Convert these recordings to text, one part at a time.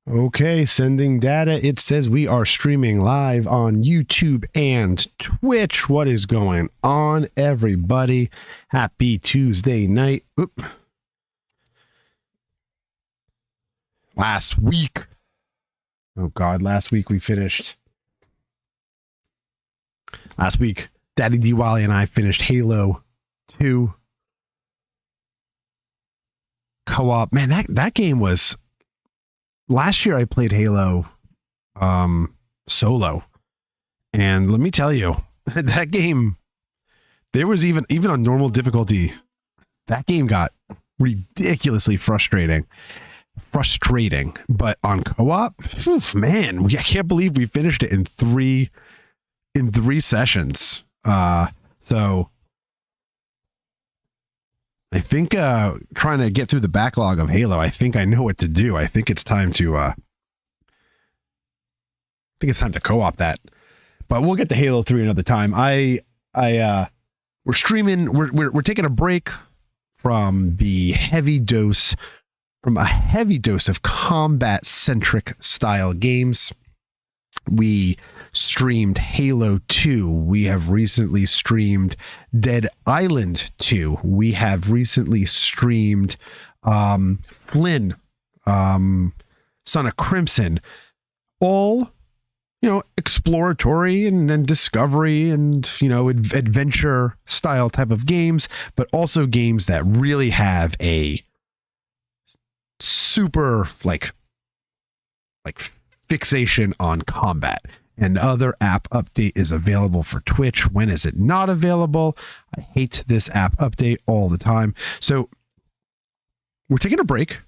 Okay, sending data. It says we are streaming live on YouTube and Twitch. What is going on, everybody? Happy Tuesday night. Oop. Last week. Oh, God. Last week we finished. Last week, Daddy Diwali and I finished Halo 2 co-op. Man, that game was... Last year I played Halo solo, and let me tell you, that game, there was even on normal difficulty, that game got ridiculously frustrating, but on co-op, man, I can't believe we finished it in three sessions. So I think trying to get through the backlog of Halo, I think I know what to do. I think it's time to co-op that. But we'll get to Halo 3 another time. We're streaming, we're taking a break from a heavy dose of combat-centric style games. We streamed Halo 2. We have recently streamed Dead Island 2. We have recently streamed Flynn, Son of Crimson. All, exploratory and discovery and, adventure style type of games, but also games that really have a super like fixation on combat. Another app update is available for Twitch. When is it not available? I hate this app update all the time. So we're taking a break,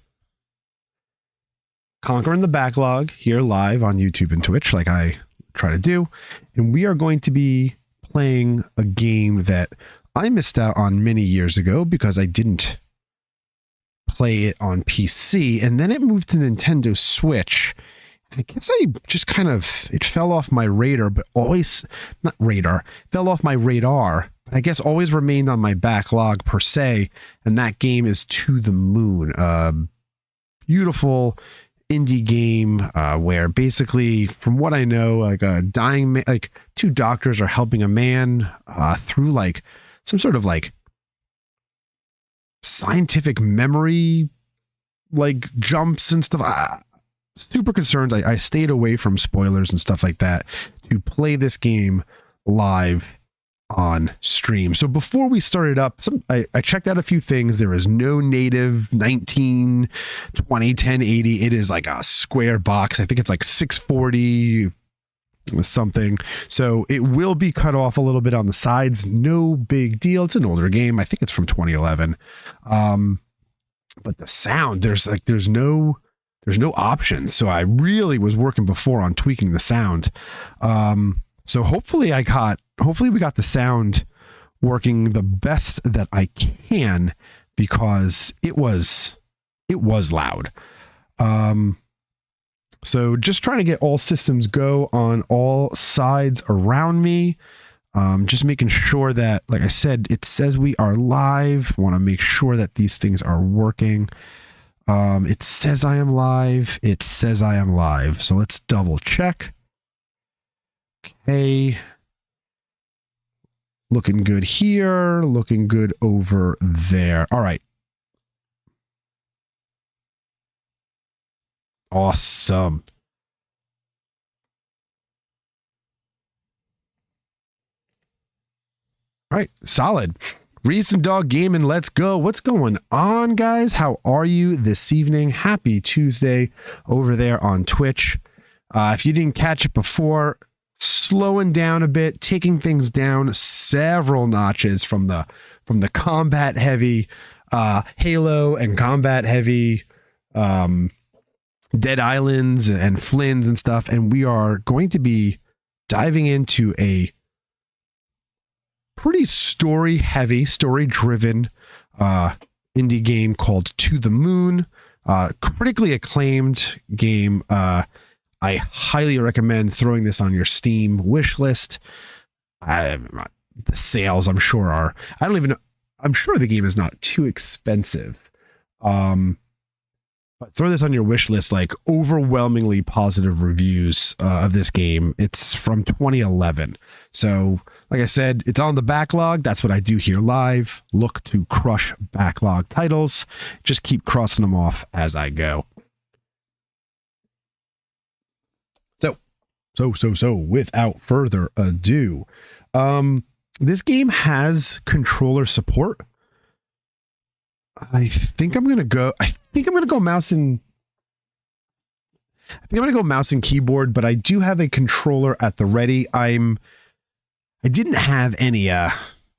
conquering the backlog here live on YouTube and Twitch like I try to do. And we are going to be playing a game that I missed out on many years ago because I didn't play it on PC. And then it moved to Nintendo Switch. I guess it fell off my radar, but fell off my radar, but I guess always remained on my backlog per se. And that game is To the Moon, a beautiful indie game where basically, from what I know, like a dying, two doctors are helping a man through some sort of scientific memory, jumps and stuff. Super concerned. I stayed away from spoilers and stuff like that to play this game live on stream. So before we started up, I checked out a few things. There is no native 1920 1080. It is like a square box. I think it's like 640 something. So it will be cut off a little bit on the sides. No big deal. It's an older game. I think it's from 2011. But the sound, there's no option. So I really was working before on tweaking the sound. So hopefully we got the sound working the best that I can, because it was loud. So just trying to get all systems go on all sides around me. Just making sure that, like I said, it says we are live. Want to make sure that these things are working. It says I am live. It says I am live. So let's double check. Okay. Looking good here. Looking good over there. All right. Awesome. All right. Solid. Recent Dog Gaming, let's go. What's going on, guys? How are you this evening? Happy Tuesday over there on Twitch. If you didn't catch it before, slowing down a bit, taking things down several notches from the combat heavy Halo and combat heavy Dead Islands and Flynn's and stuff. And we are going to be diving into a pretty story-driven indie game called To the Moon. Critically acclaimed game. I highly recommend throwing this on your Steam wish list. The sales, I'm sure, are... I don't even know. I'm sure the game is not too expensive. But throw this on your wish list, like overwhelmingly positive reviews of this game. It's from 2011. So, like I said, it's on the backlog. That's what I do here live. Look to crush backlog titles. Just keep crossing them off as I go. So, without further ado, this game has controller support. I think I'm gonna go mouse and keyboard, but I do have a controller at the ready. I didn't have any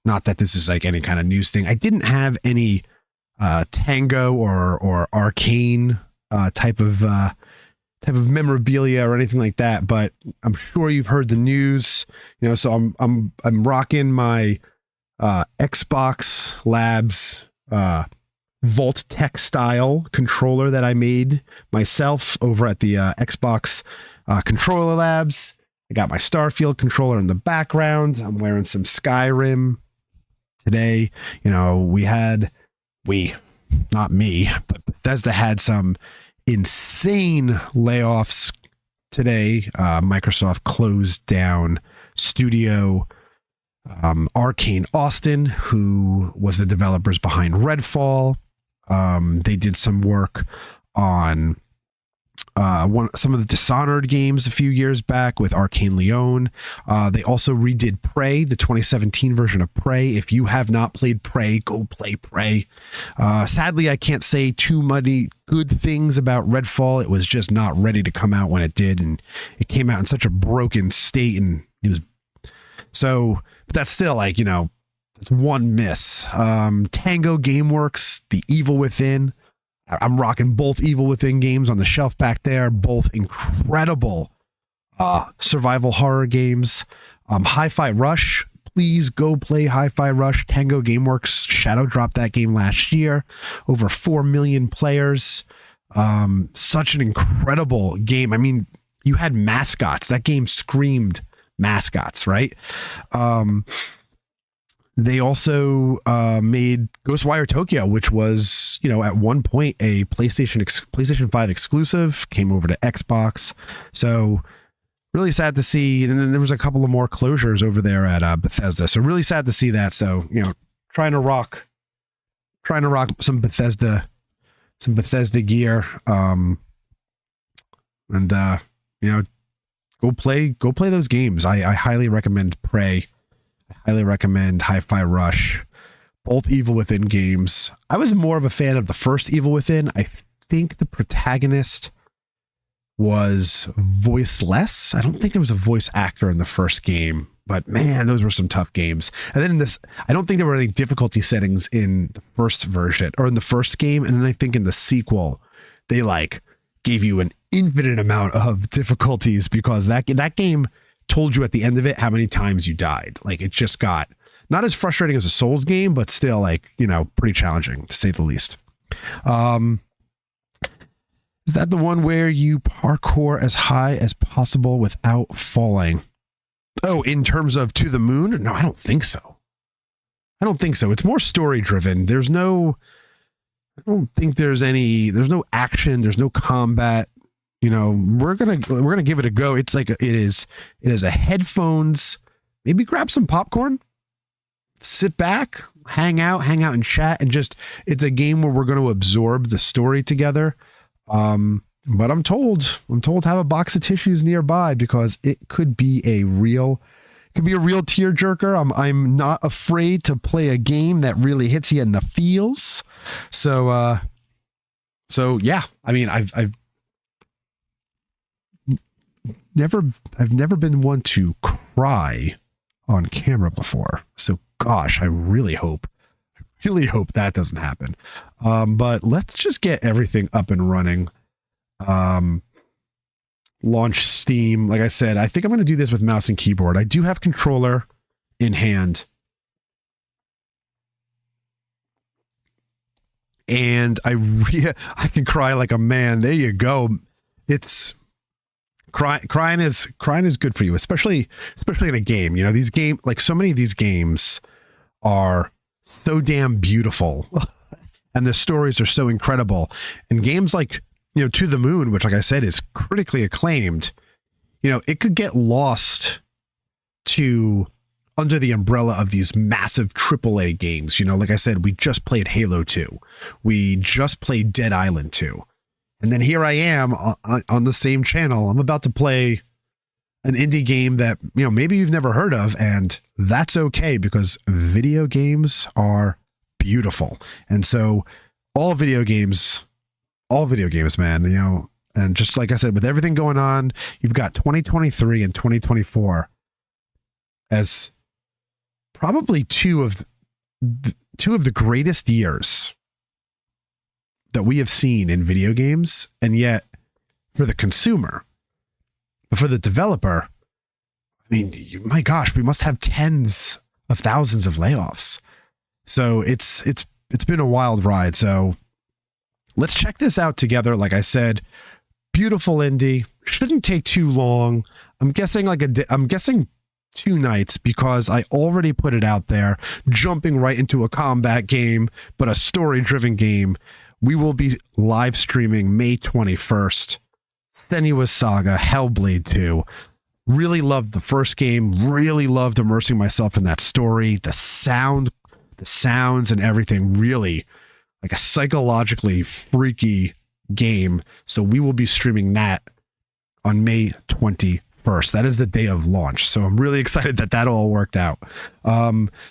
not that this is like any kind of news thing. I didn't have any Tango or Arcane type of memorabilia or anything like that, but I'm sure you've heard the news, so I'm rocking my Xbox Labs Vault Tech style controller that I made myself over at the Xbox Controller Labs. I got my Starfield controller in the background. I'm wearing some Skyrim today. Not me, but Bethesda had some insane layoffs today. Microsoft closed down Studio Arcane Austin, who was the developers behind Redfall. They did some work on some of the Dishonored games a few years back with Arcane Leon. They also redid Prey, the 2017 version of Prey. If you have not played Prey, go play Prey. Sadly, I can't say too many good things about Redfall. It was just not ready to come out when it did, and it came out in such a broken state, and it was so. But that's still like, it's one miss. Tango Gameworks, The Evil Within. I'm rocking both Evil Within games on the shelf back there. Both incredible survival horror games. Hi-Fi Rush. Please go play Hi-Fi Rush. Tango Gameworks shadow dropped that game last year. Over 4 million players. Such an incredible game. I mean, you had mascots. That game screamed mascots, right? They also made Ghostwire Tokyo, which was, at one point a PlayStation 5 exclusive, came over to Xbox. So really sad to see. And then there was a couple of more closures over there at Bethesda. So really sad to see that. So, trying to rock some Bethesda gear. Go play those games. I highly recommend Prey. I highly recommend Hi-Fi Rush. Both Evil Within games. I was more of a fan of the first Evil Within. I think the protagonist was voiceless. I don't think there was a voice actor in the first game, but man, those were some tough games. And then in this, I don't think there were any difficulty settings in the first version or in the first game. And then I think in the sequel, they gave you an infinite amount of difficulties because that game told you at the end of it how many times you died. It just got not as frustrating as a Souls game, but still pretty challenging to say the least. Is that the one where you parkour as high as possible without falling? Oh, in terms of To the Moon? No, I don't think so. It's more story driven. I don't think there's no action. There's no combat. We're going to give it a go. It's it is a headphones, maybe grab some popcorn, sit back, hang out and chat. And it's a game where we're going to absorb the story together. But I'm told have a box of tissues nearby because it could be a real tearjerker. I'm not afraid to play a game that really hits you in the feels. So yeah, I mean, I've never been one to cry on camera before. So gosh, I really hope that doesn't happen. But let's just get everything up and running. Launch Steam. Like I said, I think I'm going to do this with mouse and keyboard. I do have controller in hand. And I can cry like a man. There you go. It's crying is good for you, especially in a game. These so many of these games are so damn beautiful and the stories are so incredible. And games like To the Moon, which, like I said, is critically acclaimed, it could get lost to under the umbrella of these massive AAA games. Like I said, we just played Halo 2. We just played Dead Island 2. And then here I am on the same channel. I'm about to play an indie game that, maybe you've never heard of, and that's okay, because video games are beautiful. And so all video games, man, and just like I said, with everything going on, you've got 2023 and 2024 as probably two of the greatest years that we have seen in video games. And yet for the consumer, but for the developer, I mean, my gosh, we must have tens of thousands of layoffs. So it's been a wild ride. So let's check this out together. Like I said, beautiful indie, shouldn't take too long. I'm guessing 2 nights, because I already put it out there, jumping right into a combat game, but a story-driven game. We will be live streaming May 21st. Senua's Saga, Hellblade 2. Really loved the first game, really loved immersing myself in that story. The sounds and everything, really like a psychologically freaky game. So we will be streaming that on May 21st. That is the day of launch. So I'm really excited that all worked out.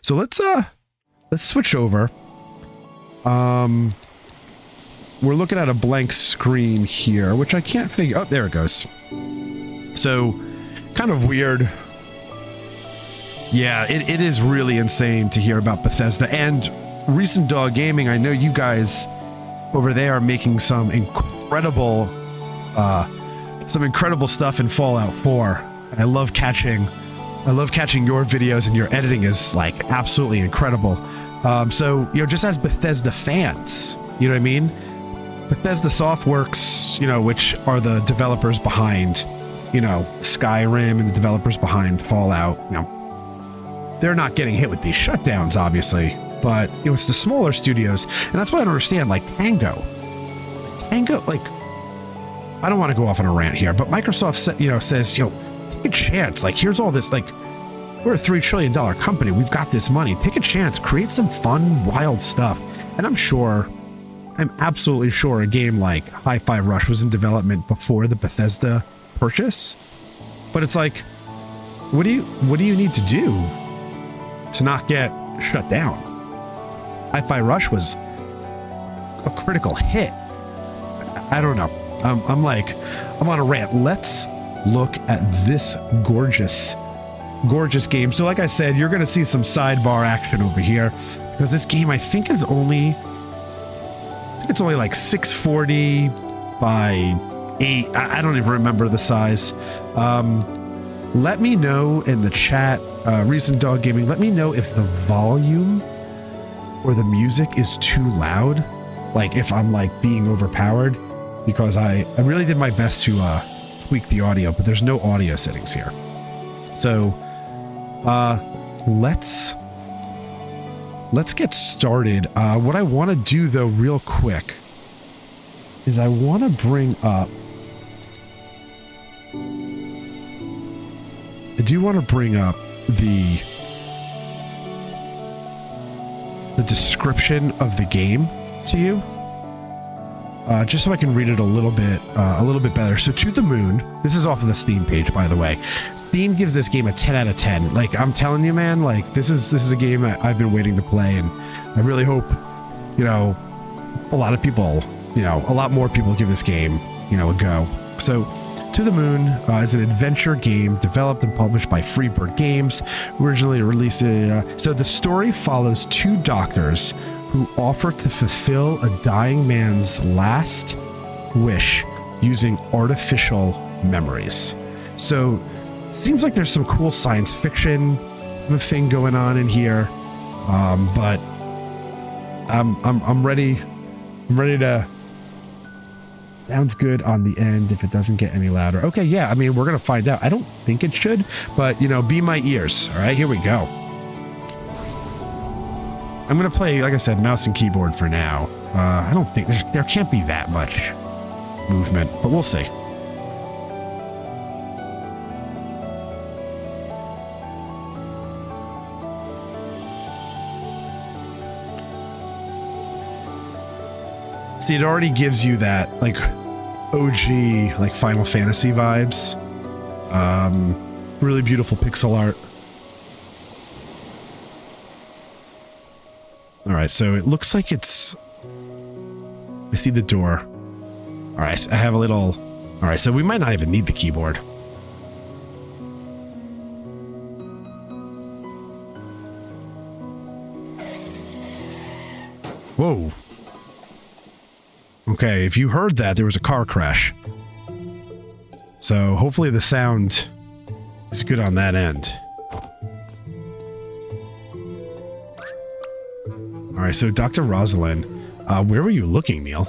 So let's switch over. We're looking at a blank screen here, which I can't figure. Oh, there it goes. So kind of weird. Yeah, it is really insane to hear about Bethesda and Recent Dog Gaming. I know you guys over there are making some incredible stuff in Fallout 4. And I love catching your videos, and your editing is like absolutely incredible. So, just as Bethesda fans, you know what I mean? Bethesda Softworks, which are the developers behind, Skyrim, and the developers behind Fallout, they're not getting hit with these shutdowns, obviously, but it's the smaller studios. And that's what I don't understand. Like Tango, like, I don't want to go off on a rant here, but Microsoft says, take a chance. Like, here's all this, like, we're a $3 trillion company. We've got this money. Take a chance, create some fun, wild stuff. And I'm absolutely sure a game like Hi-Fi Rush was in development before the Bethesda purchase. But it's like, what do you need to do to not get shut down? Hi-Fi Rush was a critical hit. I don't know. I'm on a rant. Let's look at this gorgeous game. So like I said, you're going to see some sidebar action over here, because this game, I think it's only like 640 by 8. I don't even remember the size. Let me know in the chat, Recent Dog Gaming, let me know if the volume or the music is too loud, like if I'm like being overpowered, because I really did my best to tweak the audio, but there's no audio settings here. So let's get started. What I want to do, though, real quick, is I want to bring up the description of the game to you, just so I can read it a little bit better. So, To the Moon. This is off of the Steam page, by the way. Steam gives this game a 10 out of 10. Like, I'm telling you, man, like, this is a game I've been waiting to play, and I really hope, a lot of people, a lot more people give this game, a go. So, To the Moon is an adventure game developed and published by Freebird Games, originally released so the story follows 2 doctors who offer to fulfill a dying man's last wish using artificial memories. So seems like there's some cool science fiction thing going on in here, but I'm ready to. Sounds good on the end if it doesn't get any louder. Okay, yeah, I mean, we're gonna find out. I don't think it should, but be my ears. All right, here we go. I'm gonna play, like I said, mouse and keyboard for now. I don't think there can't be that much movement, but we'll see. See, it already gives you that like OG like Final Fantasy vibes. Really beautiful pixel art. All right, so it looks like it's... I see the door. All right, I have a little... All right, so we might not even need the keyboard. Whoa. Okay, if you heard that, there was a car crash. So hopefully the sound is good on that end. All right, so Dr. Rosalind, where were you looking, Neil?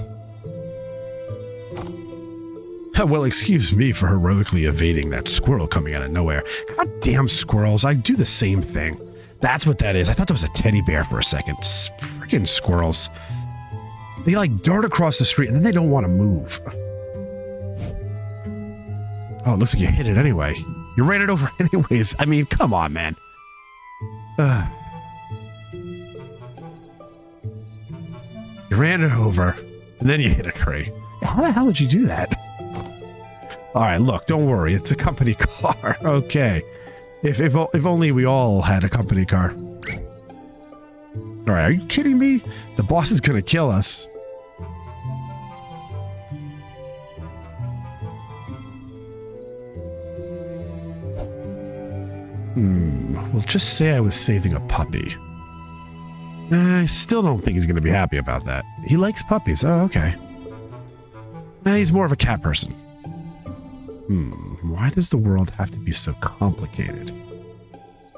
Well, excuse me for heroically evading that squirrel coming out of nowhere. God damn squirrels, I do the same thing. That's what that is. I thought that was a teddy bear for a second. Freaking squirrels. They like dart across the street and then they don't want to move. Oh, it looks like you hit it anyway. You ran it over anyways. I mean, come on, man. You ran it over and then you hit a tree. How the hell did you do that? All right, look, don't worry. It's a company car. Okay. If only we all had a company car. All right, are you kidding me? The boss is going to kill us. We'll just say I was saving a puppy. I still don't think he's going to be happy about that. He likes puppies. Oh, okay. He's more of a cat person. Why does the world have to be so complicated?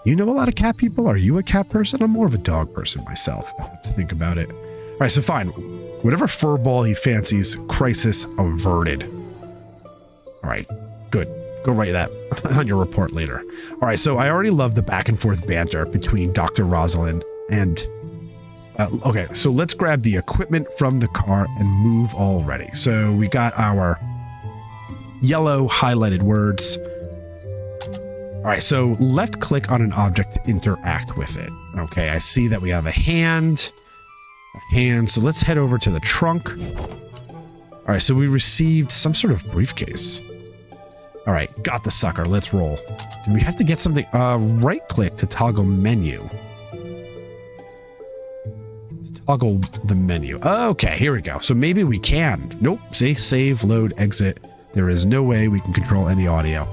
You know a lot of cat people? Are you a cat person? I'm more of a dog person myself. I have to think about it. All right, so fine. Whatever furball he fancies, crisis averted. All right, good. Go write that on your report later. All right, so I already love the back and forth banter between Dr. Rosalind and... okay, so let's grab the equipment from the car and move already. So we got our yellow highlighted words. All right, so left click on an object to interact with it. Okay, I see that we have a hand. So let's head over to the trunk. All right, so we received some sort of briefcase. All right, got the sucker. Let's roll. Do we have to get something? Right click to toggle menu. Toggle the menu. Okay, here we go. So maybe we can. Nope. See, save, load, exit. There is no way we can control any audio.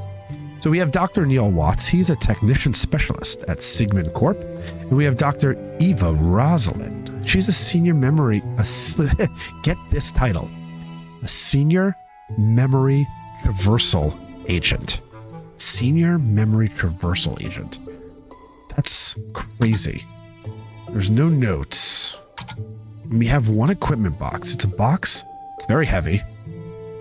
So we have Dr. Neil Watts. He's a technician specialist at Sigmund Corp. And we have Dr. Eva Rosalind. She's a senior memory... get this title. A senior memory traversal agent. Senior memory traversal agent. That's crazy. There's no notes. We have one equipment box. It's a box. It's very heavy.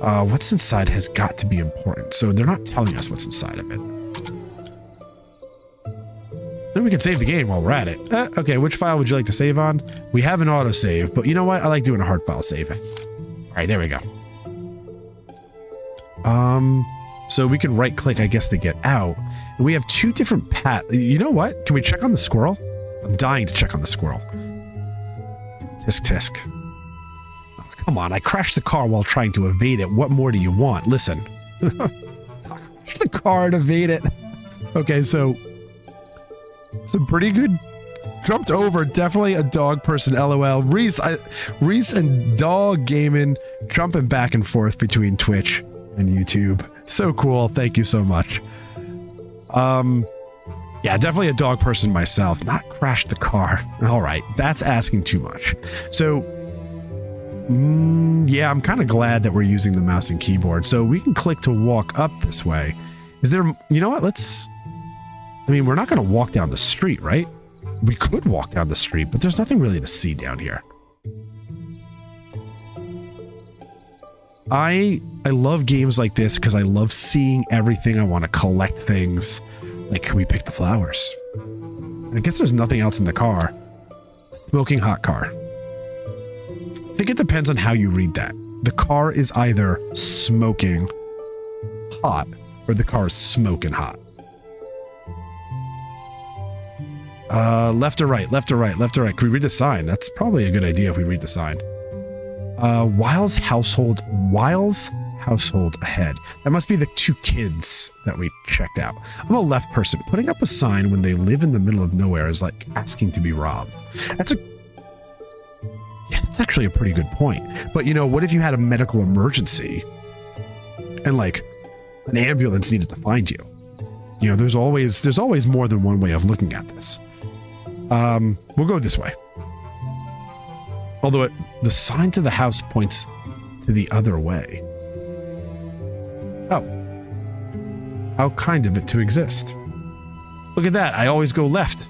What's inside has got to be important. So they're not telling us what's inside of it. Then we can save the game while we're at it. Okay, which file would you like to save on? We have an autosave, but you know what? I like doing a hard file save. All right, there we go. So we can right click, I guess, to get out. And we have two different paths. You know what? Can we check on the squirrel? I'm dying to check on the squirrel. Tisk tisk. Oh, come on, I crashed the car while trying to evade it. What more do you want? Listen. I crashed the car and evade it. Okay, so some pretty good. Jumped over. Definitely a dog person. LOL. Reese and dog gaming, jumping back and forth between Twitch and YouTube. So cool. Thank you so much. Yeah, definitely a dog person myself. Not crashed the car. All right, that's asking too much. So, yeah, I'm kind of glad that we're using the mouse and keyboard. So we can click to walk up this way. Is there, you know what, I mean, we're not going to walk down the street, right? We could walk down the street, but there's nothing really to see down here. I love games like this because I love seeing everything. I want to collect things. Like, can we pick the flowers? I guess there's nothing else in the car. Smoking hot car. I think it depends on how you read that. the car is either smoking hot or the car is smoking hot. Left or right, left or right, left or right. Can we read the sign? That's probably a good idea if we read the sign. Wiles household ahead. That must be the 2 kids that we checked out. I'm a left person. Putting up a sign when they live in the middle of nowhere is like asking to be robbed. That's actually a pretty good point. But you know, what if you had a medical emergency and like an ambulance needed to find you? You know, there's always more than one way of looking at this. We'll go this way. Although the sign to the house points to the other way. Oh. How kind of it to exist. Look at that. I always go left.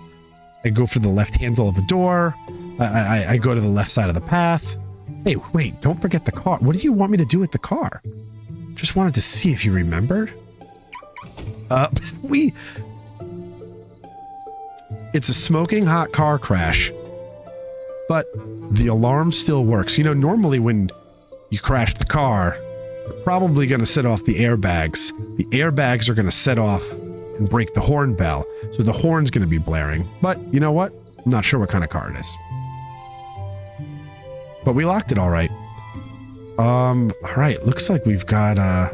I go for the left handle of a door. I go to the left side of the path. Hey, wait, don't forget the car. What do you want me to do with the car? Just wanted to see if you remembered. It's a smoking hot car crash, but the alarm still works. You know, normally when you crash the car, you're probably going to set off the airbags. The airbags are going to set off and break the horn bell. So the horn's going to be blaring. But you know what? I'm not sure what kind of car it is. But we locked it all right. All right. Looks like we've got a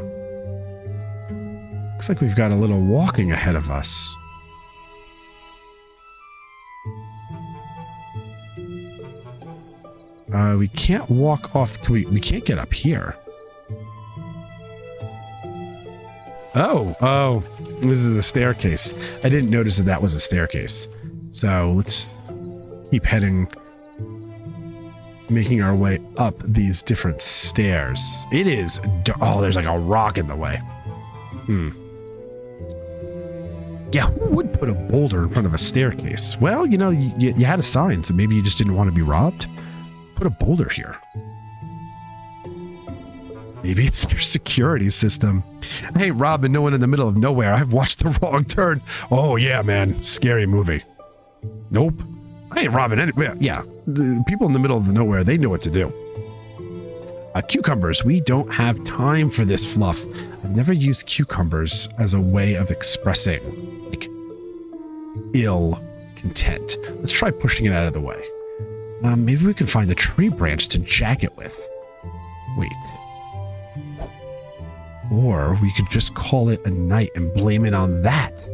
little walking ahead of us. We can't walk off. We can't get up here. Oh, this is a staircase. I didn't notice that was a staircase. So let's keep heading, making our way up these different stairs. It is, oh, there's like a rock in the way. Yeah, who would put a boulder in front of a staircase? Well, you know, you had a sign, so maybe you just didn't want to be robbed. Put a boulder here. Maybe it's your security system. Hey, robbing no one in the middle of nowhere. I've watched The Wrong Turn. Oh, yeah, man. Scary movie. Nope. I ain't robbing anywhere. Yeah, the people in the middle of nowhere, they know what to do. Cucumbers. We don't have time for this fluff. I've never used cucumbers as a way of expressing, like, ill content. Let's try pushing it out of the way. Maybe we can find a tree branch to jack it with. Wait. Or we could just call it a night and blame it on that.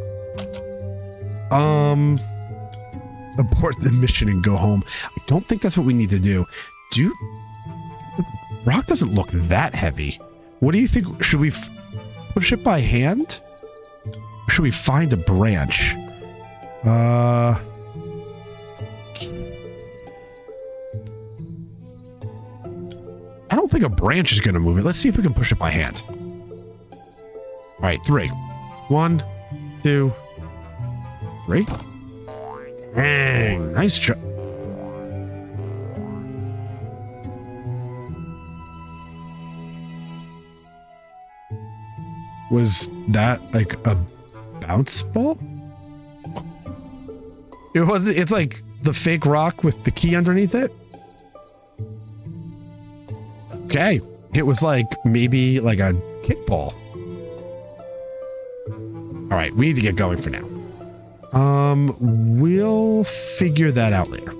Abort the mission and go home. I don't think that's what we need to do. The rock doesn't look that heavy. What do you think? Should we push it by hand? Or should we find a branch? I don't think a branch is going to move it. Let's see if we can push it by hand. All right, 3. 1, 2, 3. Dang, nice job. Was that like a bounce ball? It wasn't. It's like the fake rock with the key underneath it. Okay, it was like maybe like a kickball. All right, we need to get going for now. We'll figure that out later.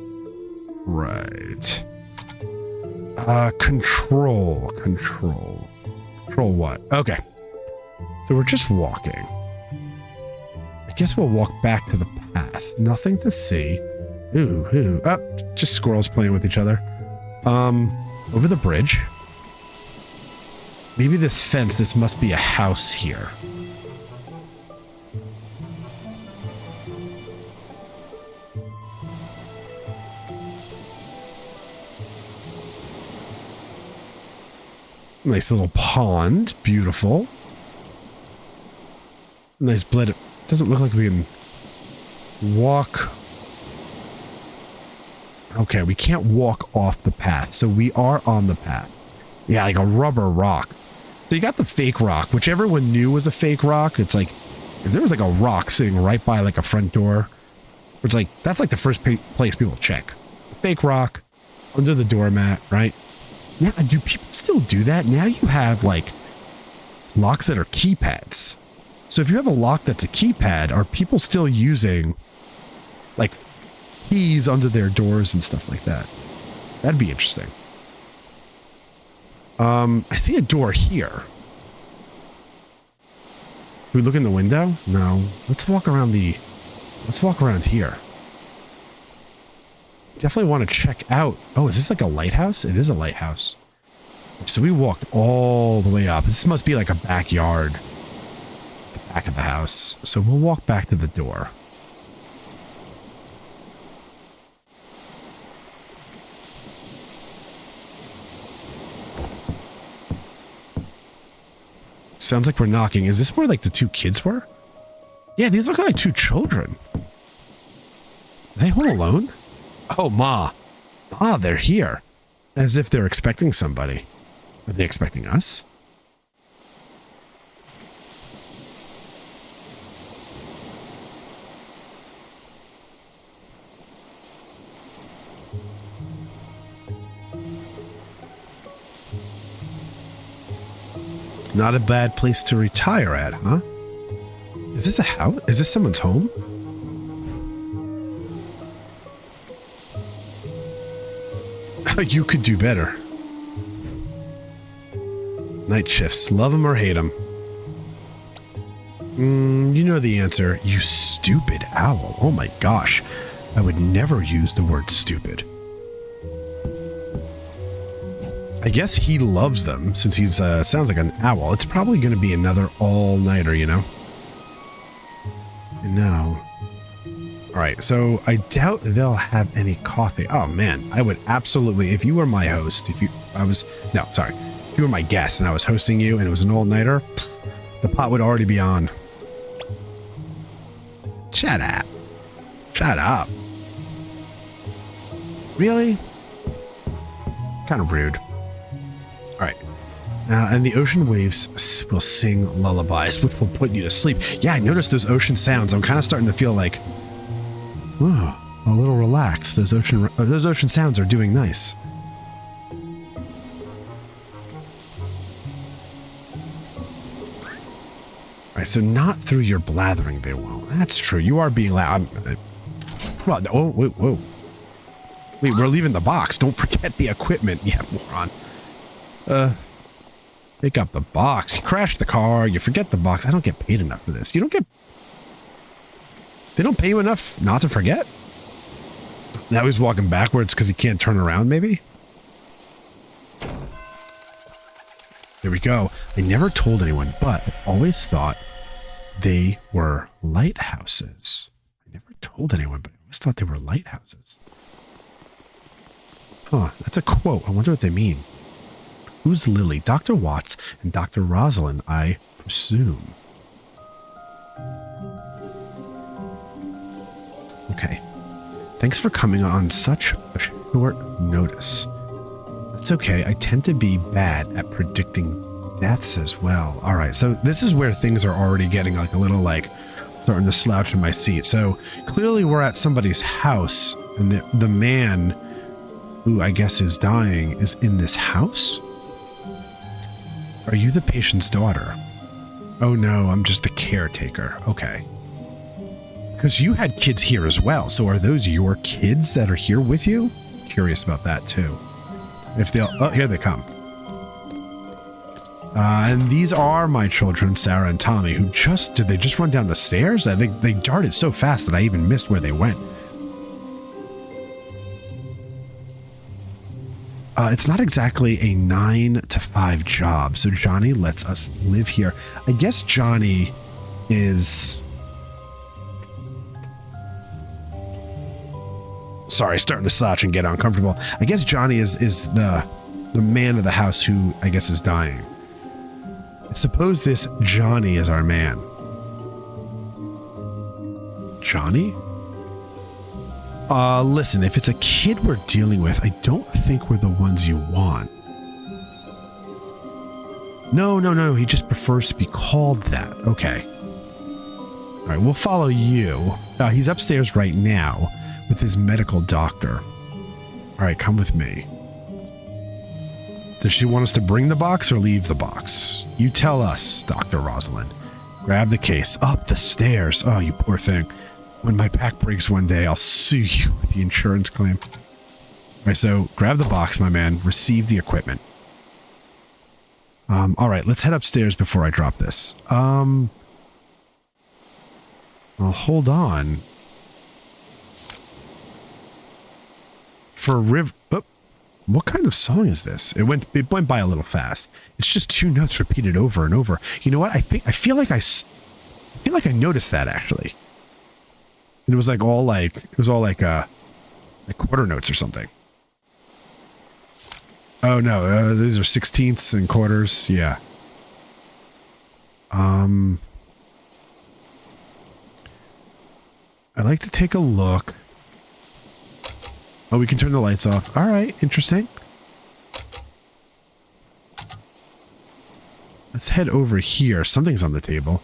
Right. Control what? Okay. So we're just walking. I guess we'll walk back to the path. Nothing to see. Ooh. Oh, just squirrels playing with each other. Over the bridge. Maybe this fence, this must be a house here. Nice little pond. Beautiful. Nice blade. It doesn't look like we can walk. Okay, we can't walk off the path, so we are on the path. Yeah, like a rubber rock. So you got the fake rock, which everyone knew was a fake rock. It's like, if there was like a rock sitting right by like a front door, it's like, that's like the first place people check. The fake rock under the doormat, right? Now, do people still do that? Now you have like locks that are keypads. So if you have a lock that's a keypad, are people still using like keys under their doors and stuff like that? That'd be interesting. I see a door here. Can we look in the window? No. Let's walk around here. Definitely want to check out. Oh, is this like a lighthouse? It is a lighthouse. So we walked all the way up. This must be like a backyard. The back of the house. So we'll walk back to the door. Sounds like we're knocking. Is this where like the two kids were? Yeah, these look like two children. Are they home alone? Oh, Ma. Ma, they're here. As if they're expecting somebody. Are they expecting us? Not a bad place to retire at, huh? Is this a house? Is this someone's home? You could do better. Night shifts. Love them or hate them. You know the answer. You stupid owl. Oh my gosh. I would never use the word stupid. I guess he loves them since he's sounds like an owl. It's probably going to be another all-nighter, you know? No. All right, so I doubt they'll have any coffee. Oh man, I would absolutely, if you were my host, if you were my guest and I was hosting you and it was an all-nighter, the pot would already be on. Shut up. Shut up. Really? Kind of rude. All right. And the ocean waves will sing lullabies, which will put you to sleep. Yeah, I noticed those ocean sounds. I'm kind of starting to feel like, oh, a little relaxed. Those ocean sounds are doing nice. All right, so not through your blathering they won't. That's true. You are being loud. Well, oh, whoa. Wait, we're leaving the box. Don't forget the equipment. Yeah, moron. Pick up the box. You crash the car. You forget the box. I don't get paid enough for this. They don't pay you enough not to forget? Now he's walking backwards because he can't turn around, maybe? There we go. I never told anyone, but I always thought they were lighthouses. I never told anyone, but I always thought they were lighthouses. Huh, that's a quote. I wonder what they mean. Who's Lily? Dr. Watts and Dr. Rosalind, I presume. Okay. Thanks for coming on such a short notice. That's okay. I tend to be bad at predicting deaths as well. All right. So this is where things are already getting like a little like starting to slouch in my seat. So clearly we're at somebody's house and the man who I guess is dying is in this house. Are you the patient's daughter? Oh no, I'm just the caretaker. Okay. Because you had kids here as well. So are those your kids that are here with you? Curious about that too. If they'll, oh, here they come. And these are my children, Sarah and Tommy, who did they just run down the stairs? I think they darted so fast that I even missed where they went. It's not exactly a 9 to 5 job, so Johnny lets us live here. I guess Johnny is... Sorry, starting to slouch and get uncomfortable. I guess Johnny is the man of the house who I guess is dying. I suppose this Johnny is our man. Johnny? Listen, if it's a kid we're dealing with, I don't think we're the ones you want. No, he just prefers to be called that. Okay. All right, we'll follow you. He's upstairs right now with his medical doctor. All right, come with me. Does she want us to bring the box or leave the box? You tell us, Dr. Rosalind. Grab the case. Up the stairs. Oh, you poor thing. When my back breaks one day, I'll sue you with the insurance claim. All right, so grab the box, my man. Receive the equipment. All right, let's head upstairs before I drop this. Well, hold on. For what kind of song is this? It went by a little fast. It's just 2 notes repeated over and over. You know what? I feel like I noticed that actually. And it was all like quarter notes or something. Oh no, these are sixteenths and quarters. Yeah. I'd like to take a look. Oh, we can turn the lights off. All right, interesting. Let's head over here. Something's on the table.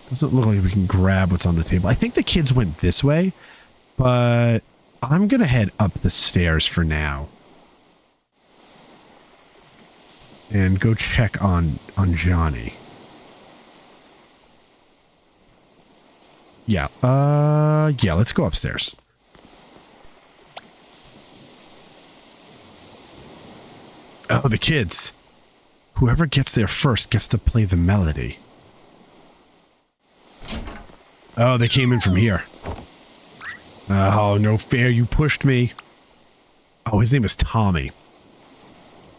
Doesn't look like we can grab what's on the table. I think the kids went this way, but I'm going to head up the stairs for now. And go check on Johnny. Yeah, yeah, let's go upstairs. Oh, the kids. Whoever gets there first gets to play the melody. Oh, they came in from here. Oh, no fair. You pushed me. Oh, his name is Tommy.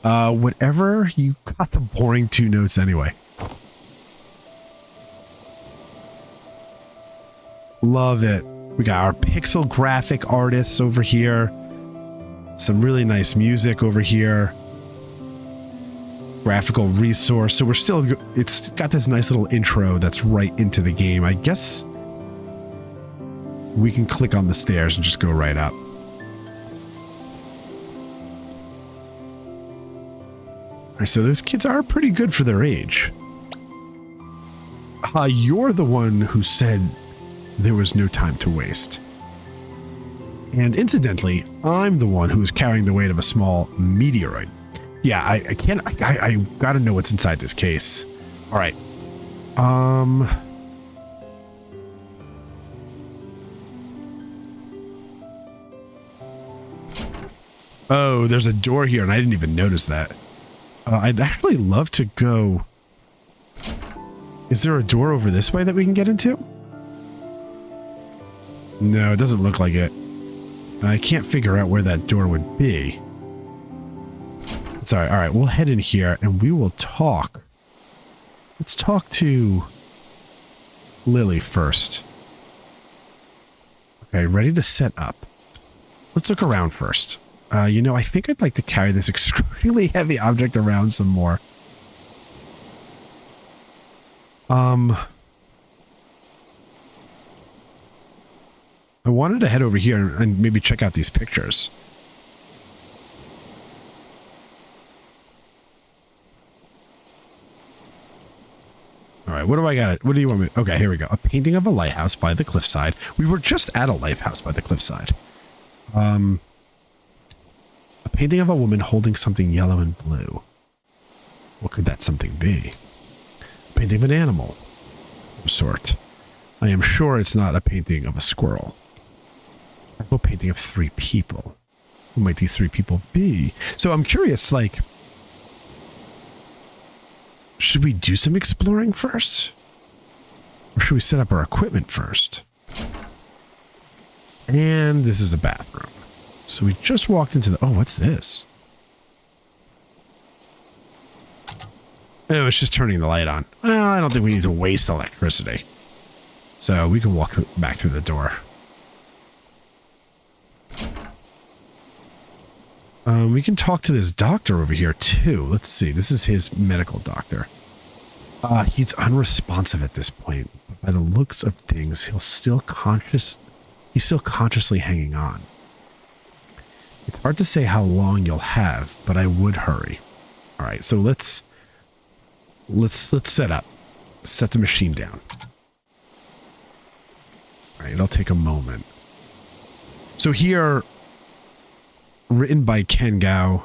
Whatever. You got the boring 2 notes anyway. Love it. We got our pixel graphic artists over here. Some really nice music over here. Graphical resource. So we're still, it's got this nice little intro that's right into the game. I guess we can click on the stairs and just go right up. All right, so those kids are pretty good for their age. You're the one who said there was no time to waste. And incidentally, I'm the one who is carrying the weight of a small meteoroid. Yeah, I gotta know what's inside this case. All right. Oh, there's a door here and I didn't even notice that. I'd actually love to go. Is there a door over this way that we can get into? No, it doesn't look like it. I can't figure out where that door would be. Sorry. All right, we'll head in here and we will talk. Let's talk to Lily first. Okay, ready to set up. Let's look around first. You know, I think I'd like to carry this extremely heavy object around some more. I wanted to head over here and maybe check out these pictures. All right, what do I got? What do you want me? Okay, here we go. A painting of a lighthouse by the cliffside. We were just at a lighthouse by the cliffside. A painting of a woman holding something yellow and blue. What could that something be? A painting of an animal of some sort. I am sure it's not a painting of a squirrel. A painting of 3 people. Who might these 3 people be? So I'm curious, like, should we do some exploring first? Or should we set up our equipment first? And this is a bathroom. So we just walked into the... Oh, what's this? Oh, it's just turning the light on. Well, I don't think we need to waste electricity. So we can walk back through the door. We can talk to this doctor over here too. Let's see. This is his medical doctor. He's unresponsive at this point. But by the looks of things, he's still consciously hanging on. It's hard to say how long you'll have, but I would hurry. All right, so let's set up. Set the machine down. All right, it'll take a moment. So here, written by Ken Gao,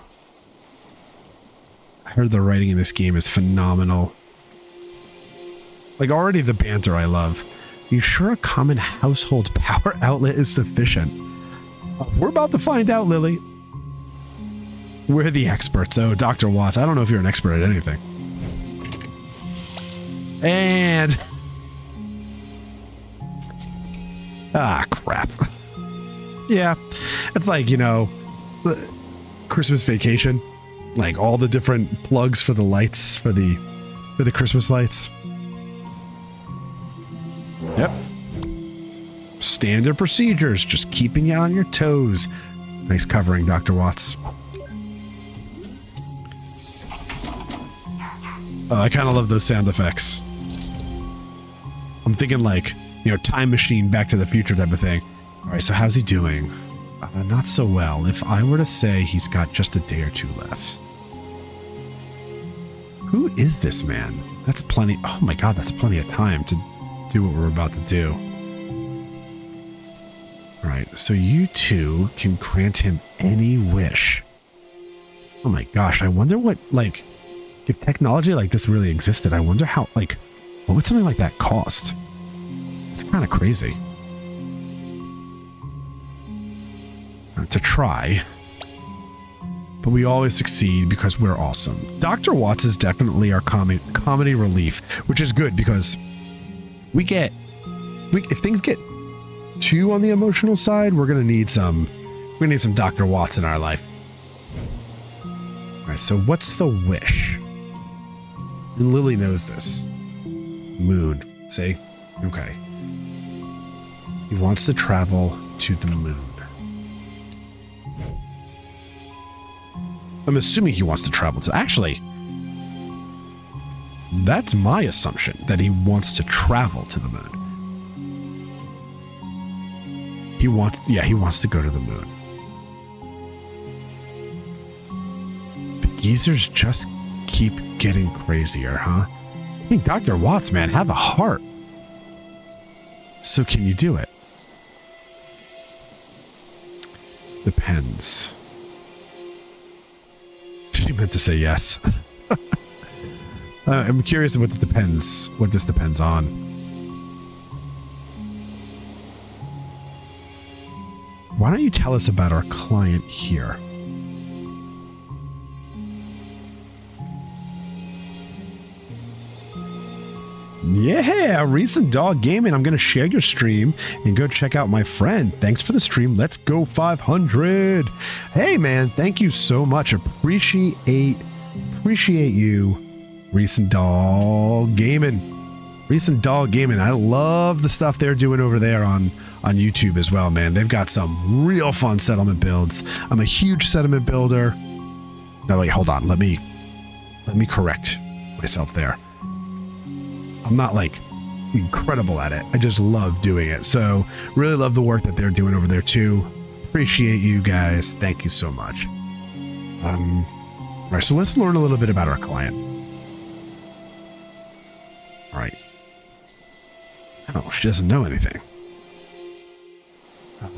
I heard the writing in this game is phenomenal. Like, already the banter I love. You sure a common household power outlet is sufficient? We're about to find out, Lily. We're the experts. Oh, Dr. Watts, I don't know if you're an expert at anything. And... ah, crap. Yeah, it's like, you know, Christmas Vacation. Like all the different plugs for the lights, for the Christmas lights. Yep. Standard procedures, just keeping you on your toes. Nice covering, Dr. Watts. Oh, I kind of love those sound effects. I'm thinking like, you know, time machine, Back to the Future type of thing. All right, so how's he doing? Not so well. If I were to say he's got just a day or two left. Who is this man? That's plenty. Oh my God, that's plenty of time to do what we're about to do. All right, so you two can grant him any wish. Oh my gosh, I wonder what, like, if technology like this really existed, I wonder how, like, what would something like that cost? It's kind of crazy. To try. But we always succeed because we're awesome. Dr. Watts is definitely our comedy relief, which is good because if things get too on the emotional side, we're gonna need some Dr. Watts in our life. All right, so what's the wish? And Lily knows this. Moon. See? Okay. He wants to travel to the moon. I'm assuming he wants to travel to... Actually, that's my assumption, that he wants to travel to the moon. He wants to go to the moon. The geezers just keep getting crazier, huh? I mean, Dr. Watts, man, have a heart. So can you do it? Depends. She meant to say yes. I'm curious what this depends on. Why don't you tell us about our client here? Yeah, Recent Dog Gaming. I'm going to share your stream and go check out my friend. Thanks for the stream. Let's go 500. Hey, man. Thank you so much. Appreciate you, Recent Dog Gaming. Recent Dog Gaming. I love the stuff they're doing over there on YouTube as well, man. They've got some real fun settlement builds. I'm a huge settlement builder. No, wait, hold on. Let me correct myself there. I'm not like incredible at it. I just love doing it. So really love the work that they're doing over there too. Appreciate you guys. Thank you so much. All right, so let's learn a little bit about our client. All right. Oh, she doesn't know anything.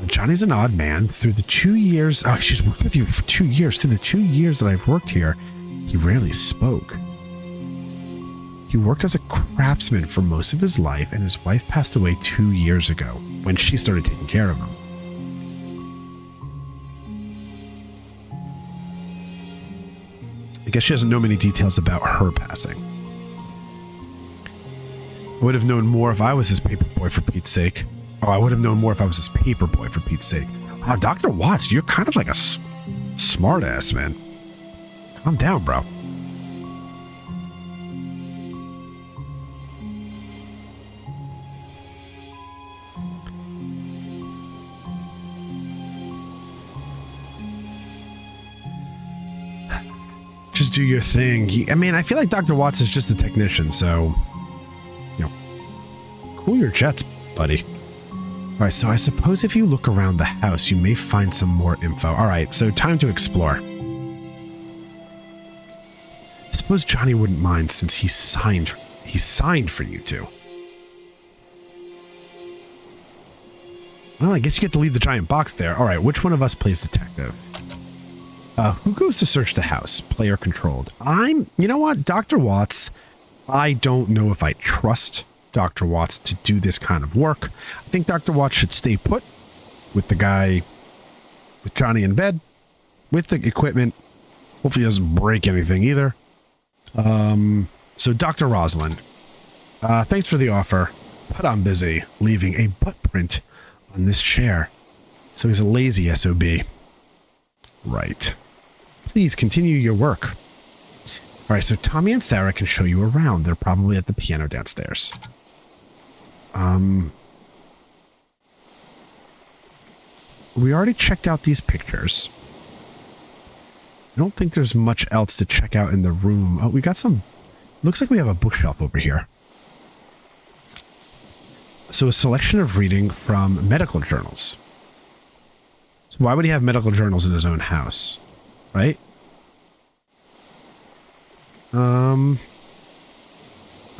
Johnny's an odd man. Through the 2 years... Oh, she's worked with you for 2 years. Through the 2 years that I've worked here, he rarely spoke. He worked as a craftsman for most of his life, and his wife passed away 2 years ago when she started taking care of him. I guess she doesn't know many details about her passing. I would have known more if I was his paper boy, for Pete's sake. Oh, I would have known more if I was his paper boy, for Pete's sake. Wow, Dr. Watts, you're kind of like a smart ass, man. Calm down, bro. Just do your thing. I mean, I feel like Dr. Watts is just a technician, so, you know, cool your jets, buddy. All right, so I suppose if you look around the house, you may find some more info. All right, so time to explore. I suppose Johnny wouldn't mind since he signed for you two. Well, I guess you get to leave the giant box there. All right, which one of us plays detective? Who goes to search the house? Player controlled. You know what? Dr. Watts, I don't know if I trust Dr. Watts to do this kind of work. I think Dr. Watts should stay put with the guy, with Johnny in bed, with the equipment. Hopefully he doesn't break anything either. So Dr. Rosalind, thanks for the offer, but I'm busy leaving a butt print on this chair. So he's a lazy SOB. Right. Please continue your work. All right, so Tommy and Sarah can show you around. They're probably at the piano downstairs. We already checked out these pictures. I don't think there's much else to check out in the room. Oh, we got some... Looks like we have a bookshelf over here. So a selection of reading from medical journals. So why would he have medical journals in his own house? Right? All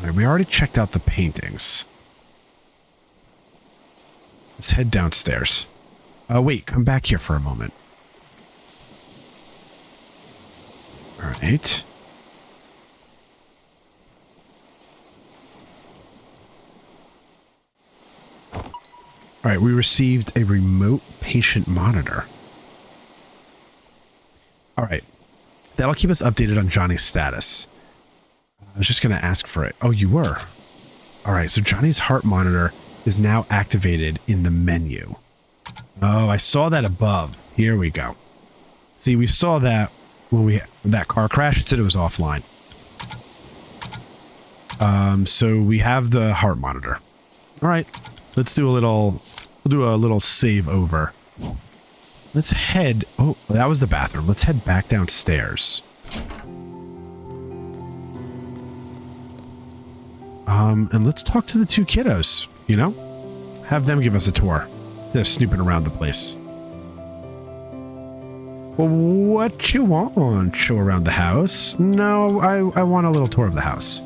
right, we already checked out the paintings. Let's head downstairs. Wait, come back here for a moment. All right. All right, we received a remote patient monitor. All right. That'll keep us updated on Johnny's status. I was just going to ask for it. Oh, you were. All right, so Johnny's heart monitor is now activated in the menu. Oh, I saw that above. Here we go. See, we saw that when that car crash. It said it was offline. So we have the heart monitor. All right, let's do a little. We'll do a little save over. Let's head. Oh, that was the bathroom. Let's head back downstairs. And let's talk to the two kiddos. You know, have them give us a tour instead of snooping around the place. Well, what you want? Show around the house? No, I want a little tour of the house.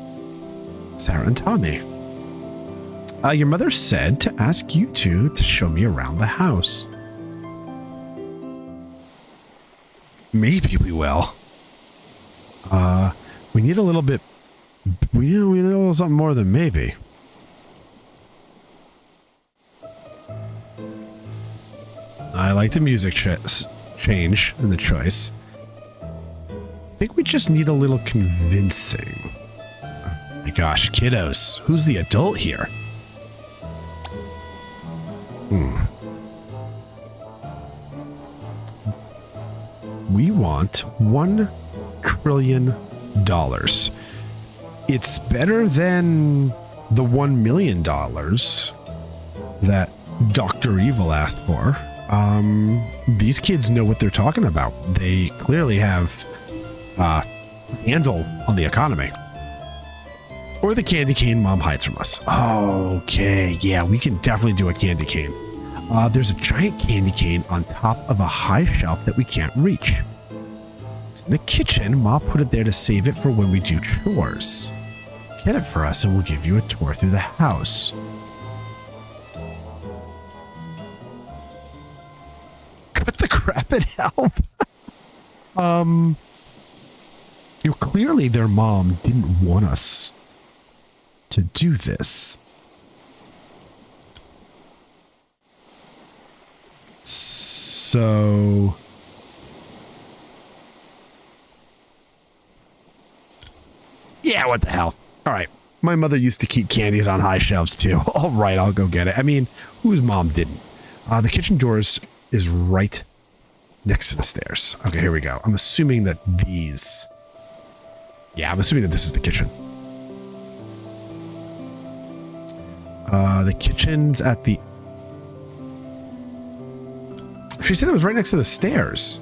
Sarah and Tommy. Your mother said to ask you two to show me around the house. Maybe we will. We need a little bit. We need a little something more than maybe. I like the music change in the choice. I think we just need a little convincing. Oh my gosh, kiddos. Who's the adult here? We want $1 trillion. It's better than the $1 million that Dr. Evil asked for. These kids know what they're talking about. They clearly have a handle on the economy. Or the candy cane mom hides from us. Okay, yeah, we can definitely do a candy cane. There's a giant candy cane on top of a high shelf that we can't reach. It's in the kitchen. Ma put it there to save it for when we do chores. Get it for us and we'll give you a tour through the house. Cut the crap and help. Clearly their mom didn't want us to do this. So yeah, what the hell? All right. My mother used to keep candies on high shelves too. All right, I'll go get it. I mean, whose mom didn't? The kitchen doors is right next to the stairs. Okay, here we go. I'm assuming that these... Yeah, I'm assuming that this is the kitchen. The kitchen's at the... She said it was right next to the stairs.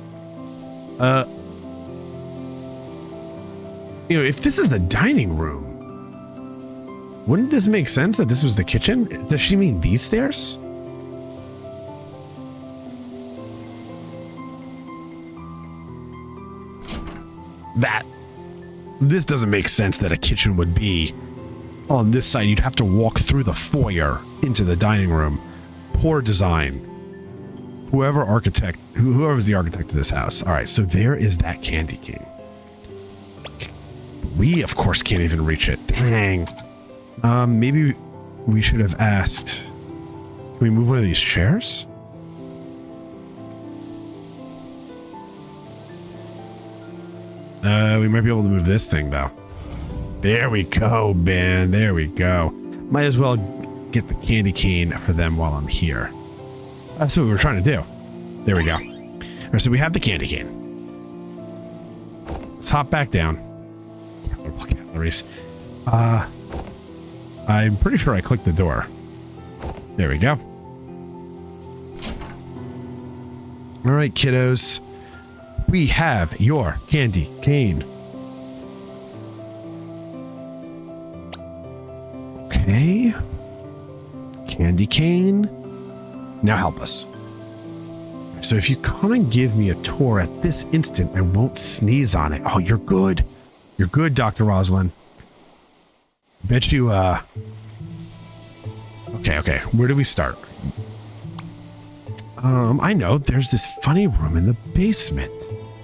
If this is the dining room, wouldn't this make sense that this was the kitchen? Does she mean these stairs? This doesn't make sense that a kitchen would be on this side. You'd have to walk through the foyer into the dining room. Poor design. whoever's the architect of this house. All right, so there is that candy cane. We, of course, can't even reach it. Dang. Maybe we should have asked. Can we move one of these chairs? We might be able to move this thing, though. There we go, man. There we go. Might as well get the candy cane for them while I'm here. That's what we were trying to do. There we go. All right, so we have the candy cane. Let's hop back down. Calories. I'm pretty sure I clicked the door. There we go. All right, kiddos. We have your candy cane. Okay. Candy cane. Now help us. So if you come and give me a tour at this instant, I won't sneeze on it. Oh, you're good. You're good, Dr. Roslyn. Bet you, Okay. Where do we start? I know. There's this funny room in the basement.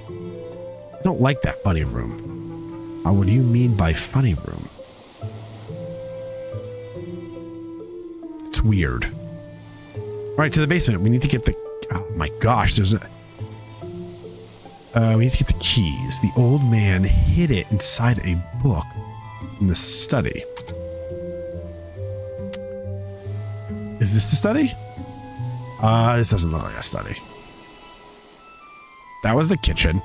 I don't like that funny room. What do you mean by funny room? It's weird. All right, to the basement. We need to get the... Oh my gosh, there's a... we need to get the keys. The old man hid it inside a book in the study. Is this the study? This doesn't look like a study. That was the kitchen.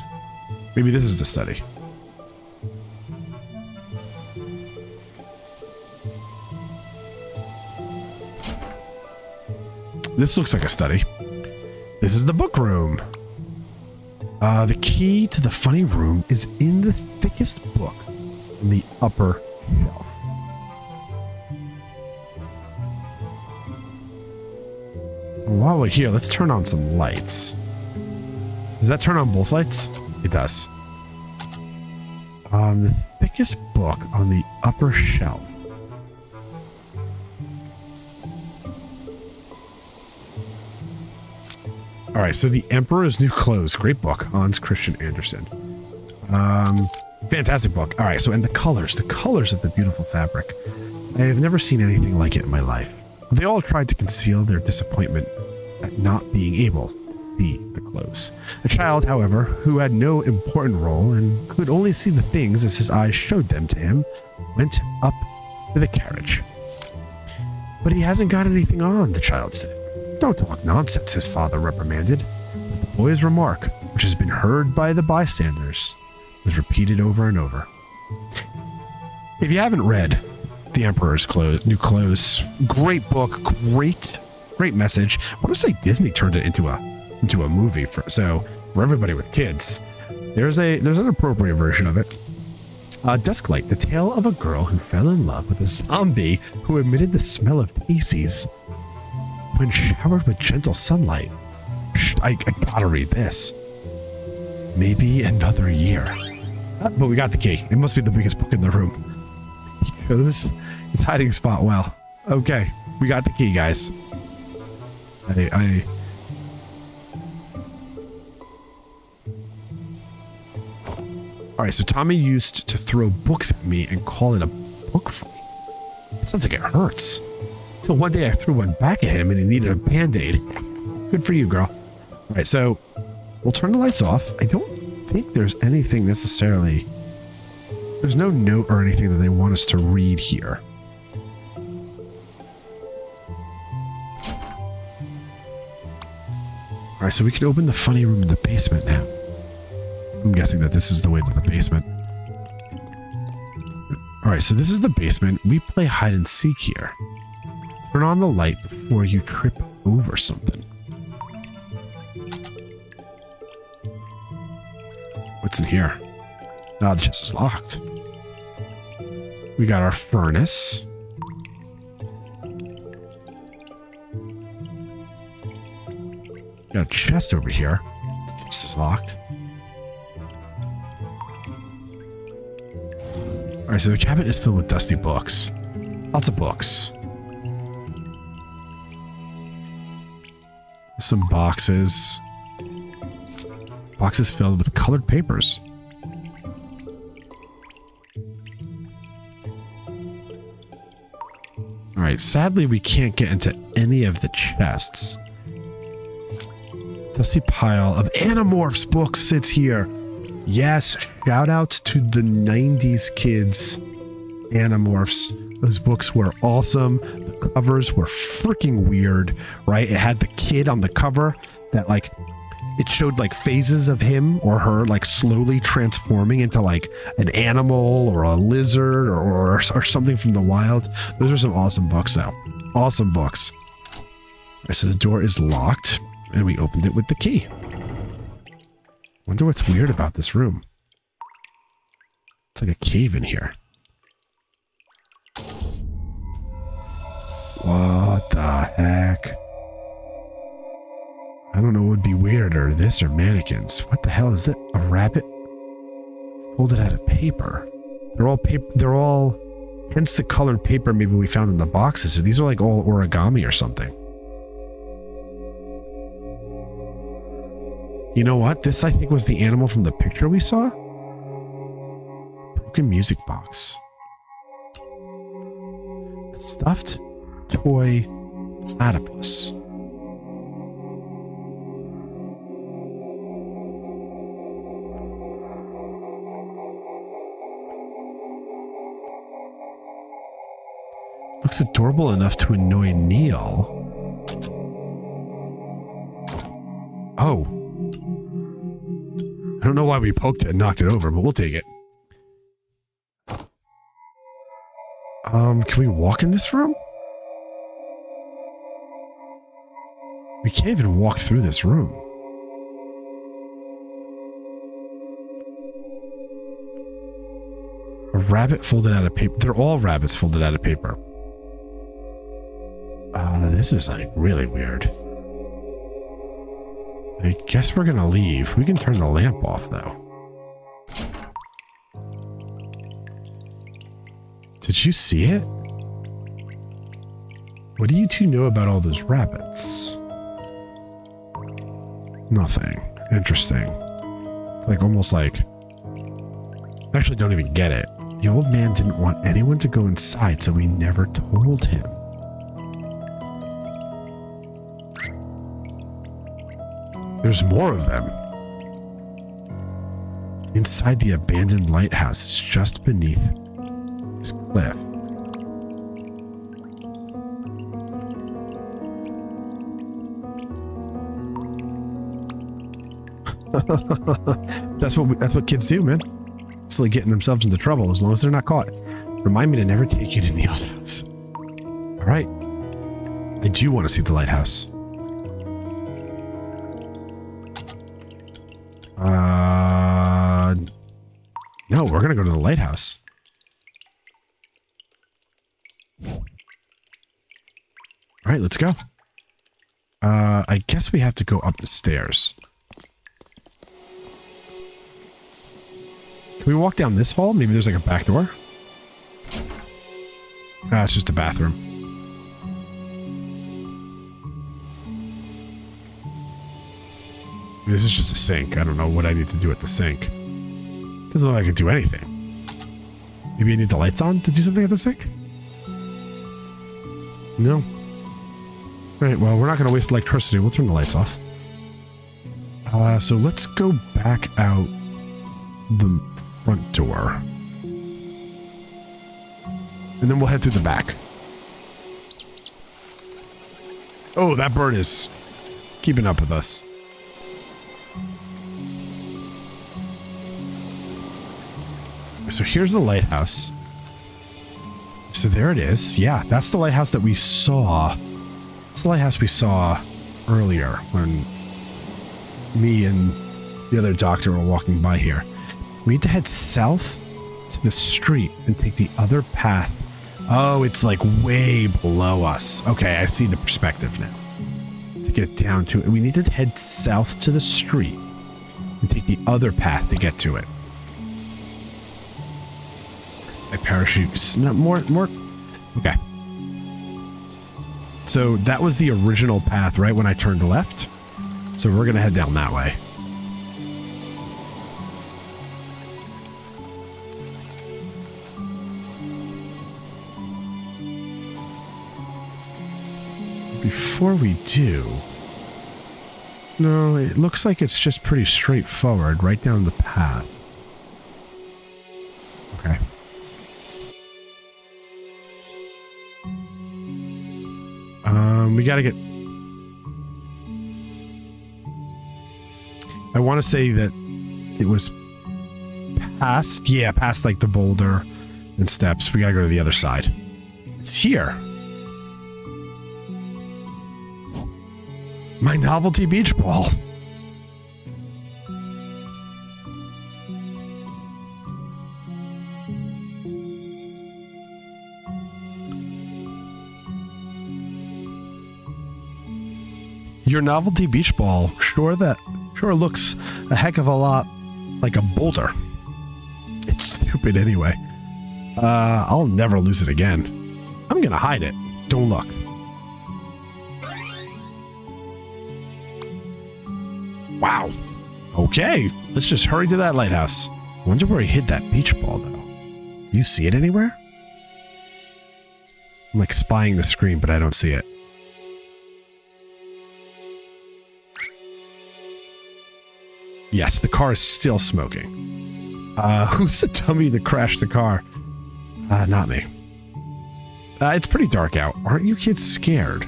Maybe this is the study. This looks like a study. This is the book room. The key to the funny room is in the thickest book in the upper shelf. While we're here, let's turn on some lights. Does that turn on both lights? It does. The thickest book on the upper shelf. All right, so The Emperor's New Clothes. Great book. Hans Christian Andersen. Fantastic book. All right, so and the colors of the beautiful fabric. I have never seen anything like it in my life. They all tried to conceal their disappointment at not being able to see the clothes. A child, however, who had no important role and could only see the things as his eyes showed them to him, went up to the carriage. But he hasn't got anything on, the child said. Don't talk nonsense, his father reprimanded. But the boy's remark, which has been heard by the bystanders, was repeated over and over. If you haven't read The Emperor's New Clothes, great book, great message. I want to say Disney turned it into a movie for everybody with kids. There's an appropriate version of it. Dusklight, the tale of a girl who fell in love with a zombie who emitted the smell of daisies when showered with gentle sunlight. I gotta read this. Maybe another year. But we got the key. It must be the biggest book in the room. He chose its hiding spot well. Okay, we got the key, guys. All right, so Tommy used to throw books at me and call it a book fight. It sounds like it hurts. Till one day I threw one back at him and he needed a Band-Aid. Good for you, girl. All right, so we'll turn the lights off. I don't think there's anything necessarily... There's no note or anything that they want us to read here. All right, so we can open the funny room in the basement now. I'm guessing that this is the way to the basement. All right, so this is the basement. We play hide and seek here. Turn on the light before you trip over something. What's in here? No, the chest is locked. We got our furnace. Got a chest over here. The chest is locked. Alright, so the cabinet is filled with dusty books. Lots of books. Some boxes. Boxes filled with colored papers. Alright, sadly we can't get into any of the chests. Dusty pile of Animorphs books sits here. Yes, shout out to the 90s kids. Animorphs. Those books were awesome. The covers were freaking weird, right? It had the kid on the cover that like, it showed like phases of him or her like slowly transforming into like an animal or a lizard or something from the wild. Those are some awesome books though. Awesome books. All right, so the door is locked and we opened it with the key. Wonder what's weird about this room. It's like a cave in here. What the heck? I don't know what would be weirder, this or mannequins. What the hell is it? A rabbit folded out of paper. They're all paper. They're all, hence the colored paper maybe we found in the boxes. So these are like all origami or something. You know what? This I think was the animal from the picture we saw. Broken music box. A stuffed toy platypus. Looks adorable enough to annoy Neil. Oh. I don't know why we poked it and knocked it over, but we'll take it. Can we walk in this room? We can't even walk through this room. A rabbit folded out of paper. They're all rabbits folded out of paper. This is like really weird. I guess we're gonna leave. We can turn the lamp off though. Did you see it? What do you two know about all those rabbits? Nothing. Interesting. It's like almost like... I actually don't even get it. The old man didn't want anyone to go inside, so we never told him. There's more of them. Inside the abandoned lighthouse, it's just beneath this cliff. That's what kids do, man. It's like getting themselves into trouble as long as they're not caught. Remind me to never take you to Neil's house. All right. I do want to see the lighthouse. No, we're gonna go to the lighthouse. All right, let's go. I guess we have to go up the stairs. Can we walk down this hall? Maybe there's like a back door. Ah, it's just a bathroom. This is just a sink. I don't know what I need to do at the sink. Doesn't look like I can do anything. Maybe I need the lights on to do something at the sink? No. Alright, well, we're not going to waste electricity. We'll turn the lights off. So let's go back out the front door. And then we'll head through the back. Oh, that bird is keeping up with us. So here's the lighthouse. So there it is. Yeah, that's the lighthouse that we saw. It's the lighthouse we saw earlier when me and the other doctor were walking by here. We need to head south to the street and take the other path. Oh, it's like way below us. Okay, I see the perspective now. To get down to it, we need to head south to the street and take the other path to get to it. My parachutes. No, more. Okay. So that was the original path, right, when I turned left. So we're going to head down that way. Before we do... No, it looks like it's just pretty straightforward, right down the path. Okay. We gotta get... I want to say that it was past... Yeah, past like the boulder and steps. We gotta go to the other side. It's here. My novelty beach ball. Your novelty beach ball sure looks a heck of a lot like a boulder. It's stupid anyway. I'll never lose it again. I'm gonna hide it. Don't look. Wow. Okay, let's just hurry to that lighthouse. Wonder where he hid that beach ball, though. Do you see it anywhere? I'm like spying the screen, but I don't see it. Yes, the car is still smoking. Who's the dummy that crashed the car? Not me. It's pretty dark out. Aren't you kids scared?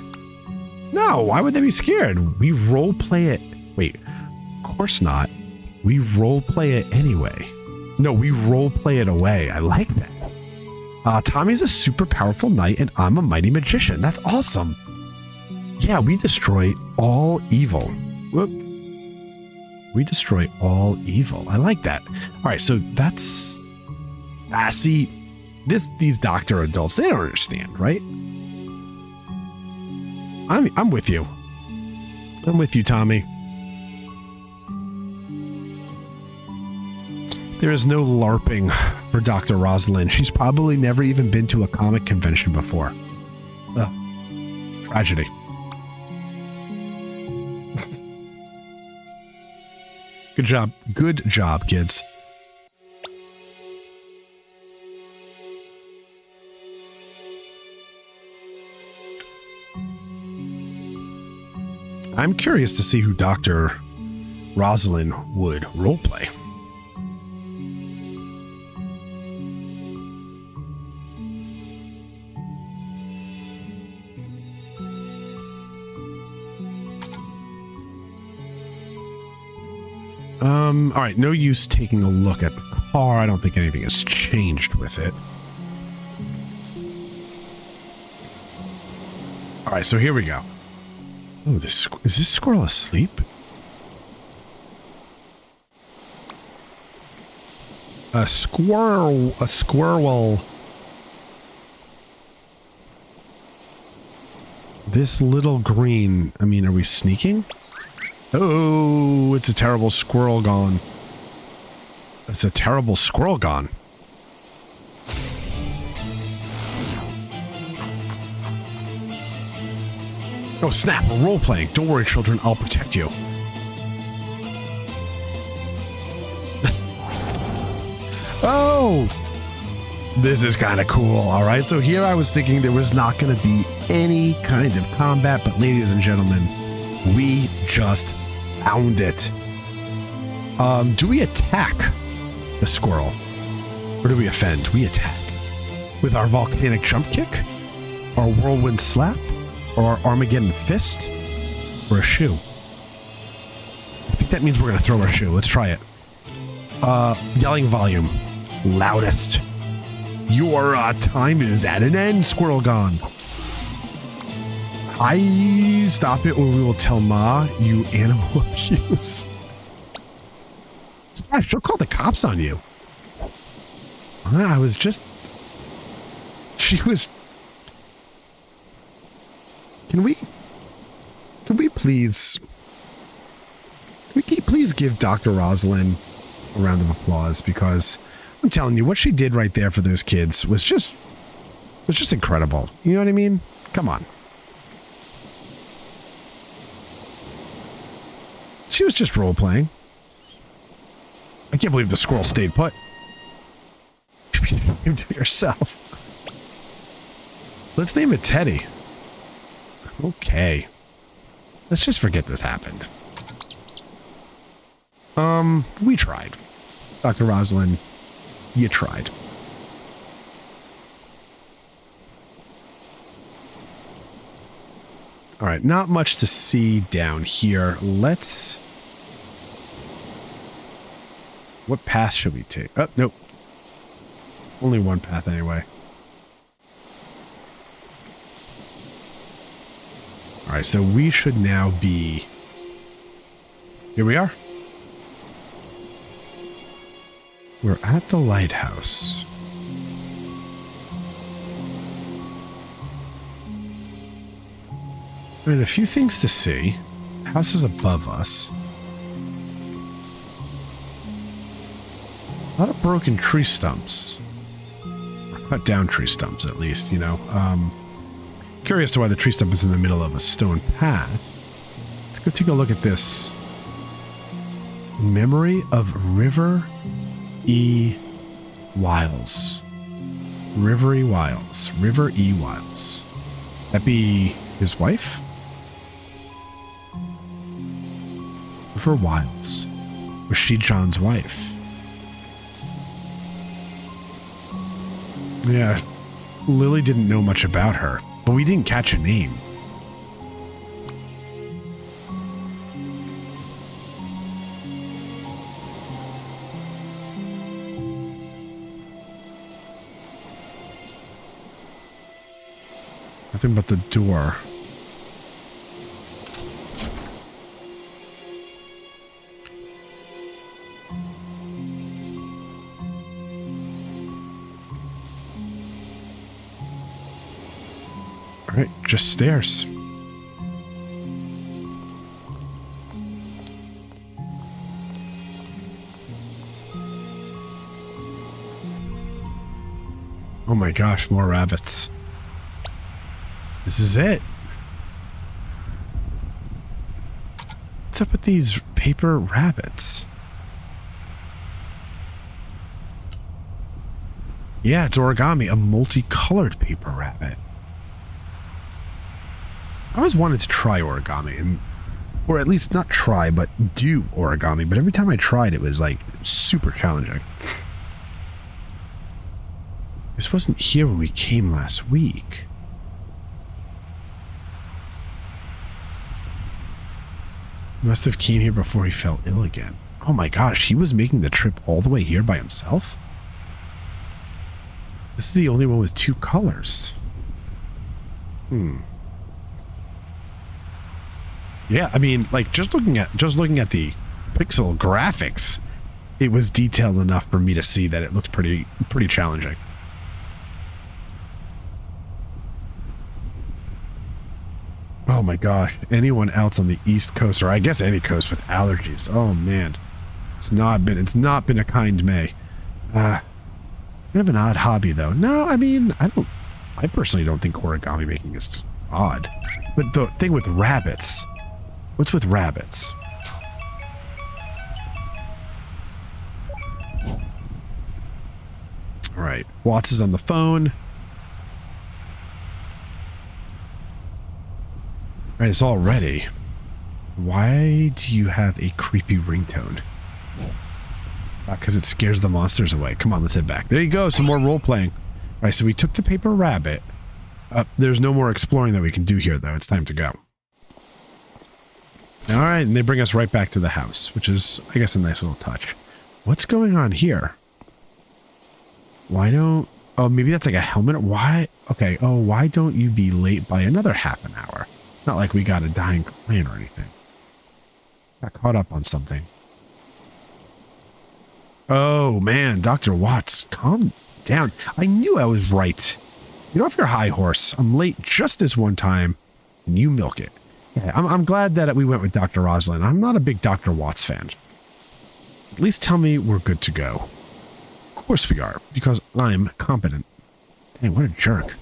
No, why would they be scared? We role play it. Wait. Of course not. We role play it anyway. No, we role play it away. I like that. Tommy's a super powerful knight and I'm a mighty magician. That's awesome. Yeah, we destroy all evil. Whoop. We destroy all evil. I like that. All right, so that's... see, these doctor adults, they don't understand, right? I'm with you. I'm with you, Tommy. There is no LARPing for Dr. Rosalind. She's probably never even been to a comic convention before. Tragedy. Good job. Good job, kids. I'm curious to see who Dr. Rosalind would roleplay. All right, no use taking a look at the car. I don't think anything has changed with it. All right, so here we go. Oh, is this squirrel asleep? A squirrel. This little green, I mean, are we sneaking? Oh, it's a terrible squirrel gone. It's a terrible squirrel gone. Oh, snap, we're role-playing. Don't worry, children, I'll protect you. Oh! This is kind of cool, alright? So here I was thinking there was not going to be any kind of combat, but ladies and gentlemen, we just found it. Do we attack the squirrel? Or do we offend? We attack. With our volcanic jump kick? Our whirlwind slap? Or our Armageddon fist? Or a shoe? I think that means we're going to throw our shoe. Let's try it. Yelling volume. Loudest. Your time is at an end, Squirrel Gone. I stop it or we will tell Ma you animal abuse. Yeah, she'll call the cops on you. I was just... She was... Can we please... please give Dr. Rosalind a round of applause, because I'm telling you, what she did right there for those kids was just incredible. You know what I mean? Come on. She was just role-playing. I can't believe the squirrel stayed put. Name to yourself. Let's name it Teddy. Okay. Let's just forget this happened. We tried. Dr. Rosalind, you tried. All right, not much to see down here. Let's... What path should we take? Oh, nope. Only one path anyway. All right, so we should now be... Here we are. We're at the lighthouse. I mean, a few things to see. House is above us. A lot of broken tree stumps. Or cut down tree stumps, at least, you know. Curious to why the tree stump is in the middle of a stone path. Let's go take a look at this. Memory of River E. Wiles. River E. Wiles. River E. Wiles. That be his wife? River Wiles. Was she John's wife? Yeah, Lily didn't know much about her, but we didn't catch a name. Nothing but the door. All right, just stairs. Oh my gosh, more rabbits. This is it. What's up with these paper rabbits? Yeah, it's origami, a multicolored paper rabbit. I always wanted to try origami, or at least not try, but do origami. But every time I tried, it was like super challenging. This wasn't here when we came last week. He must have came here before he fell ill again. Oh my gosh, he was making the trip all the way here by himself? This is the only one with 2 colors. Yeah, I mean, like just looking at the pixel graphics, it was detailed enough for me to see that it looked pretty challenging. Oh my gosh, anyone else on the East Coast, or I guess any coast with allergies. Oh man, it's not been a kind May. Kind of an odd hobby though. No, I mean, I personally don't think origami making is odd. But the thing with rabbits, what's with rabbits? All right, Watts is on the phone. All right, it's all ready. Why do you have a creepy ringtone? Because it scares the monsters away. Come on, let's head back. There you go, some more role-playing. All right, so we took the paper rabbit. There's no more exploring that we can do here, though. It's time to go. All right, and they bring us right back to the house, which is, I guess, a nice little touch. What's going on here? Why don't... Oh, maybe that's like a helmet. Why? Okay, oh, why don't you be late by another half an hour? Not like we got a dying client or anything. Got caught up on something. Oh, man, Dr. Watts, calm down. I knew I was right. You know, if you're a high horse, I'm late just this one time, and you milk it. Yeah, I'm glad that we went with Dr. Rosalind. I'm not a big Dr. Watts fan. At least tell me we're good to go. Of course we are, because I'm competent. Dang, what a jerk.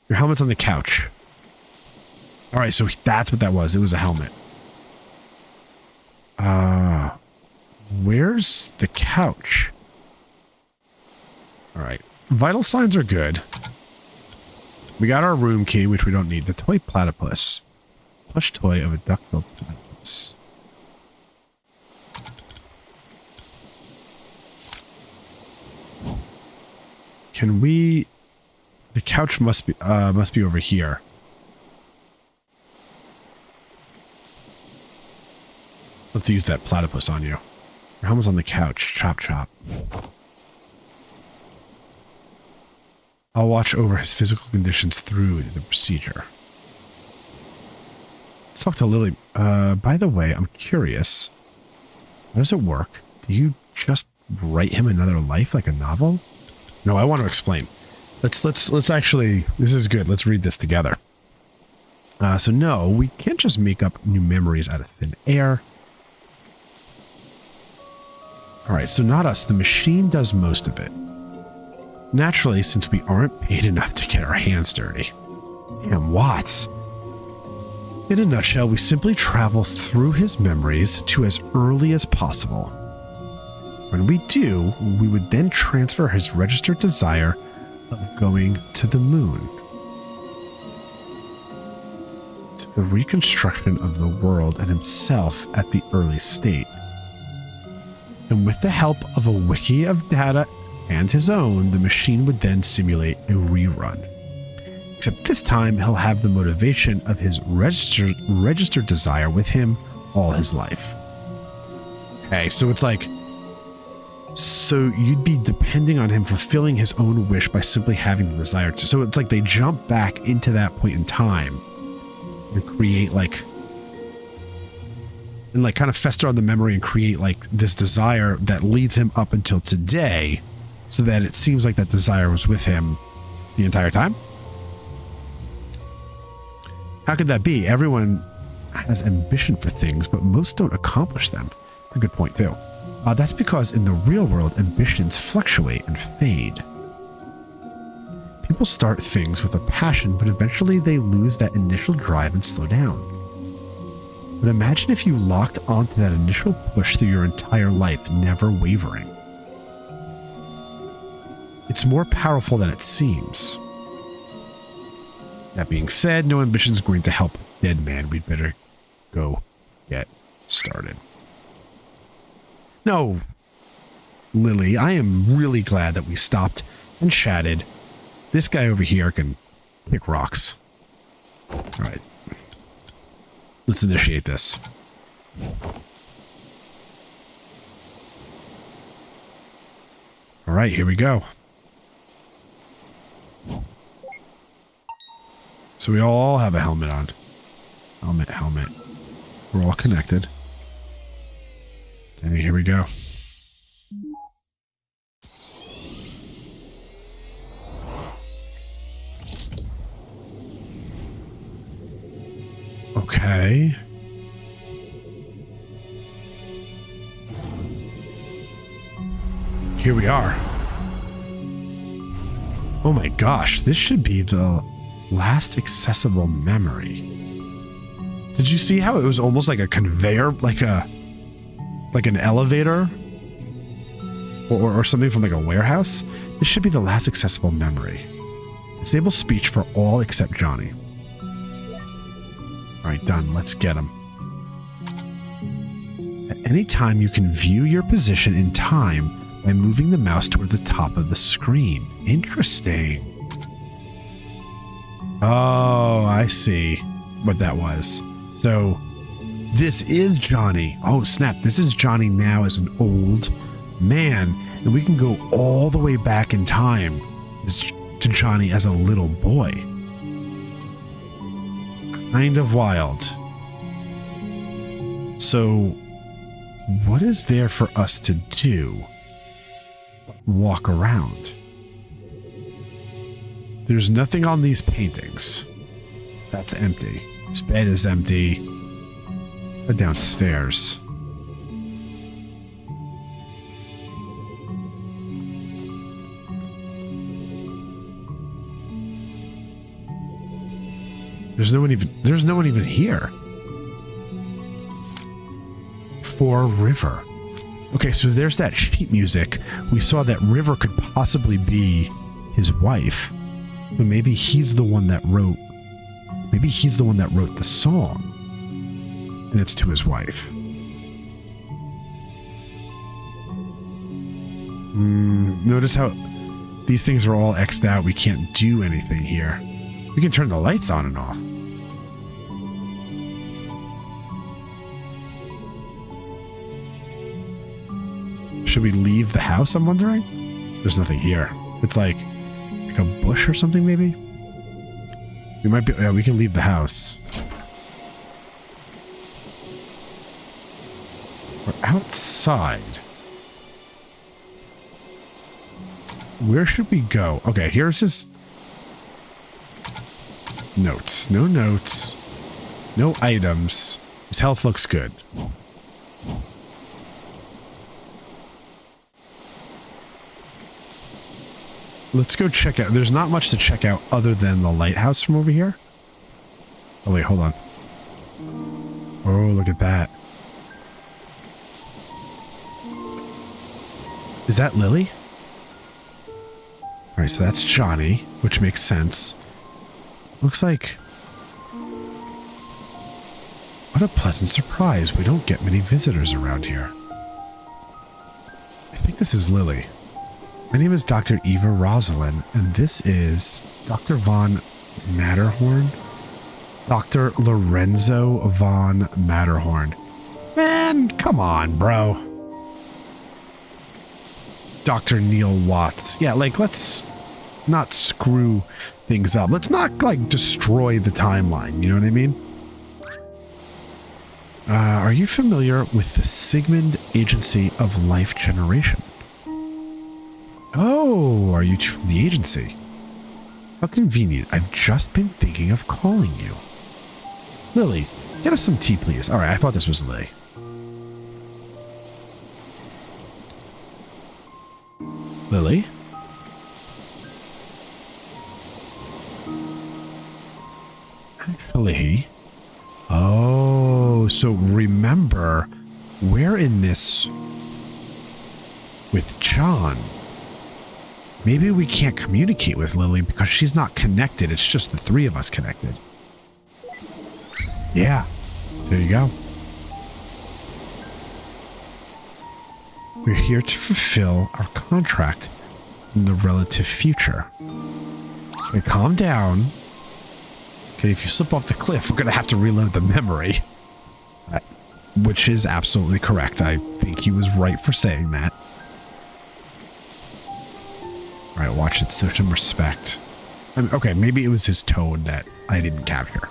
Your helmet's on the couch. All right, so that's what that was. It was a helmet. where's the couch? All right. Vital signs are good. We got our room key, which we don't need. The toy platypus. Plush toy of a duck-billed platypus. Can we... The couch must be over here. Let's use that platypus on you. Your helmet's on the couch. Chop, chop. I'll watch over his physical conditions through the procedure. Let's talk to Lily. By the way, I'm curious. How does it work? Do you just write him another life like a novel? No, I want to explain. Let's actually, this is good. Let's read this together. So no, we can't just make up new memories out of thin air. All right, so not us. The machine does most of it. Naturally, since we aren't paid enough to get our hands dirty. Damn, Watts. In a nutshell, we simply travel through his memories to as early as possible. When we do, we would then transfer his registered desire of going to the moon. To the reconstruction of the world and himself at the early state. And with the help of a wiki of data and his own, the machine would then simulate a rerun. Except this time, he'll have the motivation of his registered desire with him all his life. Okay, so it's like... So you'd be depending on him fulfilling his own wish by simply having the desire to. So it's like they jump back into that point in time and create like... And like kind of fester on the memory and create like this desire that leads him up until today, so that it seems like that desire was with him the entire time. How could that be? Everyone has ambition for things, but most don't accomplish them. It's a good point too. That's because in the real world, ambitions fluctuate and fade. People start things with a passion, but eventually they lose that initial drive and slow down. But imagine if you locked onto that initial push through your entire life, never wavering. It's more powerful than it seems. That being said, no ambition is going to help a dead man. We'd better go get started. No, Lily, I am really glad that we stopped and chatted. This guy over here can kick rocks. All right. Let's initiate this. All right, here we go. So we all have a helmet on. Helmet. We're all connected. Okay, here we go. Okay. Here we are. Oh my gosh, this should be the last accessible memory. Did you see how it was almost like a conveyor, like an elevator or something from like a warehouse? This should be the last accessible memory. Disable speech for all except Johnny. All right, done. Let's get him. At any time, you can view your position in time by moving the mouse toward the top of the screen. Interesting. Oh, I see what that was. So this is Johnny. Oh, snap. This is Johnny now as an old man. And we can go all the way back in time to Johnny as a little boy. Kind of wild. So what is there for us to do but walk around? There's nothing on these paintings. That's empty. This bed is empty. Head downstairs. There's no one even here. For River. Okay, so there's that sheet music. We saw that River could possibly be his wife. So maybe he's the one that wrote... Maybe he's the one that wrote the song. And it's to his wife. Notice how these things are all X'd out. We can't do anything here. We can turn the lights on and off. Should we leave the house, I'm wondering? There's nothing here. It's like a bush or something, maybe? We might be... Yeah, we can leave the house. We're outside. Where should we go? Okay, here's his... Notes. No notes. No items. His health looks good. Let's go check out. There's not much to check out other than the lighthouse from over here. Oh, wait, hold on. Oh, look at that. Is that Lily? All right, so that's Johnny, which makes sense. Looks like... What a pleasant surprise. We don't get many visitors around here. I think this is Lily. My name is Dr. Eva Rosalind, and this is Dr. von Matterhorn. Dr. Lorenzo von Matterhorn. Man, come on, bro. Dr. Neil Watts. Yeah, like, let's not screw things up. Let's not, like, destroy the timeline. You know what I mean? Are you familiar with the Sigmund Agency of Life Generation? Oh, are you from the agency? How convenient. I've just been thinking of calling you. Lily, get us some tea, please. All right, I thought this was Lily. Lily? Actually... Oh, so remember, we're in this with John. Maybe we can't communicate with Lily because she's not connected. It's just the three of us connected. Yeah, there you go. We're here to fulfill our contract in the relative future. Okay, calm down. Okay, if you slip off the cliff, we're going to have to reload the memory. Which is absolutely correct. I think he was right for saying that. All right, watch it. Show some respect. I mean, okay, maybe it was his tone that I didn't capture.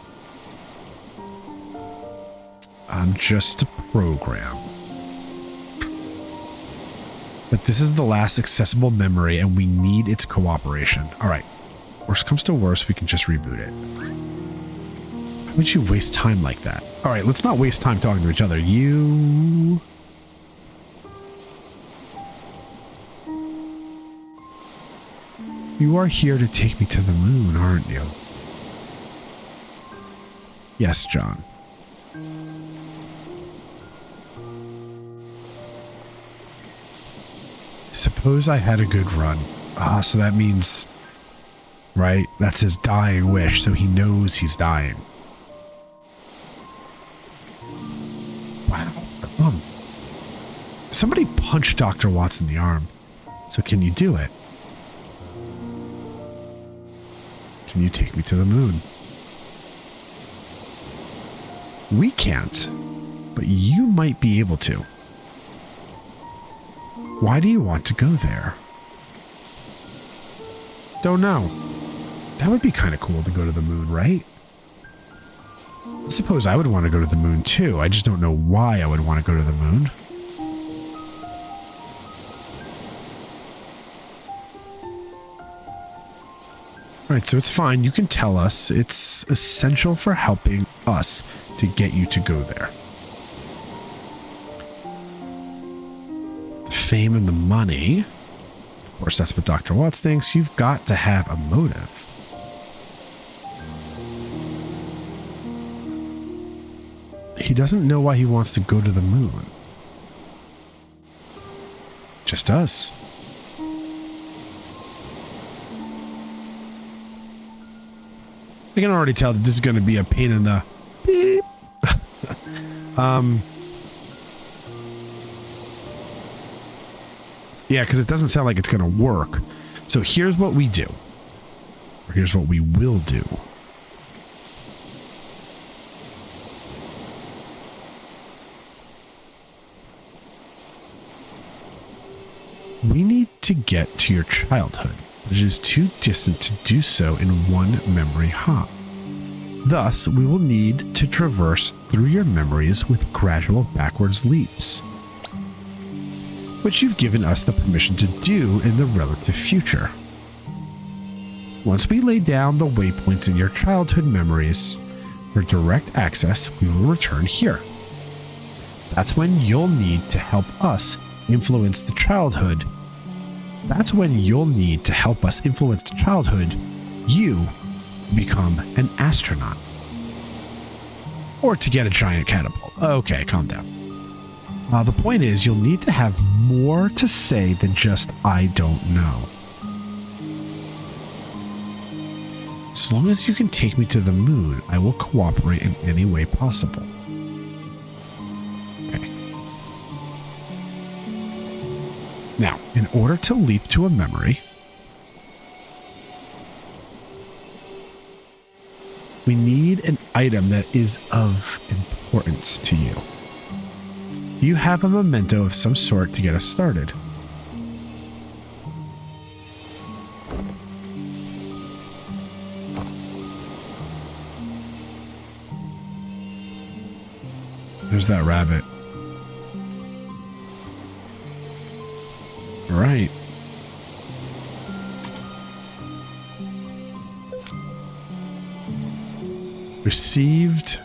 I'm just a program. But this is the last accessible memory, and we need its cooperation. All right. Worst comes to worst, we can just reboot it. Why would you waste time like that? All right, let's not waste time talking to each other. You are here to take me to the moon, aren't you? Yes, John. Suppose I had a good run. Ah, so that means... Right? That's his dying wish, so he knows he's dying. Wow, come on. Somebody punched Dr. Watts in the arm. So can you do it? Can you take me to the moon? We can't, but you might be able to. Why do you want to go there? Don't know. That would be kind of cool to go to the moon, right? I suppose I would want to go to the moon too. I just don't know why I would want to go to the moon. Alright, so it's fine. You can tell us. It's essential for helping us to get you to go there. The fame and the money. Of course, that's what Dr. Watts thinks. You've got to have a motive. He doesn't know why he wants to go to the moon. just does. I can already tell that this is going to be a pain in the beep. Yeah, because it doesn't sound like it's going to work. So here's what we do. Or here's what we will do. We need to get to your childhood, but it is too distant to do so in one memory hop. Thus, we will need to traverse through your memories with gradual backwards leaps, which you've given us the permission to do in the relative future. Once we lay down the waypoints in your childhood memories for direct access, we will return here. That's when you'll need to help us influence the childhood. That's when you'll need to help us influence the childhood you to become an astronaut. Or to get a giant catapult. Okay, calm down. The point is, you'll need to have more to say than just, I don't know. As long as you can take me to the moon, I will cooperate in any way possible. Okay. Now, in order to leap to a memory, we need an item that is of importance to you. Do you have a memento of some sort to get us started? There's that rabbit. All right. Received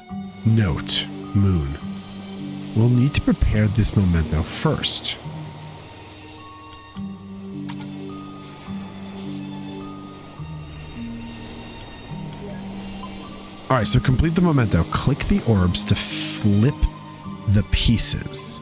note, moon. We'll need to prepare this memento first. All right, so complete the memento. Click the orbs to flip the pieces.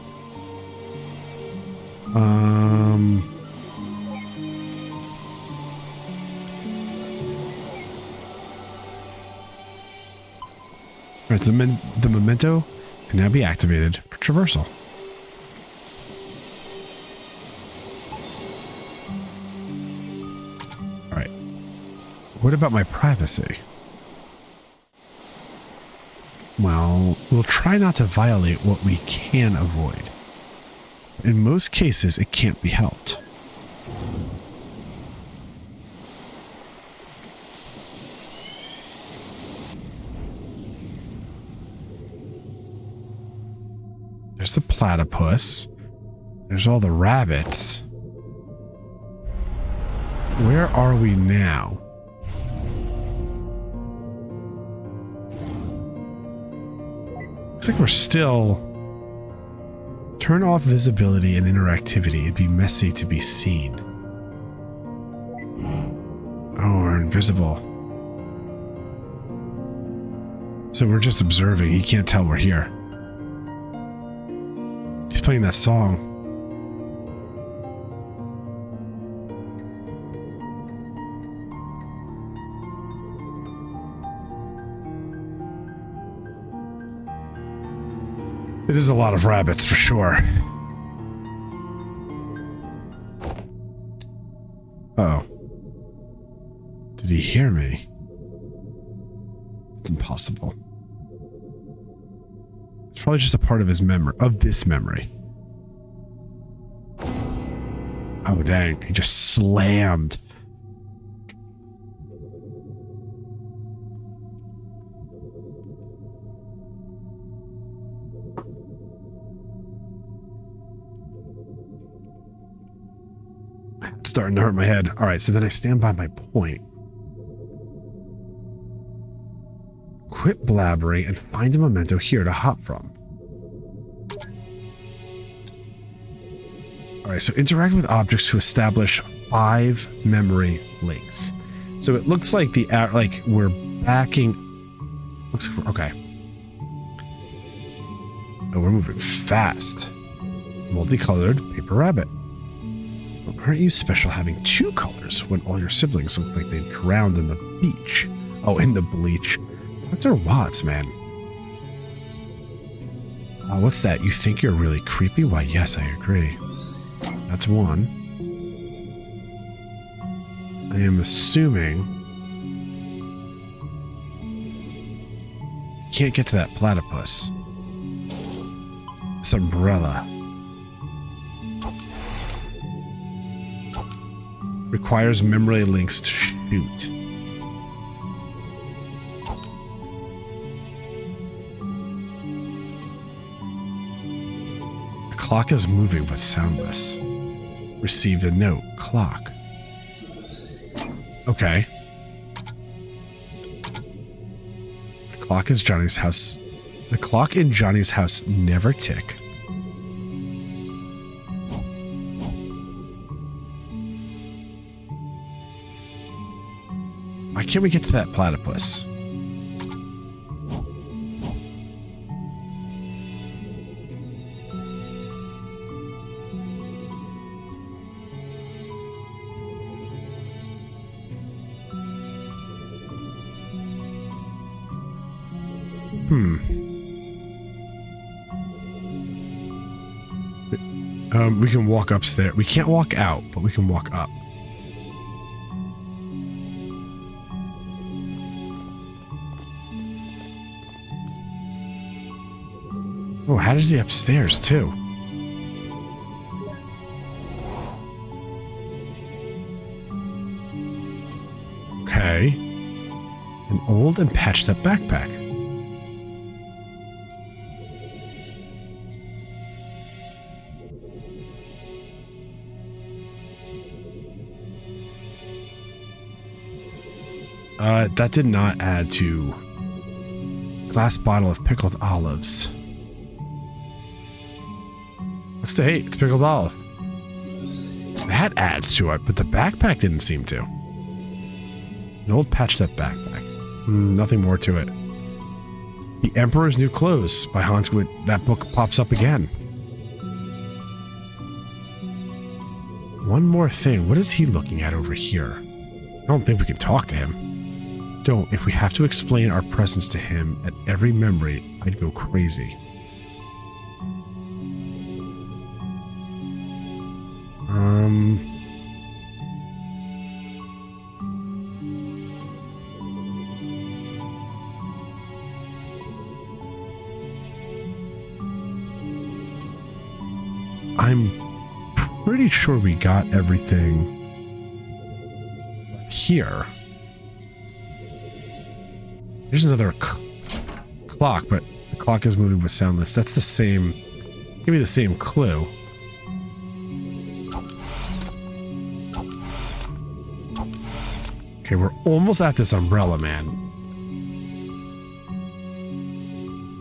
All right, so the memento can now be activated for traversal. All right. What about my privacy? Well, we'll try not to violate what we can avoid. In most cases, it can't be helped. There's the platypus. There's all the rabbits. Where are we now? Looks like we're still... Turn off visibility and interactivity. It'd be messy to be seen. Oh, we're invisible. So we're just observing. He can't tell we're here. He's playing that song. It is a lot of rabbits for sure. Uh-oh. Did he hear me? It's impossible. It's probably just a part of his memory, of this memory. Oh, dang. He just slammed. It's starting to hurt my head. All right, so then I stand by my point. Quit blabbering and find a memento here to hop from. All right, so interact with objects to establish 5 memory links. So it looks like we're backing. Looks like we're, okay. Oh, we're moving fast. Multicolored paper rabbit. Aren't you special having 2 colors when all your siblings look like they drowned in the beach? Oh, in the bleach. Dr. Watts, man. What's that? You think you're really creepy? Why, yes, I agree. That's 1. I am assuming you can't get to that platypus. This umbrella. Requires memory links to shoot. The clock is moving but soundless. Received a note. Clock. Okay. The clock is Johnny's house. The clock in Johnny's house never tick. Why can't we get to that platypus? We can walk upstairs. We can't walk out, but we can walk up. Oh, how does he upstairs too? Okay. An old and patched up backpack. That did not add to glass bottle of pickled olives. What's the hate? It's pickled olive. That adds to it, but the backpack didn't seem to. An old patched up backpack. Nothing more to it. The Emperor's New Clothes by Hans Witt. That book pops up again. One more thing. What is he looking at over here? I don't think we can talk to him. Don't. If we have to explain our presence to him at every memory, I'd go crazy. I'm pretty sure we got everything here. There's another clock, but the clock is moving with soundless. That's the same. Give me the same clue. Okay, we're almost at this umbrella, man.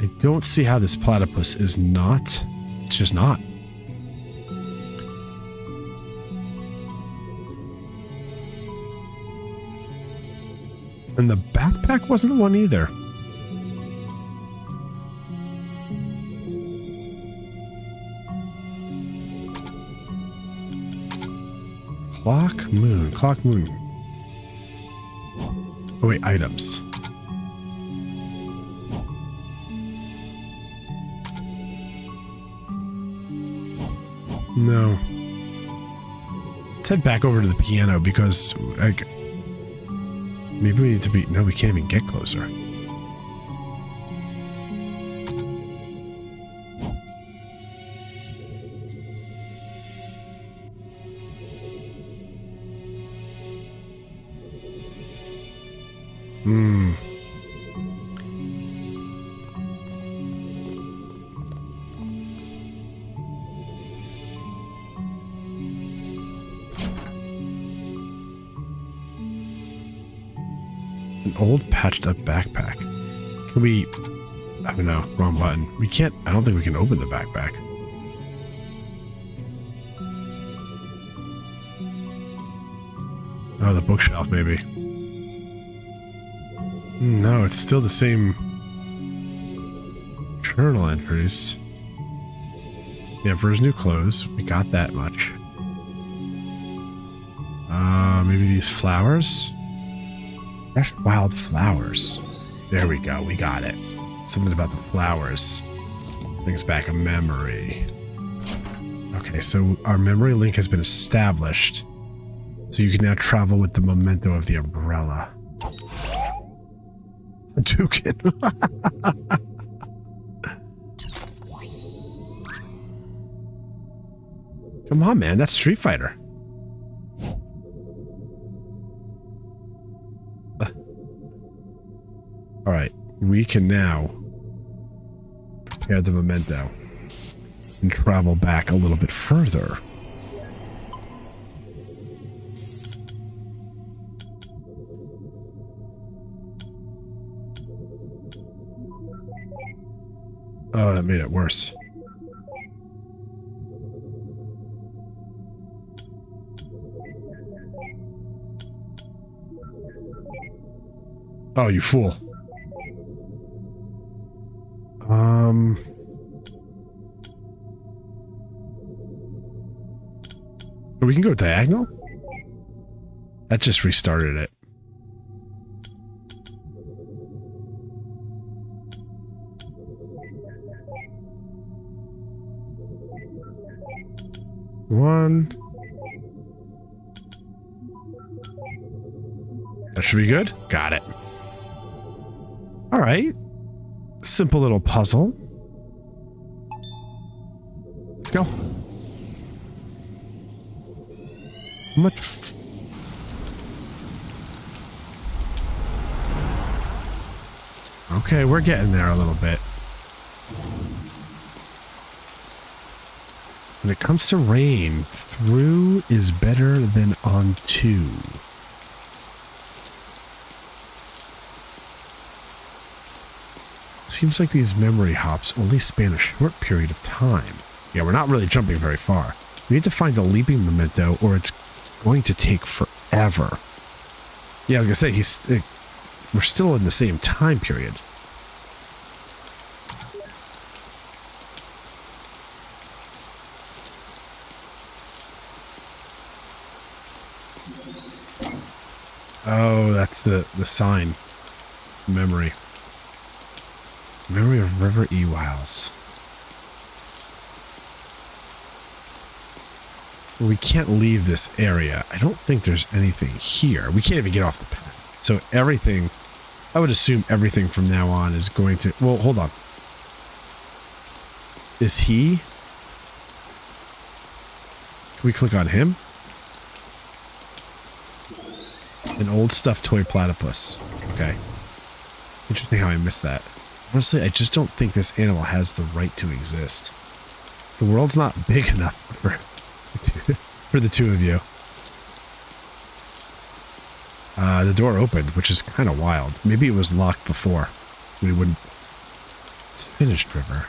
I don't see how this platypus is not. It's just not. And the backpack wasn't one either. Clock, moon, clock, moon. Oh wait, items. No. Let's head back over to the piano because maybe we need to be... No, we can't even get closer. An old patched up backpack. Can we... I don't know. Wrong button. We can't... I don't think we can open the backpack. Oh, the bookshelf, maybe. No, it's still the same journal entries. The Emperor's New Clothes. We got that much. Maybe these flowers? Fresh wild flowers. There we go. We got it. Something about the flowers. Brings back a memory. Okay, so our memory link has been established. So you can now travel with the memento of the umbrella. Hadouken. Come on, man. That's Street Fighter. All right. We can now prepare the memento and travel back a little bit further. Oh, that made it worse. Oh, you fool. We can go diagonal? That just restarted it. One. That should be good. Got it. All right. Simple little puzzle. Let's go. How much? Okay, we're getting there a little bit. When it comes to rain, through is better than on to. Seems like these memory hops only span a short period of time. Yeah, we're not really jumping very far. We need to find the leaping memento or it's going to take forever. Yeah, I was gonna say, we're still in the same time period. Oh, that's the sign. Memory. Memory of River Ewiles. We can't leave this area. I don't think there's anything here. We can't even get off the path. So everything, I would assume everything from now on is going to, well, hold on. Is he? Can we click on him? An old stuffed toy platypus. Okay. Interesting how I missed that. Honestly, I just don't think this animal has the right to exist. The world's not big enough for the two of you. The door opened, which is kind of wild. Maybe it was locked before. We wouldn't... It's finished, River.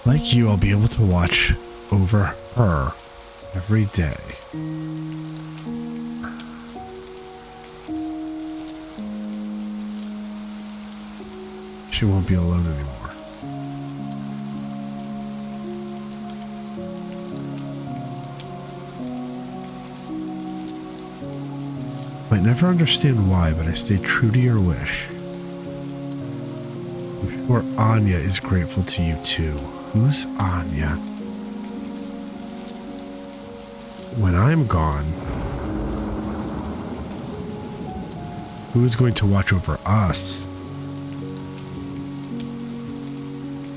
Like you, I'll be able to watch over her every day. She won't be alone anymore. Might never understand why, but I stayed true to your wish. I'm sure Anya is grateful to you too. Who's Anya? When I'm gone, who is going to watch over us?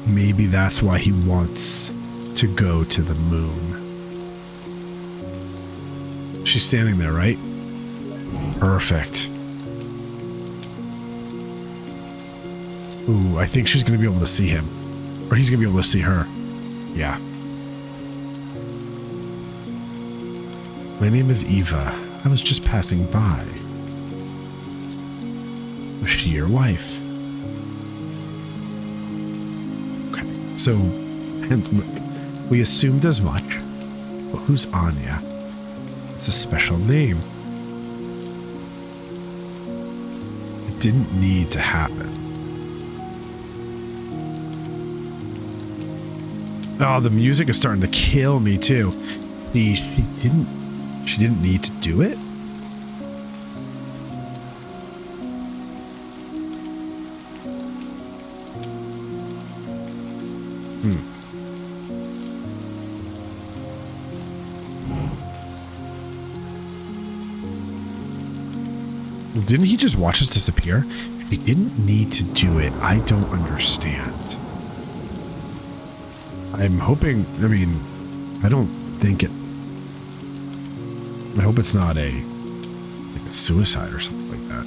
Maybe that's why he wants to go to the moon. She's standing there, right? Perfect. Ooh, I think she's going to be able to see him. Or he's going to be able to see her. Yeah. My name is Eva. I was just passing by. Was she your wife? Okay, so and we assumed as much. But who's Anya? It's a special name. It didn't need to happen. Oh, the music is starting to kill me too. She didn't need to do it. Didn't he just watch us disappear? If he didn't need to do it, I don't understand. I'm hoping, I mean, I don't think it, I hope it's not like a suicide or something like that.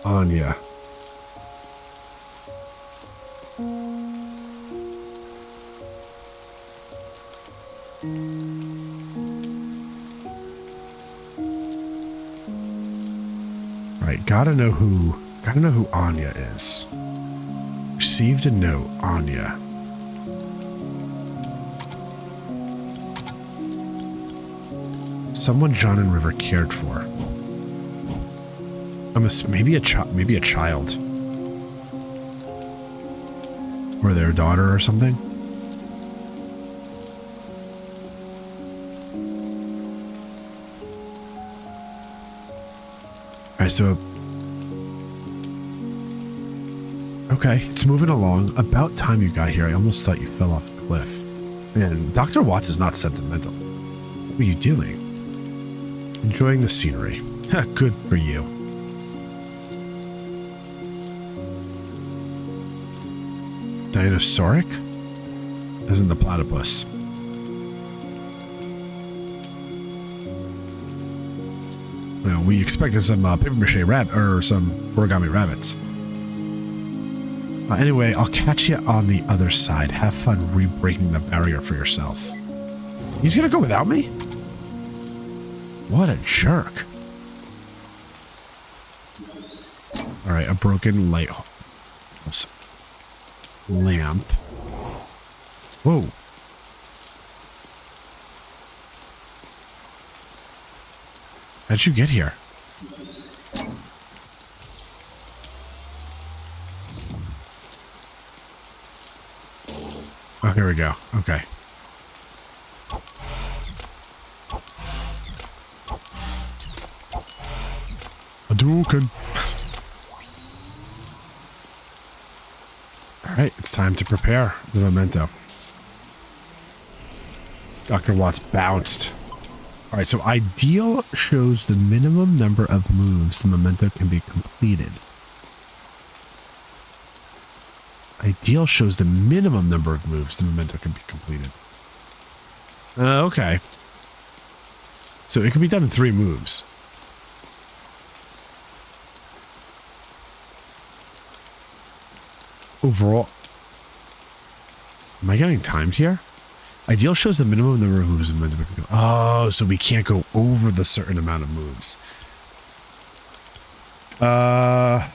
Anya. Right, gotta know who Anya is. Received a note, Anya. Someone John and River cared for. Maybe a child. Or their daughter or something. Alright, so okay, it's moving along. About time you got here. I almost thought you fell off the cliff. Man, Dr. Watts is not sentimental. What were you doing? Enjoying the scenery. Good for you. Dinosauric? As in the platypus. Well, we expected some paper mache rabbit or some origami rabbits. Anyway, I'll catch you on the other side. Have fun re-breaking the barrier for yourself. He's gonna go without me? What a jerk. Alright, a broken light lamp. Whoa. How'd you get here? Oh, here we go. Okay. Hadouken. All right, it's time to prepare the memento. Dr. Watts bounced. All right, so ideal shows the minimum number of moves the memento can be completed. Ideal shows the minimum number of moves the memento can be completed. Okay. So it can be done in 3 moves. Overall, am I getting timed here? Ideal shows the minimum number of moves the memento can do. Oh, so we can't go over the certain amount of moves. I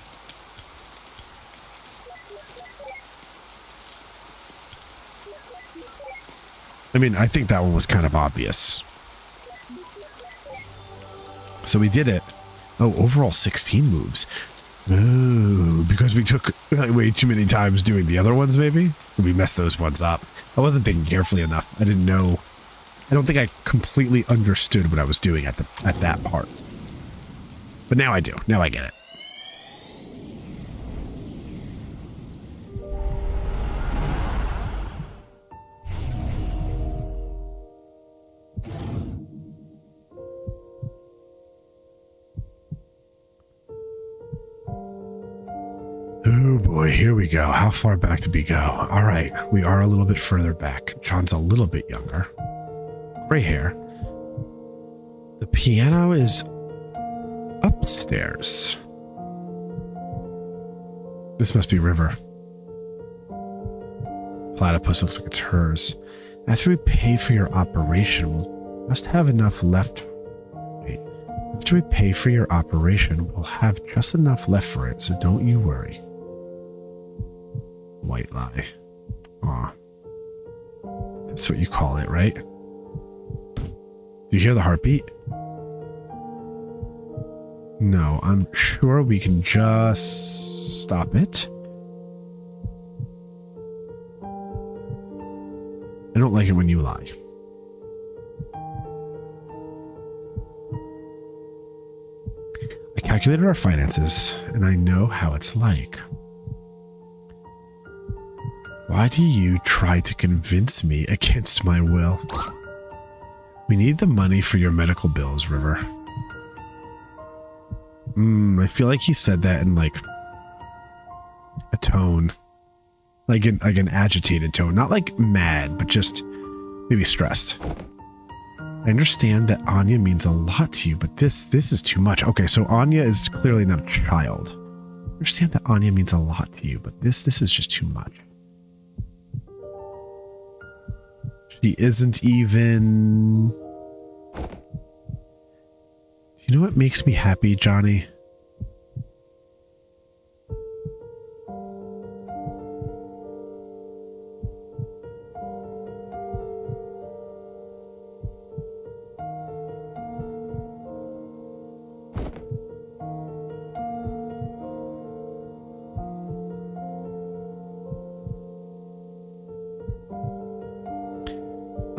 mean, I think that one was kind of obvious. So we did it. Oh, overall 16 moves. Oh, because we took way too many times doing the other ones, maybe? We messed those ones up. I wasn't thinking carefully enough. I didn't know. I don't think I completely understood what I was doing at that part. But now I do. Now I get it. Oh boy, here we go. How far back did we go? All right, we are a little bit further back. John's a little bit younger. Gray hair. The piano is upstairs. This must be River. Platypus looks like it's hers. After we pay for your operation, we'll must have enough left. Wait. After we pay for your operation, we'll have just enough left for it, so don't you worry. White lie. Aw. That's what you call it, right? Do you hear the heartbeat? No, I'm sure we can just stop it. I don't like it when you lie. I calculated our finances, and I know how it's like. Why do you try to convince me against my will? We need the money for your medical bills, River. I feel like he said that in like a tone, like an agitated tone, not like mad, but just maybe stressed. I understand that Anya means a lot to you, but this is too much. Okay, so Anya is clearly not a child. I understand that Anya means a lot to you, but this is just too much. She isn't even... You know what makes me happy, Johnny?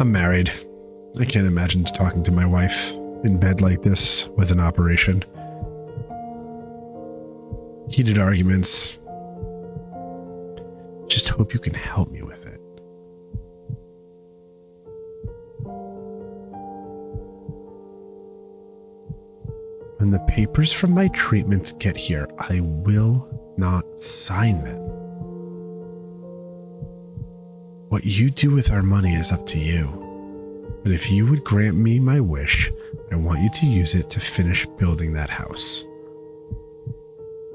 I'm married. I can't imagine talking to my wife in bed like this with an operation. Heated arguments. Just hope you can help me with it. When the papers from my treatments get here, I will not sign them. What you do with our money is up to you. But if you would grant me my wish, I want you to use it to finish building that house.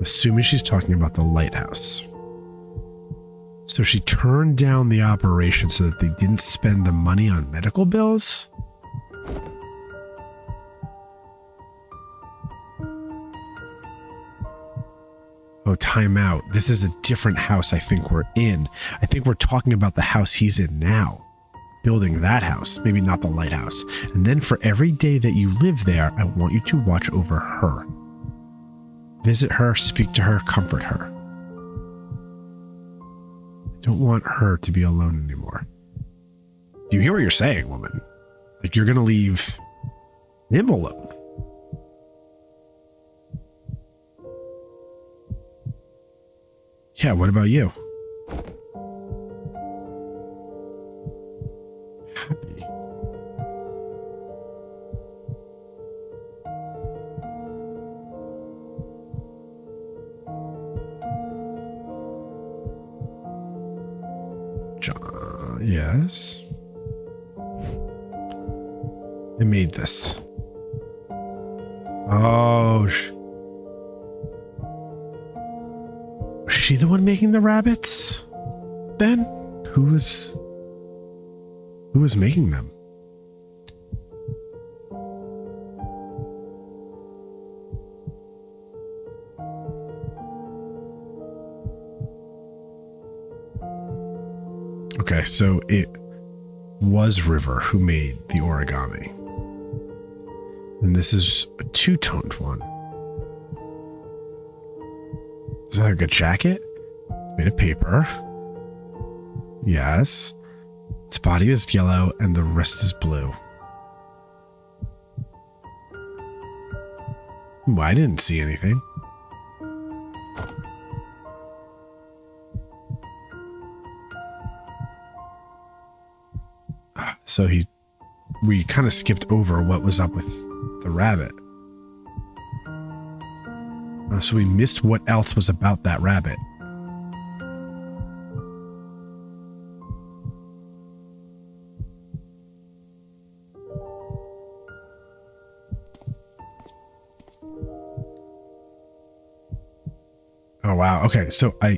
Assuming she's talking about the lighthouse. So she turned down the operation so that they didn't spend the money on medical bills? Oh, time out. This is a different house I think we're in. I think we're talking about the house he's in now. Building that house, maybe not the lighthouse. And then for every day that you live there, I want you to watch over her. Visit her, speak to her, comfort her. I don't want her to be alone anymore. Do you hear what you're saying, woman? Like you're going to leave him alone. Yeah, what about you? Happy. John, yes. I made this. Oh, was she the one making the rabbits? Then who was making them? Okay, so it was River who made the origami. And this is a two-toned one. Is that like a jacket? Made of paper. Yes. Its body is yellow and the rest is blue. Well, I didn't see anything. So we kind of skipped over what was up with the rabbit. So we missed what else was about that rabbit. Oh, wow. Okay, so I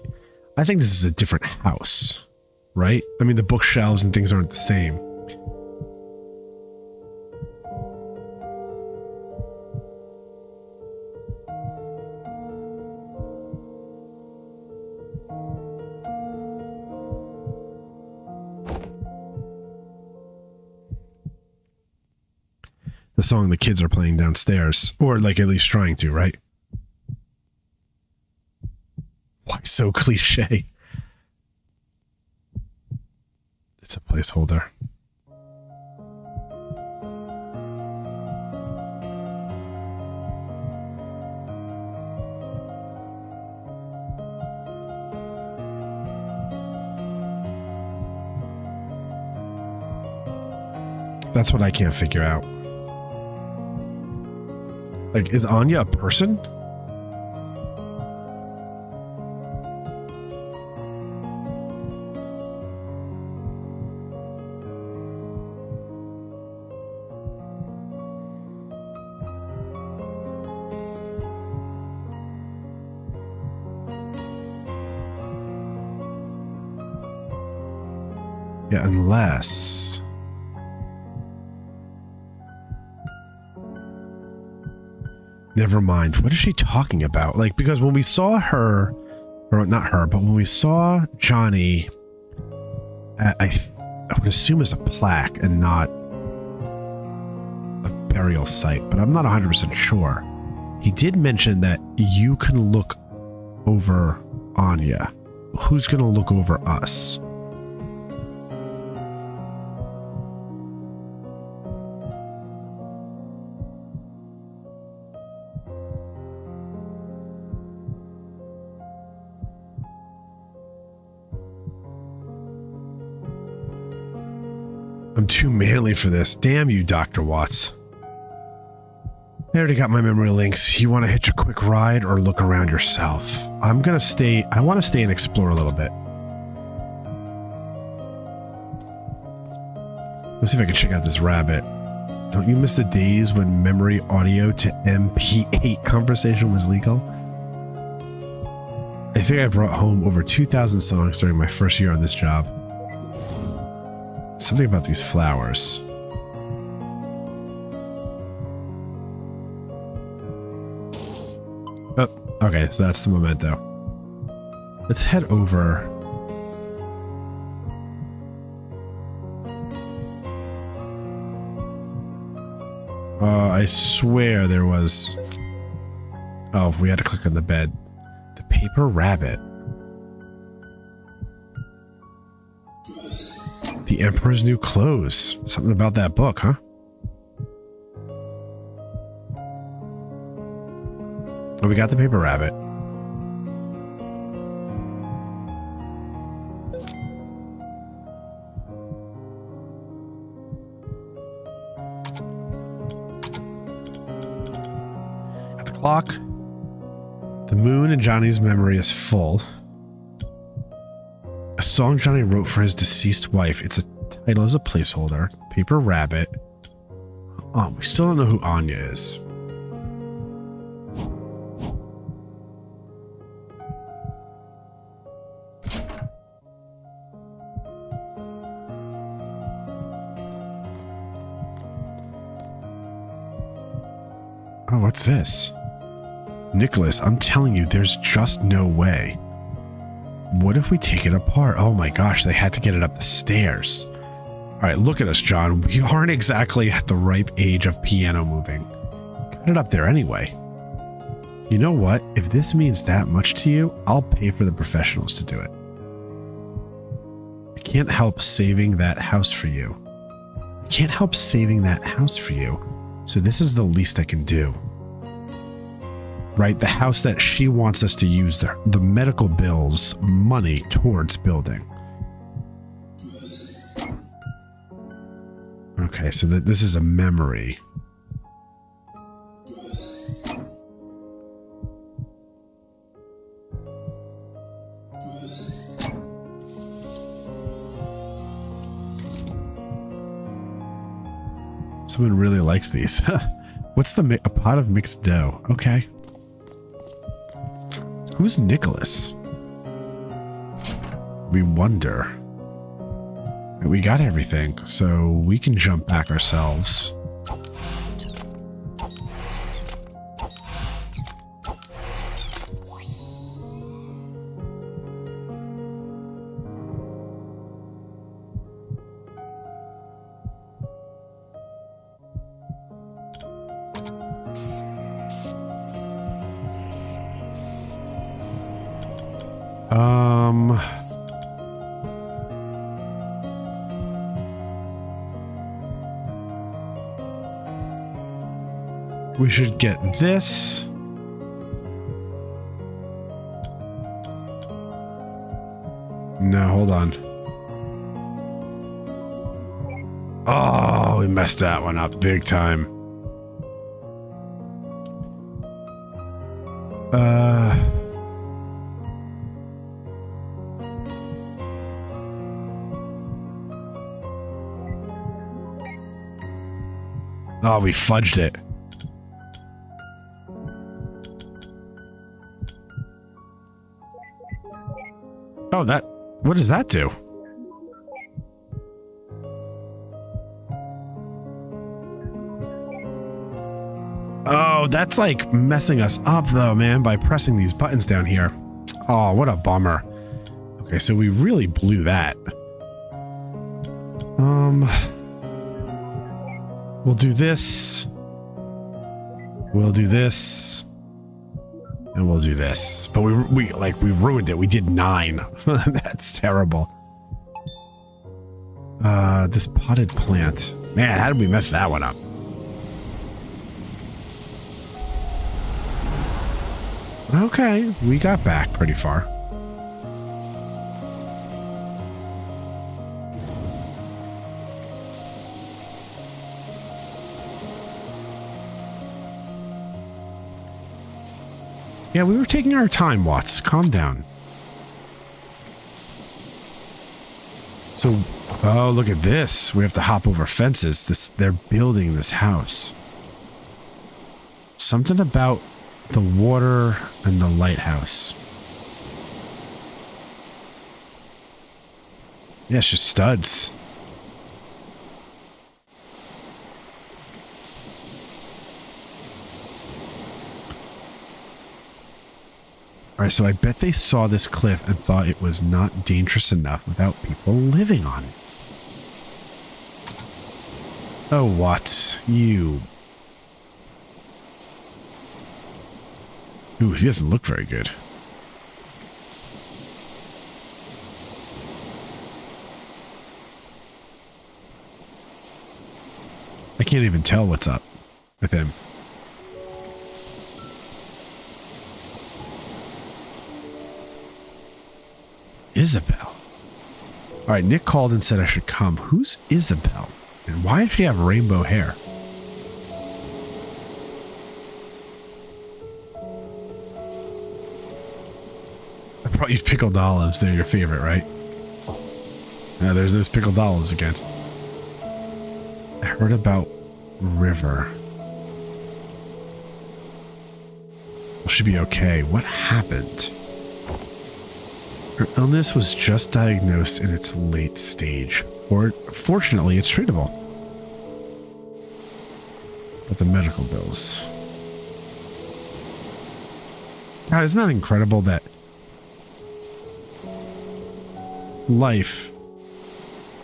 think this is a different house, right? I mean, the bookshelves and things aren't the same. the song the kids are playing downstairs, or like at least trying to, right? Why so cliche? It's a placeholder. That's what I can't figure out. Like, is Anya a person? Yeah, unless... Never mind. What is she talking about? Like, because when we saw her, or not her, but when we saw Johnny, I would assume as a plaque and not a burial site, but I'm not 100% sure. He did mention that you can look over Anya. Who's going to look over us? I'm too manly for this. Damn you, Dr. Watts. I already got my memory links. You want to hitch a quick ride or look around yourself? I'm going to stay. I want to stay and explore a little bit. Let's see if I can check out this rabbit. Don't you miss the days when memory audio to MP8 conversation was legal? I think I brought home over 2,000 songs during my first year on this job. Something about these flowers. Oh, okay, so that's the memento. Let's head over. I swear there was... Oh, we had to click on the bed. The paper rabbit. The Emperor's New Clothes. Something about that book, huh? Oh, we got the paper rabbit. Got the clock. The moon in Johnny's memory is full. A song Johnny wrote for his deceased wife. It's a title as a placeholder. Paper rabbit. Oh, we still don't know who Anya is. Oh, what's this? Nicholas, I'm telling you, there's just no way. What if we take it apart? Oh my gosh, they had to get it up the stairs. All right, look at us, John. We aren't exactly at the ripe age of piano moving. Got it up there anyway. You know what? If this means that much to you, I'll pay for the professionals to do it. I can't help saving that house for you. I can't help saving that house for you. So this is the least I can do. Right? The house that she wants us to use the medical bills money towards building. Okay, so this is a memory. Someone really likes these. What's a pot of mixed dough? Okay. Who's Nicholas? We wonder. We got everything, so we can jump back ourselves. We should get this. No, hold on. Oh, we messed that one up big time. Oh, we fudged it. Oh, what does that do? Oh, that's like messing us up though, man, by pressing these buttons down here. Oh, what a bummer. Okay, so we really blew that. We'll do this. We'll do this. And we'll do this. But we ruined it. We did 9. That's terrible. This potted plant. Man, how did we mess that one up? Okay, we got back pretty far. Yeah, we were taking our time, Watts. Calm down. So, oh, look at this. We have to hop over fences. They're building this house. Something about the water and the lighthouse. Yeah, it's just studs. Alright, so I bet they saw this cliff and thought it was not dangerous enough without people living on it. Oh, what? You... Ooh, he doesn't look very good. I can't even tell what's up with him. Isabel. All right, Nick called and said I should come. Who's Isabel? And why does she have rainbow hair? I brought you pickled olives. They're your favorite, right? Yeah, there's those pickled olives again. I heard about River. Well, she'll be okay. What happened? Her illness was just diagnosed in its late stage. Fortunately, it's treatable. But the medical bills. God, isn't that incredible that life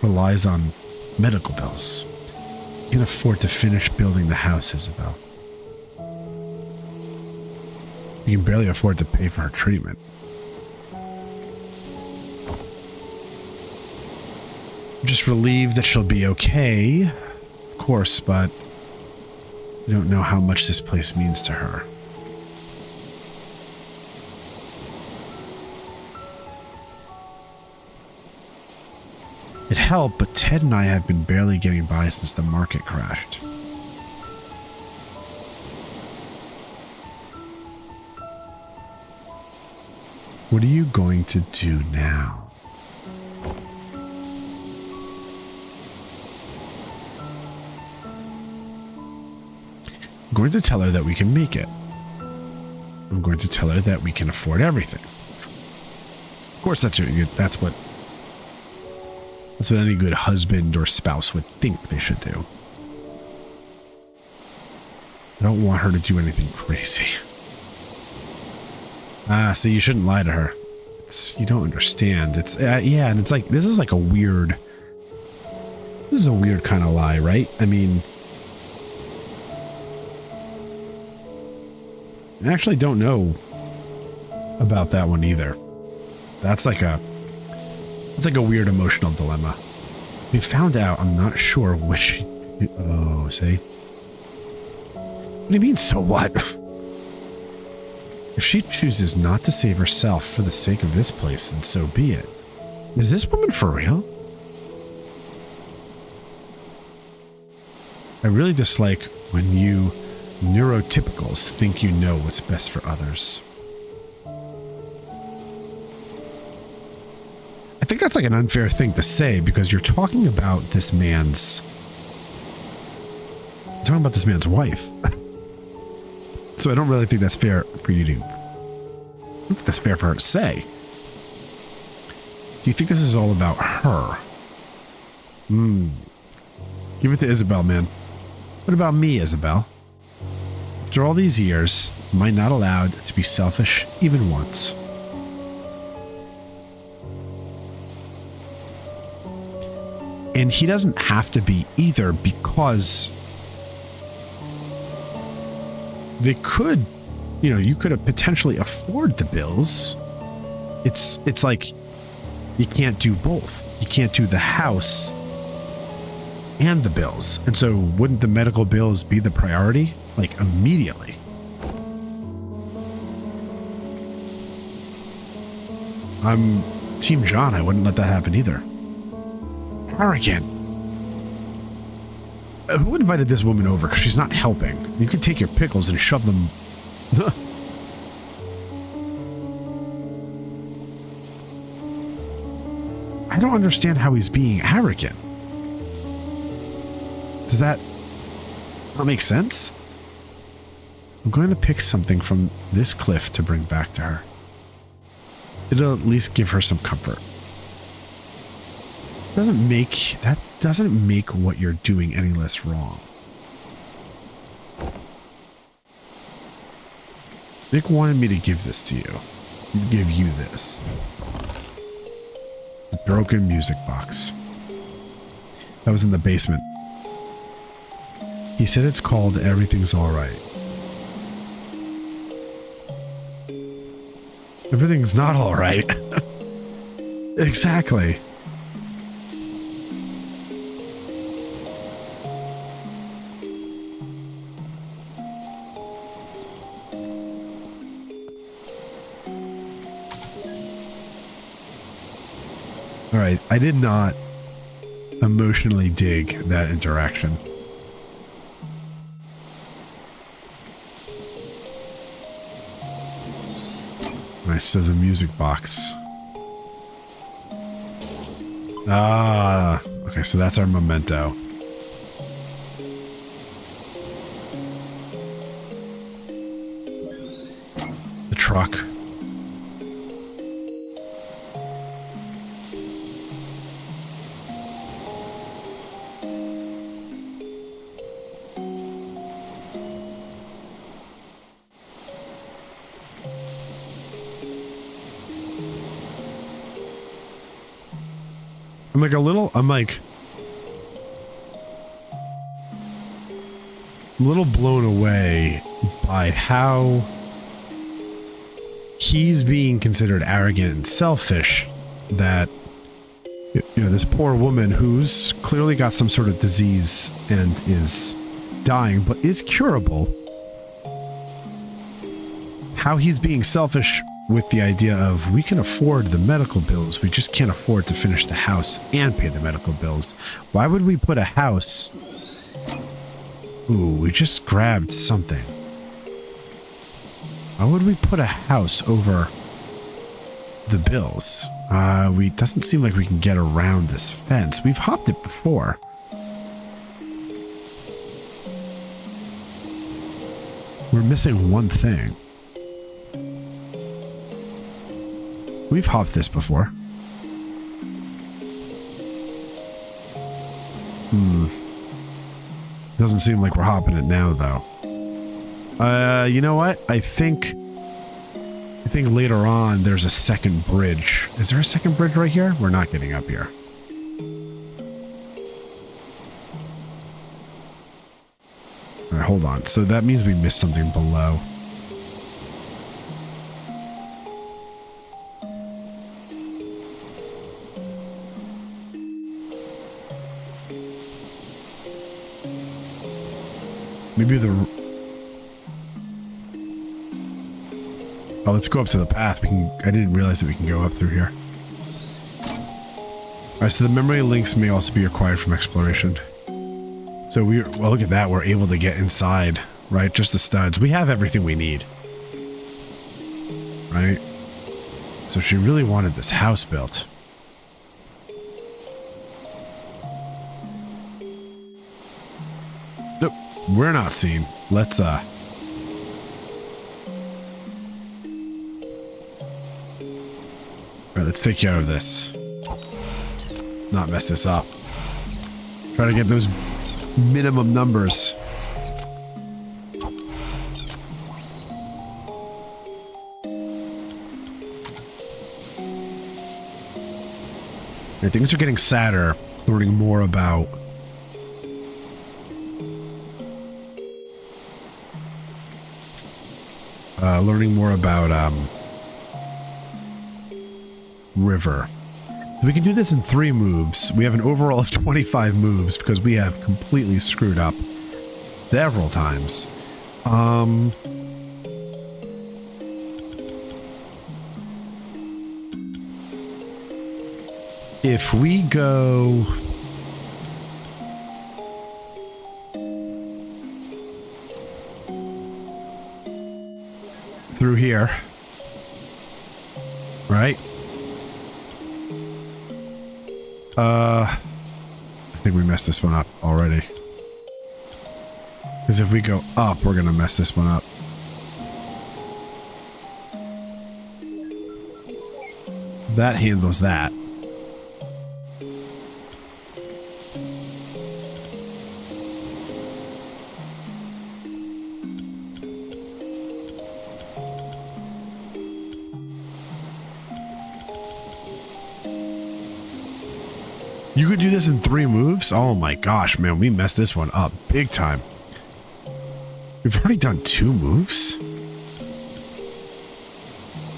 relies on medical bills? You can afford to finish building the house, Isabel. You can barely afford to pay for her treatment. I'm just relieved that she'll be okay, of course, but I don't know how much this place means to her. It helped, but Ted and I have been barely getting by since the market crashed. What are you going to do now? I'm going to tell her that we can make it. I'm going to tell her that we can afford everything. Of course, that's what any good husband or spouse would think they should do. I don't want her to do anything crazy. So you shouldn't lie to her. You don't understand. Yeah, and it's like, this is a weird kind of lie, right? I mean, I actually don't know about that one either. That's like a weird emotional dilemma. We found out, I'm not sure which... Oh, see? What do you mean, so what? If she chooses not to save herself for the sake of this place, then so be it. Is this woman for real? I really dislike when you neurotypicals think you know what's best for others. I think that's like an unfair thing to say because you're talking about this man's... You're talking about this man's wife. So I don't really think that's fair for you to... I don't think that's fair for her to say. Do you think this is all about her? Give it to Isabel, man. What about me, Isabel? After all these years, am I not allowed to be selfish even once? And he doesn't have to be either because they could, you could have potentially afford the bills. It's like you can't do both. You can't do the house and the bills. And so wouldn't the medical bills be the priority? Like immediately. I'm Team John. I wouldn't let that happen either. Arrogant. Who invited this woman over? Because she's not helping. You could take your pickles and shove them. I don't understand how he's being arrogant. Does that not make sense? I'm going to pick something from this cliff to bring back to her. It'll at least give her some comfort. That doesn't make what you're doing any less wrong. Nick wanted me to give this to you. Give you this. The broken music box. That was in the basement. He said it's called Everything's Alright. Everything's not alright. Exactly. Alright, I did not emotionally dig that interaction. Alright, so the music box. Ah, okay, so that's our memento. The truck. I'm a little blown away by how he's being considered arrogant and selfish, that this poor woman who's clearly got some sort of disease and is dying but is curable, how he's being selfish with the idea of, we can afford the medical bills, we just can't afford to finish the house and pay the medical bills. Why would we put a house... Ooh, we just grabbed something. Why would we put a house over the bills? Doesn't seem like we can get around this fence. We've hopped it before. We're missing one thing. We've hopped this before. Doesn't seem like we're hopping it now, though. You know what? I think later on there's a second bridge. Is there a second bridge right here? We're not getting up here. All right, hold on. So that means we missed something below. Maybe the... Oh, let's go up to the path. We can... I didn't realize that we can go up through here. Alright, so the memory links may also be required from exploration. So well, look at that. We're able to get inside, right? Just the studs. We have everything we need. Right? So she really wanted this house built. Nope. We're not seen. Let's, Alright, let's take care of this. Not mess this up. Try to get those minimum numbers. And things are getting sadder, learning more about River. So we can do this in 3 moves. We have an overall of 25 moves because we have completely screwed up several times. If we go through here, right? I think we messed this one up already. Because if we go up, we're gonna mess this one up. That handles that. You could do this in 3 moves? Oh my gosh, man, we messed this one up big time. We've already done 2 moves?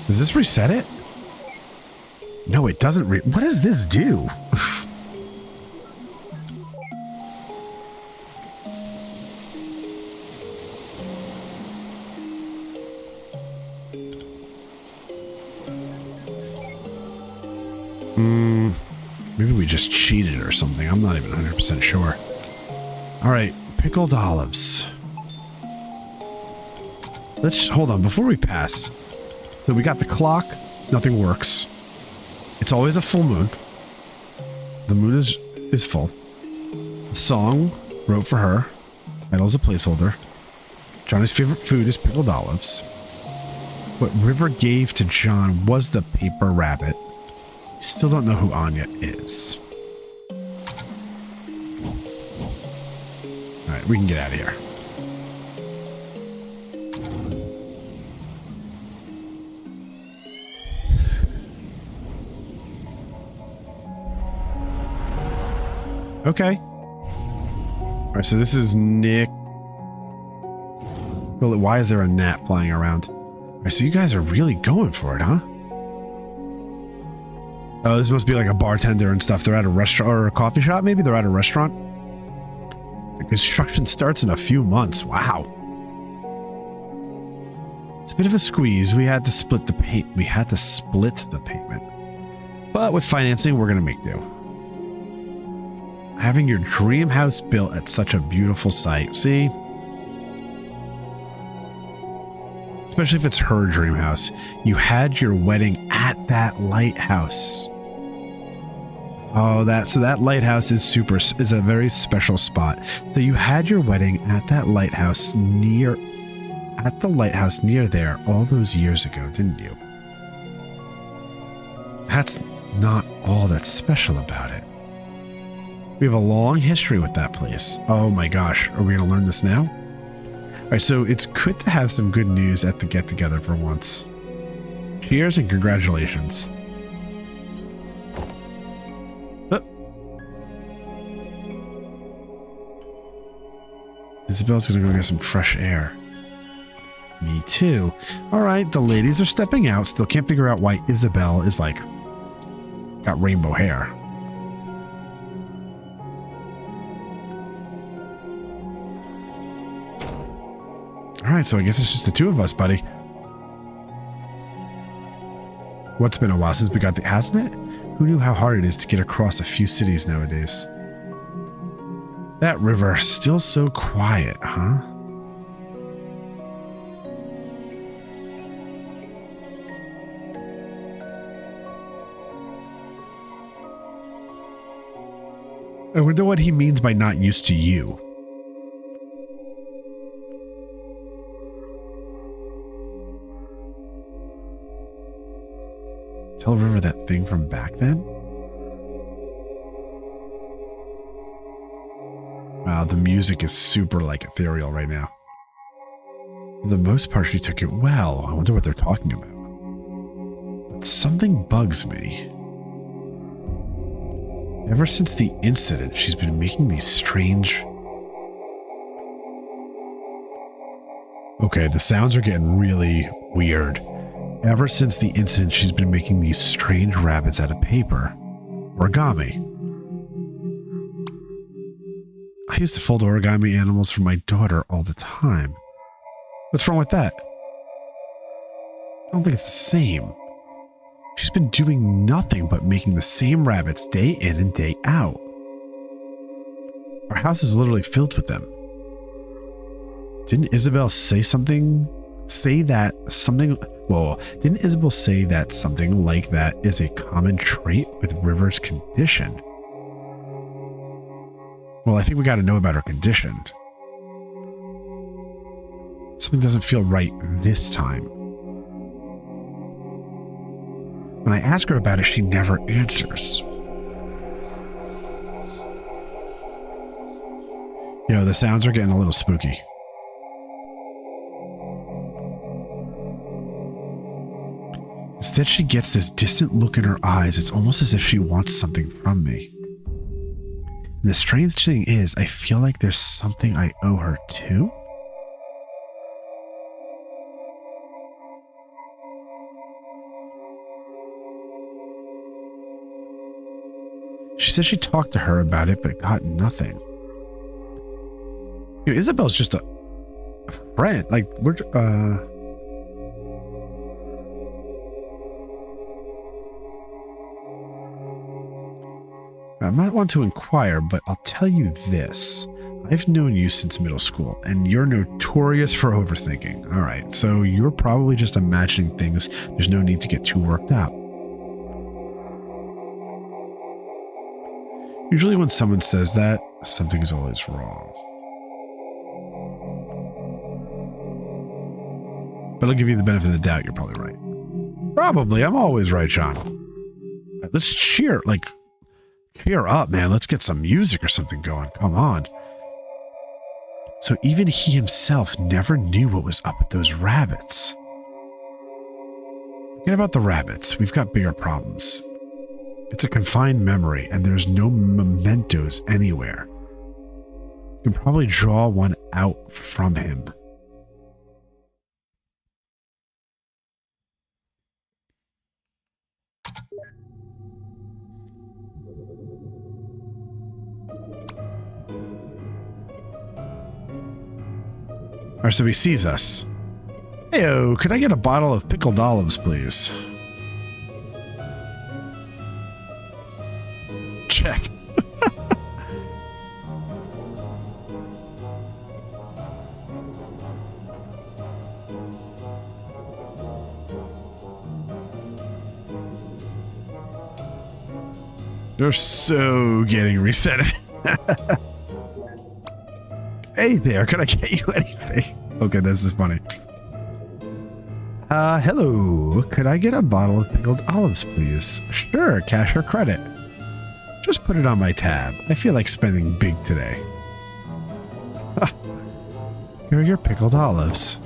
Does this reset it? No, it doesn't what does this do? Maybe we just cheated or something. I'm not even 100% sure. All right, pickled olives. Let's hold on before we pass. So we got the clock. Nothing works. It's always a full moon. The moon is full. The song wrote for her. Title's a placeholder. Johnny's favorite food is pickled olives. What River gave to John was the paper rabbit. Still don't know who Anya is. Alright, we can get out of here. Okay. Alright, so this is Nick. Well, why is there a gnat flying around? Alright, so you guys are really going for it, huh? Oh, this must be like a bartender and stuff. They're at a restaurant or a coffee shop, maybe? They're at a restaurant? The construction starts in a few months. Wow. It's a bit of a squeeze. We had to split the payment. But with financing, we're going to make do. Having your dream house built at such a beautiful site. See? Especially if it's her dream house. You had your wedding at that lighthouse. Oh, so that lighthouse is a very special spot. So you had your wedding at that lighthouse near there all those years ago, didn't you? That's not all that's special about it. We have a long history with that place. Oh my gosh, are we gonna learn this now? All right, so it's good to have some good news at the get-together for once. Cheers and congratulations. Isabel's gonna go get some fresh air. Me too. All right, the ladies are stepping out. Still can't figure out why Isabel is like got rainbow hair. right, so I guess it's just the two of us, buddy. What's been a while since we got the... Hasn't it? Who knew how hard it is to get across a few cities nowadays? That river, still so quiet, huh? I wonder what he means by not used to you. Tell River that thing from back then? Wow, the music is super like ethereal right now. For the most part, she took it well. I wonder what they're talking about. But something bugs me. Ever since the incident, she's been making these strange... Okay, the sounds are getting really weird. Ever since the incident, she's been making these strange rabbits out of paper. Origami. I used to fold origami animals for my daughter all the time. What's wrong with that? I don't think it's the same. She's been doing nothing but making the same rabbits day in and day out. Our house is literally filled with them. Didn't Isabel say something? Whoa, didn't Isabel say that something like that is a common trait with River's condition? Well, I think we got to know about her condition. Something doesn't feel right this time. When I ask her about it, she never answers. You know, the sounds are getting a little spooky. Instead, she gets this distant look in her eyes. It's almost as if she wants something from me. And the strange thing is, I feel like there's something I owe her too. She said she talked to her about it, but got nothing. You know, Isabel's just a friend. Like, we're, I might want to inquire, but I'll tell you this. I've known you since middle school, and you're notorious for overthinking. All right, so you're probably just imagining things. There's no need to get too worked up. Usually when someone says that, something is always wrong. But I'll give you the benefit of the doubt. You're probably right. Probably. I'm always right, John. Let's cheer. Like, cheer up, man. Let's get some music or something going. Come on. So even he himself never knew what was up with those rabbits. Forget about the rabbits. We've got bigger problems. It's a confined memory, and there's no mementos anywhere. You can probably draw one out from him. All right, so he sees us. Heyo, could I get a bottle of pickled olives, please? Check. You're so getting resetted. Hey there, can I get you anything? Okay, this is funny. Hello. Could I get a bottle of pickled olives, please? Sure, cash or credit. Just put it on my tab. I feel like spending big today. Here are your pickled olives.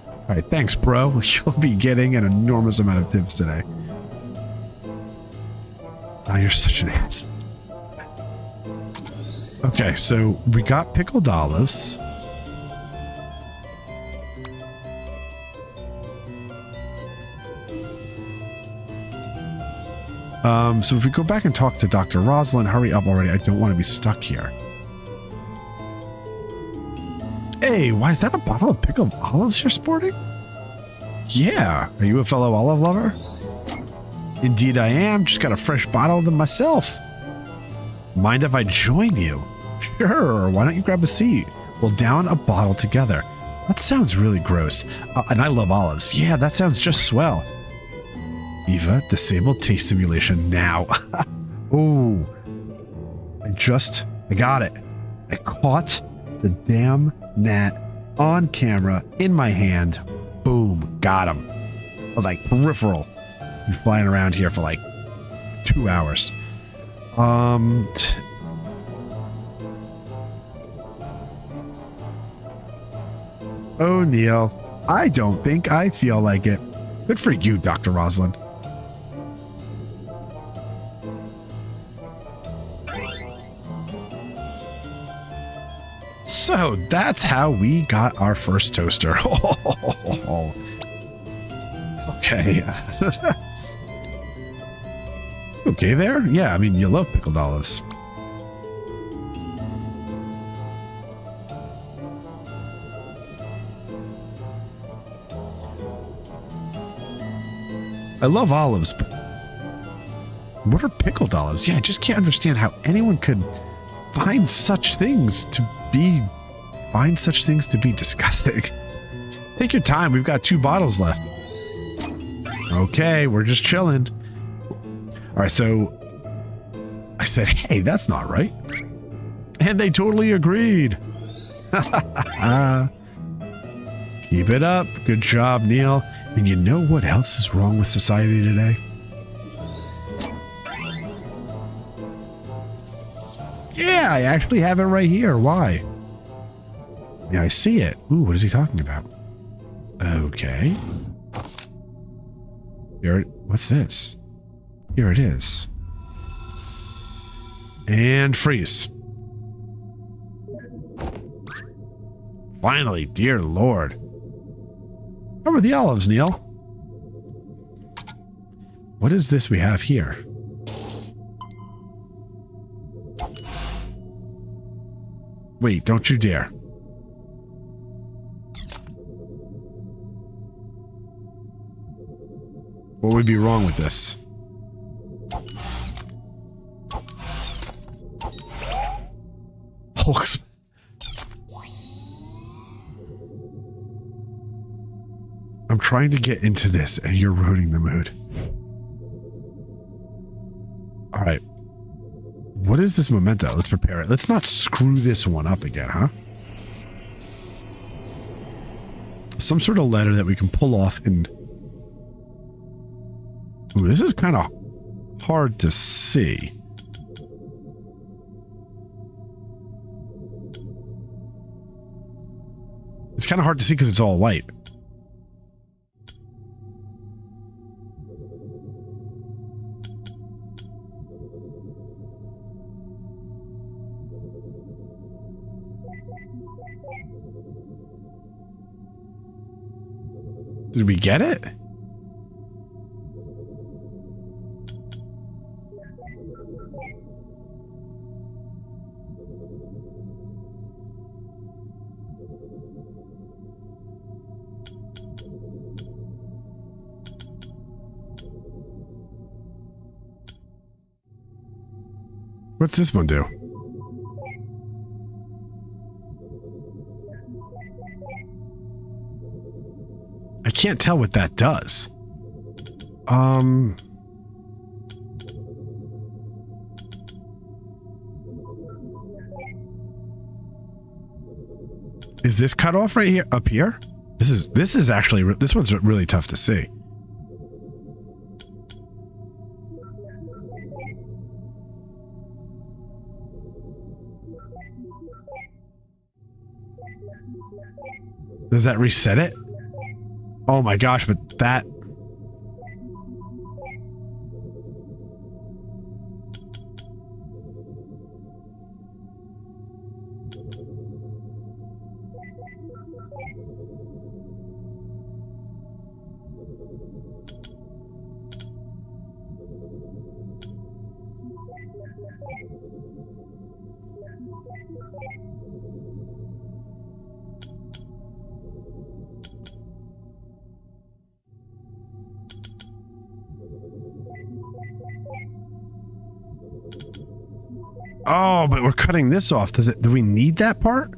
All right, thanks, bro. You'll be getting an enormous amount of tips today. Oh, you're such an ass. Okay, so we got pickled olives. So if we go back and talk to Dr. Rosalind, hurry up already. I don't want to be stuck here. Hey, why is that a bottle of pickled olives you're sporting? Yeah, are you a fellow olive lover? Indeed I am, just got a fresh bottle of them myself. Mind if I join you? Sure, why don't you grab a seat? We'll down a bottle together. That sounds really gross. And I love olives. Yeah, that sounds just swell. Eva, disable taste simulation now. Ooh. I got it. I caught the damn gnat on camera in my hand. Boom. Got him. I was like peripheral. Been flying around here for like 2 hours. Oh, Neil, I don't think I feel like it. Good for you, Dr. Rosalind. So that's how we got our first toaster. Okay. Okay there? Yeah, I mean, you love pickled olives. I love olives, but what are pickled olives? Yeah, I just can't understand how anyone could find such things to be disgusting. Take your time. We've got 2 bottles left. Okay, we're just chilling. All right, so I said, hey, that's not right. And they totally agreed. Keep it up. Good job, Neil. And you know what else is wrong with society today? Yeah, I actually have it right here. Why? Yeah, I see it. Ooh, what is he talking about? Okay. Here, what's this? Here it is. And freeze. Finally, dear Lord. How are the olives, Neil? What is this we have here? Wait, don't you dare. What would be wrong with this? Hulk's. I'm trying to get into this and you're ruining the mood. All right. What is this memento? Let's prepare it. Let's not screw this one up again, huh? Some sort of letter that we can pull off and... Ooh, this is kind of hard to see. It's kind of hard to see because it's all white. Did we get it? What's this one do? I can't tell what that does. Is this cut off right here? Up here? This is actually, this one's really tough to see. Does that reset it? Oh my gosh, but that... Oh, but we're cutting this off. Do we need that part?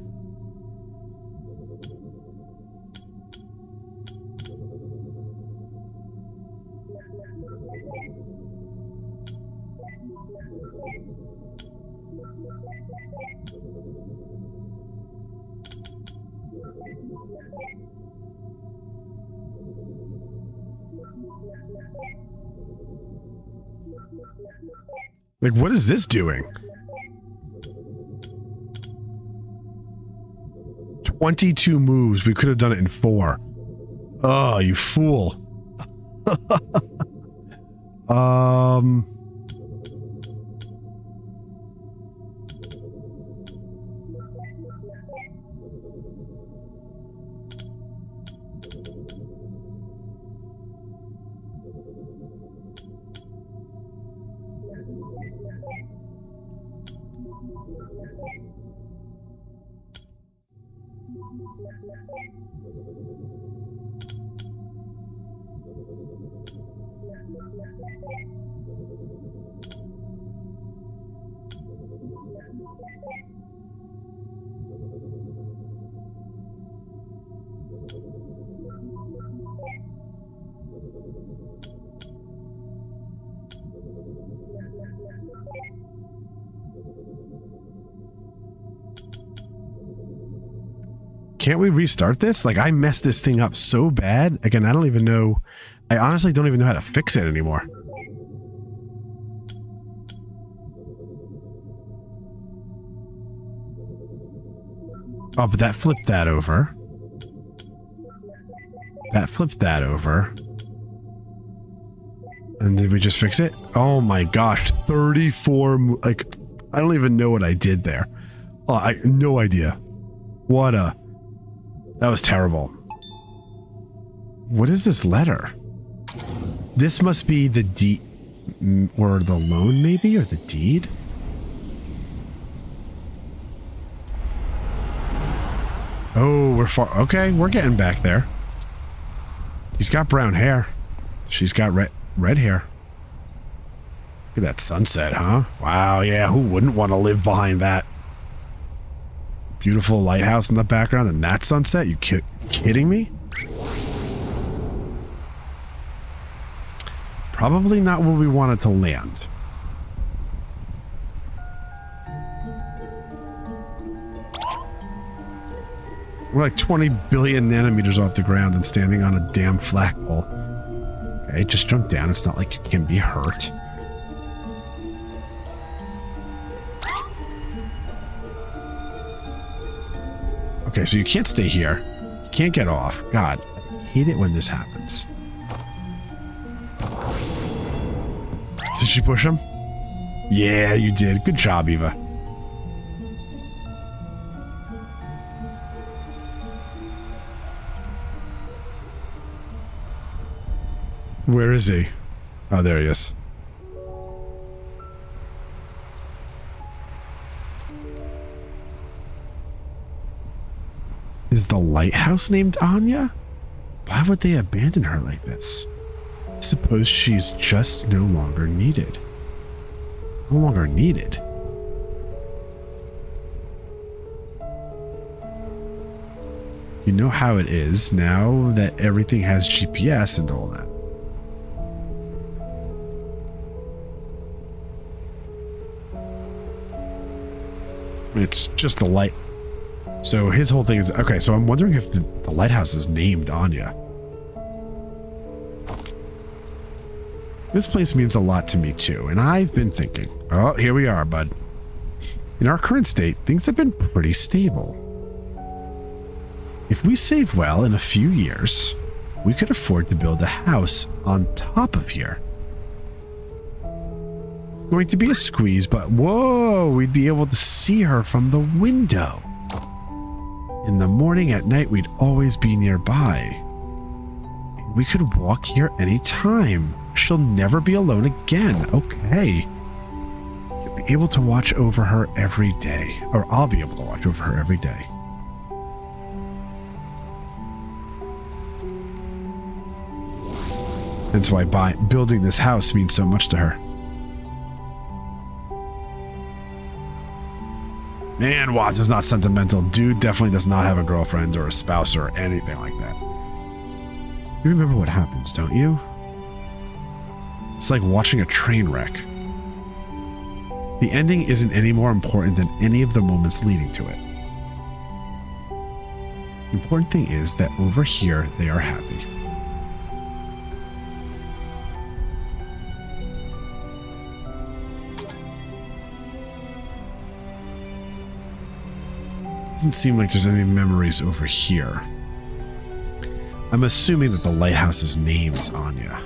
Like, what is this doing? 22 moves. We could have done it in 4. Oh, you fool. Can't we restart this? Like, I messed this thing up so bad. Again, I don't even know. I honestly don't even know how to fix it anymore. Oh, but that flipped that over. That flipped that over. And did we just fix it? Oh my gosh, 34. Like, I don't even know what I did there. Oh, no idea. What a... That was terrible. What is this letter? This must be the deed, or the loan maybe, or the deed? Oh, we're far. Okay, we're getting back there. He's got brown hair. She's got red hair. Look at that sunset, huh? Wow, yeah, who wouldn't want to live behind that? Beautiful lighthouse in the background and that sunset? You kidding me? Probably not where we wanted to land. We're like 20 billion nanometers off the ground and standing on a damn flagpole. Okay, just jump down. It's not like you can be hurt. Okay, so you can't stay here. You can't get off. God, I hate it when this happens. Did she push him? Yeah, you did. Good job, Eva. Where is he? Oh, there he is. Is the lighthouse named Anya? Why would they abandon her like this? I suppose she's just no longer needed. No longer needed. You know how it is now that everything has GPS and all that. It's just the light. So his whole thing is, okay, so I'm wondering if the lighthouse is named Anya. This place means a lot to me too, and I've been thinking, oh, here we are, bud. In our current state, things have been pretty stable. If we save well in a few years, we could afford to build a house on top of here. It's going to be a squeeze, but whoa, we'd be able to see her from the window. In the morning, at night, we'd always be nearby. We could walk here anytime. She'll never be alone again. Okay. You'll be able to watch over her every day. Or I'll be able to watch over her every day. That's why building this house means so much to her. Man, Watts is not sentimental. Dude definitely does not have a girlfriend or a spouse or anything like that. You remember what happens, don't you? It's like watching a train wreck. The ending isn't any more important than any of the moments leading to it. The important thing is that over here, they are happy. Doesn't seem like there's any memories over here. I'm assuming that the lighthouse's name is Anya.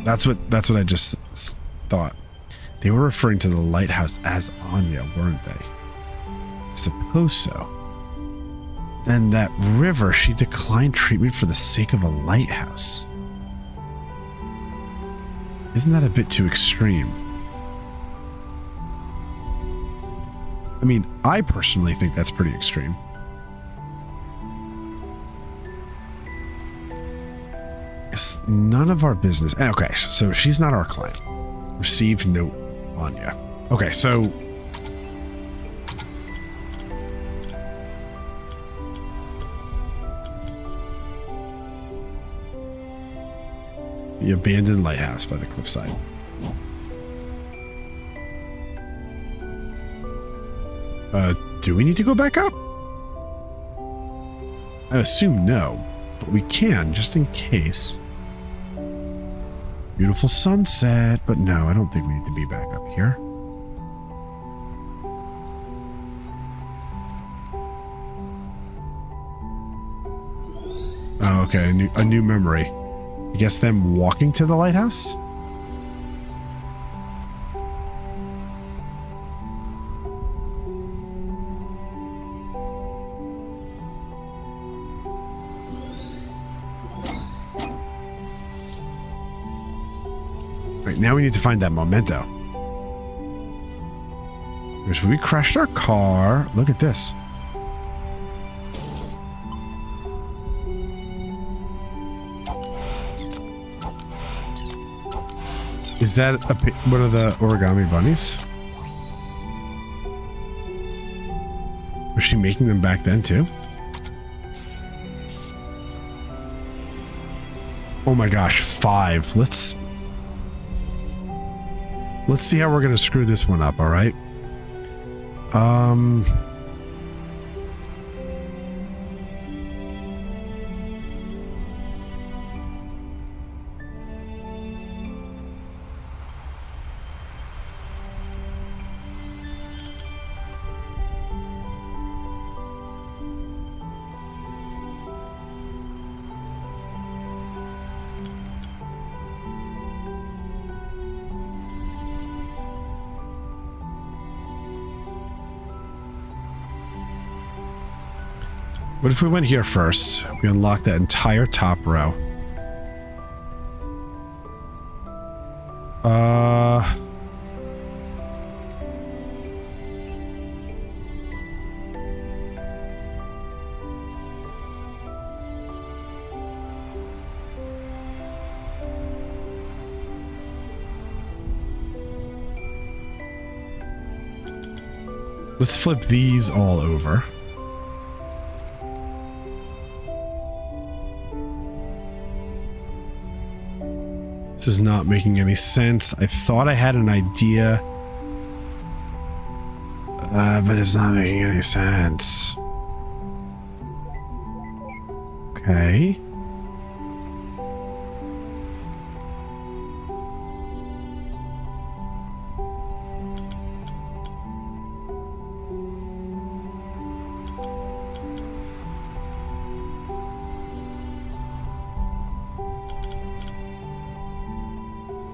That's what I just thought. They were referring to the lighthouse as Anya, weren't they? I suppose so. And that river, she declined treatment for the sake of a lighthouse. Isn't that a bit too extreme? I mean, I personally think that's pretty extreme. It's none of our business. Okay, so she's not our client. Received note, Anya. Okay, so the abandoned lighthouse by the cliffside. Do we need to go back up? I assume no, but we can just in case. Beautiful sunset, but no, I don't think we need to be back up here. Oh, okay, a new memory. I guess them walking to the lighthouse? Right, now we need to find that memento. Because we crashed our car. Look at this. Is that one of the origami bunnies? Was she making them back then too? Oh my gosh, 5. Let's see how we're gonna screw this one up, all right? What if we went here first? We unlocked that entire top row. Let's flip these all over. This is not making any sense. I thought I had an idea, but it's not making any sense. Okay.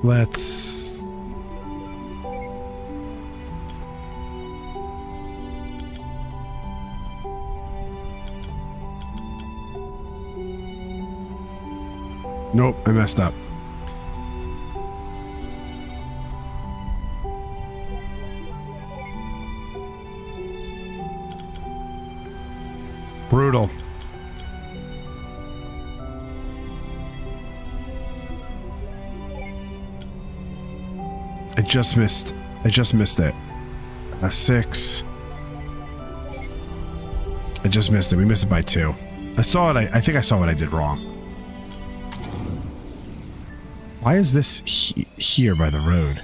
Let's... Nope, I messed up. Brutal. I just missed it. 6. I just missed it. We missed it by 2. I saw it. I think I saw what I did wrong. Why is this here by the road?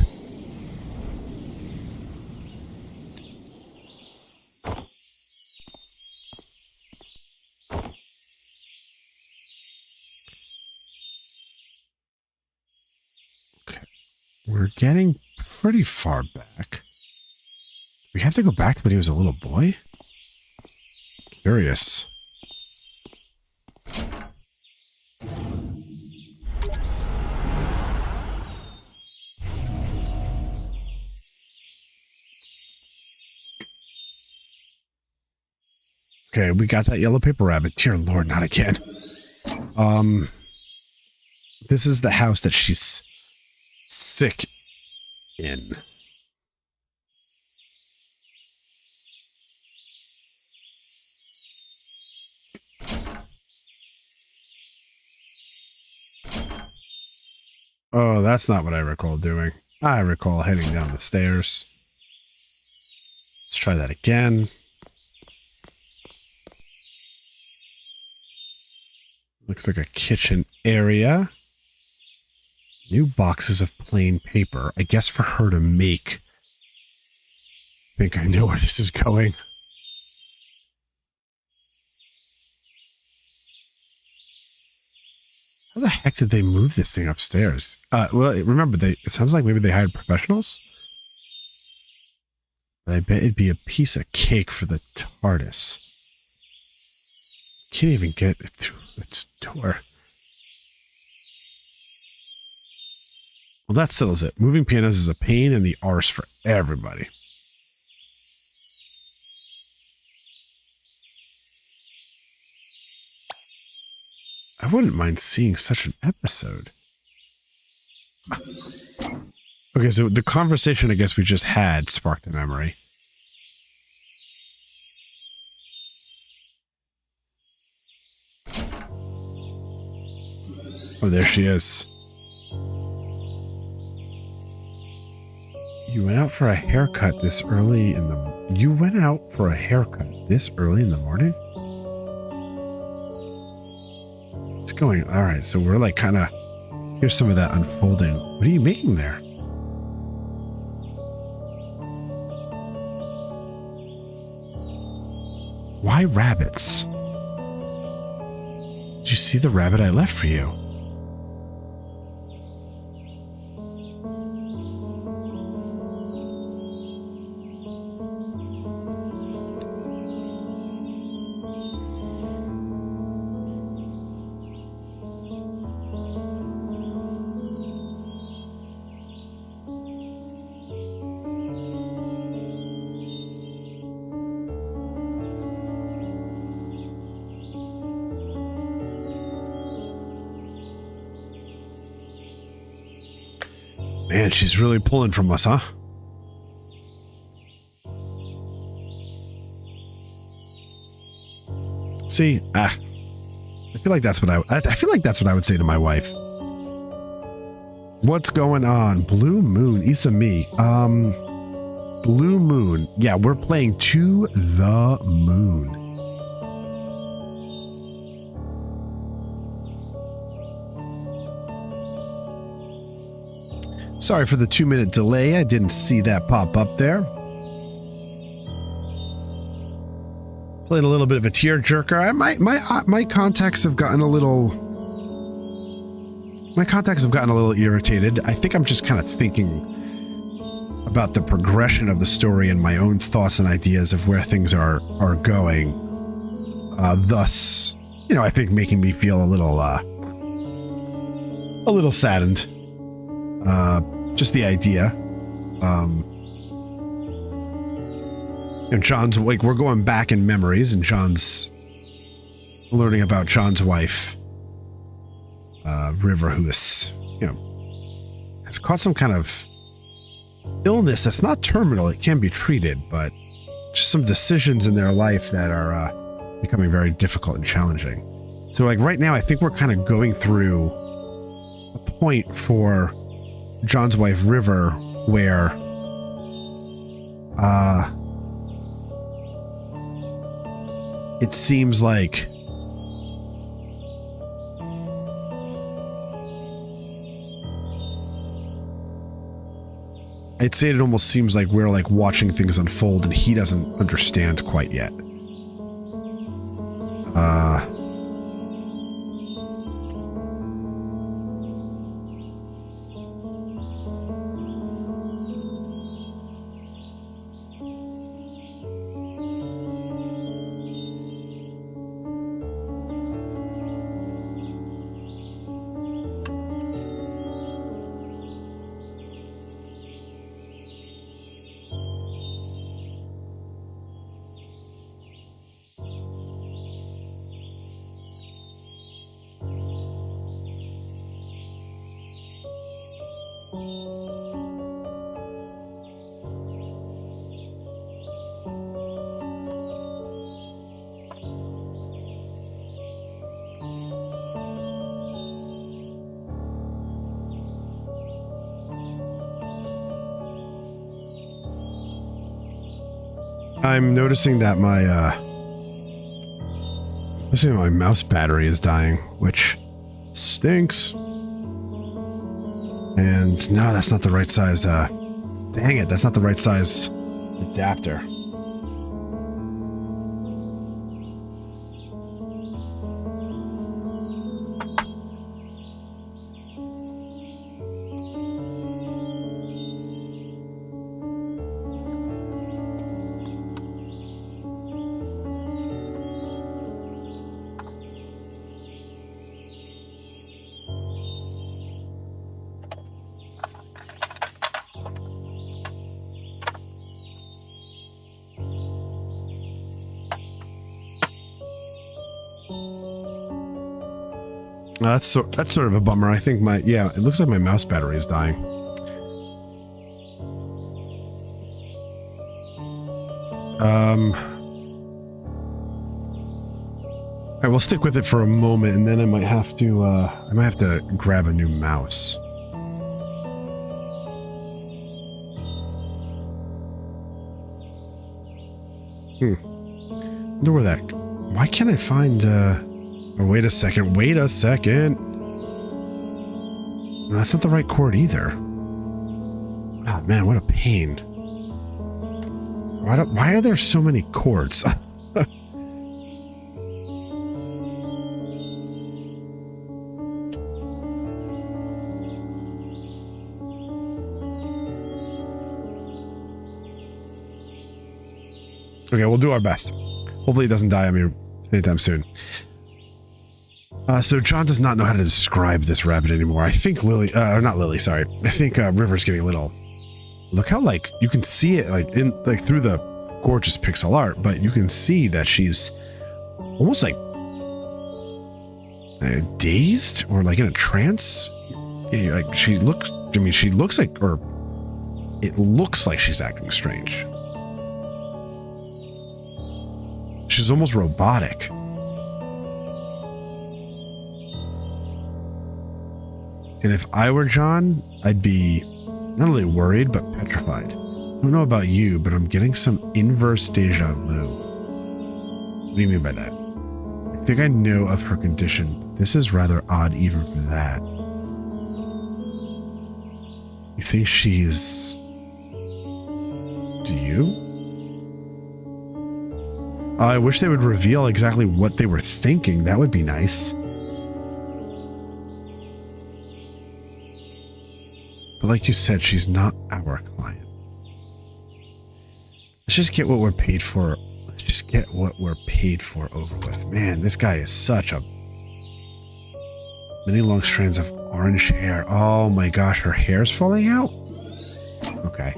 Okay. We're getting pretty far back. We have to go back to when he was a little boy? Curious. Okay, we got that yellow paper rabbit. Dear Lord, not again. This is the house that she's sick in. Oh, that's not what I recall doing. I recall heading down the stairs. Let's try that again. Looks like a kitchen area. New boxes of plain paper. I guess for her to make. I think I know where this is going. How the heck did they move this thing upstairs? Well, remember, it sounds like maybe they hired professionals. But I bet it'd be a piece of cake for the TARDIS. Can't even get it through its door. Well, that settles it. Moving pianos is a pain in the arse for everybody. I wouldn't mind seeing such an episode. Okay, so the conversation I guess we just had sparked a memory. Oh, there she is. You went out for a haircut this early in the... You went out for a haircut this early in the morning? What's going on? All right, so we're like kind of... Here's some of that unfolding. What are you making there? Why rabbits? Did you see the rabbit I left for you? Man, she's really pulling from us, huh? See, I feel like that's what I feel like that's what I would say to my wife. What's going on? Blue Moon, Isami. Blue Moon. Yeah, we're playing To the Moon. Sorry for the 2-minute delay. I didn't see that pop up there. Played a little bit of a tearjerker. My contacts have gotten a little. My contacts have gotten a little irritated. I think I'm just kind of thinking about the progression of the story and my own thoughts and ideas of where things are going. Thus, I think making me feel a little saddened. Just the idea. John's like, we're going back in memories, and John's learning about John's wife, River, who is, has caught some kind of illness that's not terminal. It can be treated, but just some decisions in their life that are becoming very difficult and challenging. So, like, right now, I think we're kind of going through a point for John's wife, River, where it seems like I'd say it almost seems like we're like watching things unfold and he doesn't understand quite yet. I'm noticing that my mouse battery is dying, which stinks. And no, that's not the right size. Dang it, that's not the right size adapter. That's sort of a bummer. I think it looks like my mouse battery is dying. I will stick with it for a moment, and then I might have to grab a new mouse. Wonder where that. Why can't I find? Oh, wait a second. Wait a second. No, that's not the right chord either. Oh man, what a pain. Why are there so many chords? Okay, we'll do our best. Hopefully it doesn't die on me anytime soon. So John does not know how to describe this rabbit anymore. I think Lily, or not Lily, sorry. I think River's getting a little. Look how like you can see it like through the gorgeous pixel art, but you can see that she's almost like dazed or like in a trance. Yeah, like she looks. I mean, she looks like, or it looks like she's acting strange. She's almost robotic. And if I were John, I'd be not only worried, but petrified. I don't know about you, but I'm getting some inverse deja vu. What do you mean by that? I think I know of her condition, but this is rather odd even for that. You think she's... Do you? I wish they would reveal exactly what they were thinking. That would be nice. But like you said, she's not our client. Let's just get what we're paid for. Let's just get what we're paid for over with. Man, this guy is such a... Many long strands of orange hair. Oh my gosh, her hair's falling out? Okay.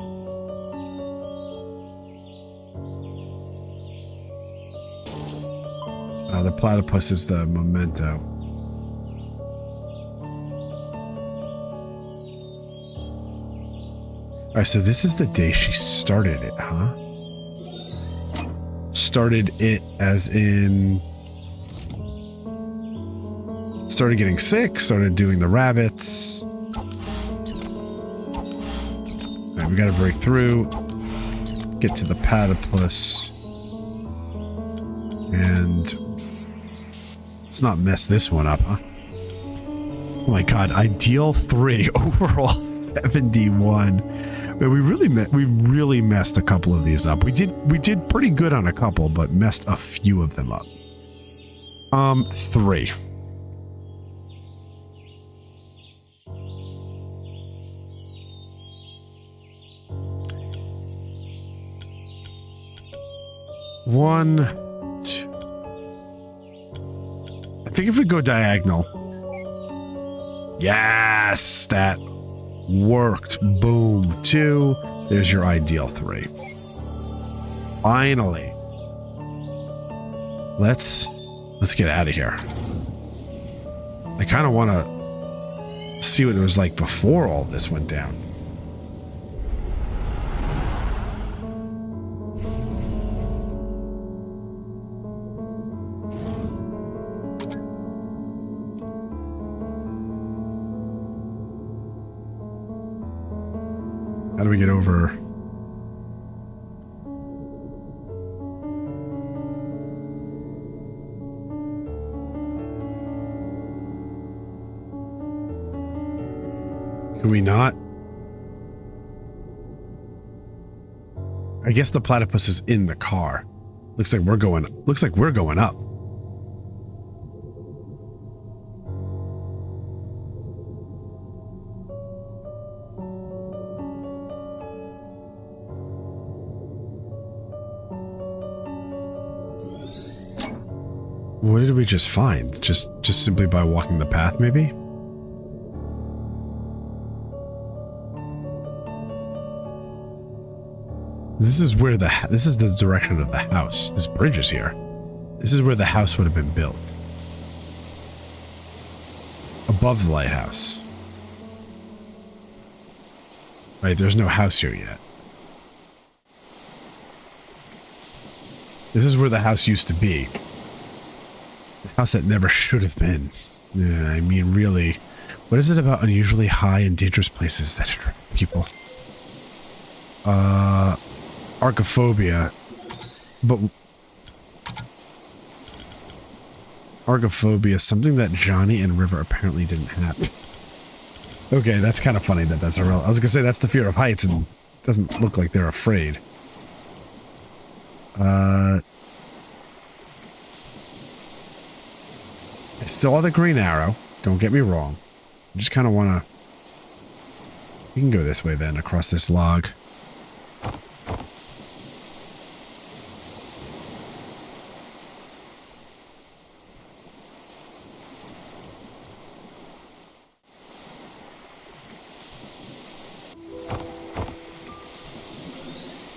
The platypus is the memento. Alright, so this is the day she started it, huh? Started it as in... Started getting sick, started doing the rabbits. Alright, we gotta break through, get to the platypus, and let's not mess this one up, huh? Oh my god, ideal 3, overall 71. Man, we really messed a couple of these up. We did pretty good on a couple, but messed a few of them up. 3. One, two. I think if we go diagonal. Yes, that worked. Boom. 2. There's your ideal 3. Finally. Let's get out of here. I kind of want to see what it was like before all this went down. How do we get over? Can we not? I guess the platypus is in the car. Looks like we're going up. What did we just find? Just simply by walking the path, maybe? This is the direction of the house. This bridge is here. This is where the house would have been built. Above the lighthouse. Right, there's no house here yet. This is where the house used to be. The house that never should have been. Yeah, I mean, really, what is it about unusually high and dangerous places that attract people? Archophobia. But archophobia, something that Johnny and River apparently didn't have. Okay, that's kind of funny that that's irrelevant. I was gonna say that's the fear of heights, and it doesn't look like they're afraid. I saw the green arrow. Don't get me wrong. I just kind of want to... We can go this way then, across this log.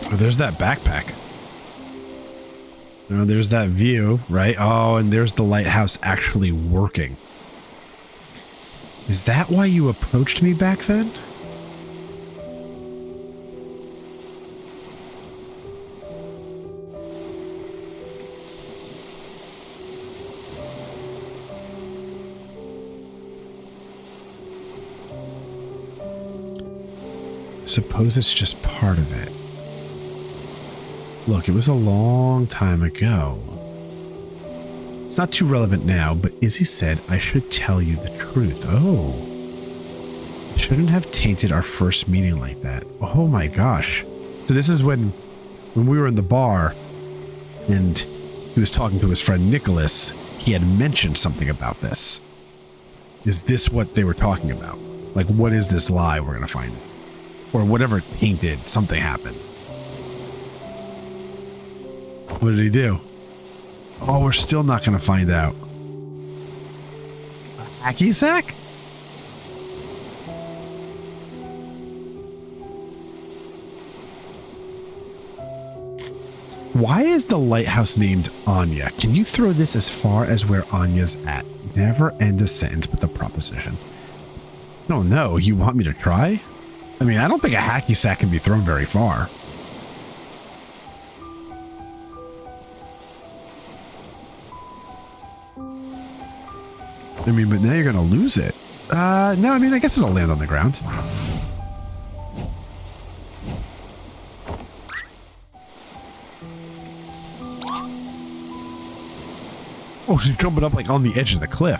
Oh, there's that backpack. Oh, there's that view, right? Oh, and there's the lighthouse actually working. Is that why you approached me back then? Suppose it's just part of it. Look, it was a long time ago. It's not too relevant now, but Izzy said I should tell you the truth. Oh. I shouldn't have tainted our first meeting like that. Oh my gosh. So this is when we were in the bar and he was talking to his friend Nicholas. He had mentioned something about this. Is this what they were talking about? Like, what is this lie we're going to find? Or whatever tainted, something happened. What did he do? Oh, we're still not going to find out. A hacky sack? Why is the lighthouse named Anya? Can you throw this as far as where Anya's at? Never end a sentence with a proposition. I don't know. You want me to try? I mean, I don't think a hacky sack can be thrown very far. I mean, but now you're going to lose it. No, I mean, I guess it'll land on the ground. Oh, she's jumping up like on the edge of the cliff.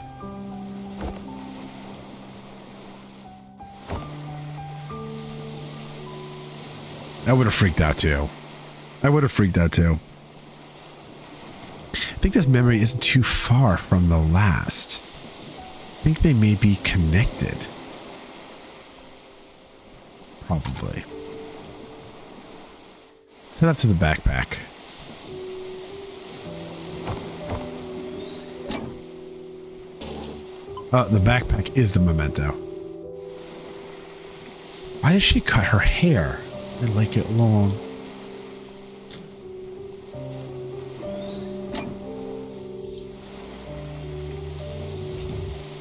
I would have freaked out too. I think this memory isn't too far from the last. I think they may be connected. Probably. Let's head up to the backpack. The backpack is the memento. Why did she cut her hair? I like it long.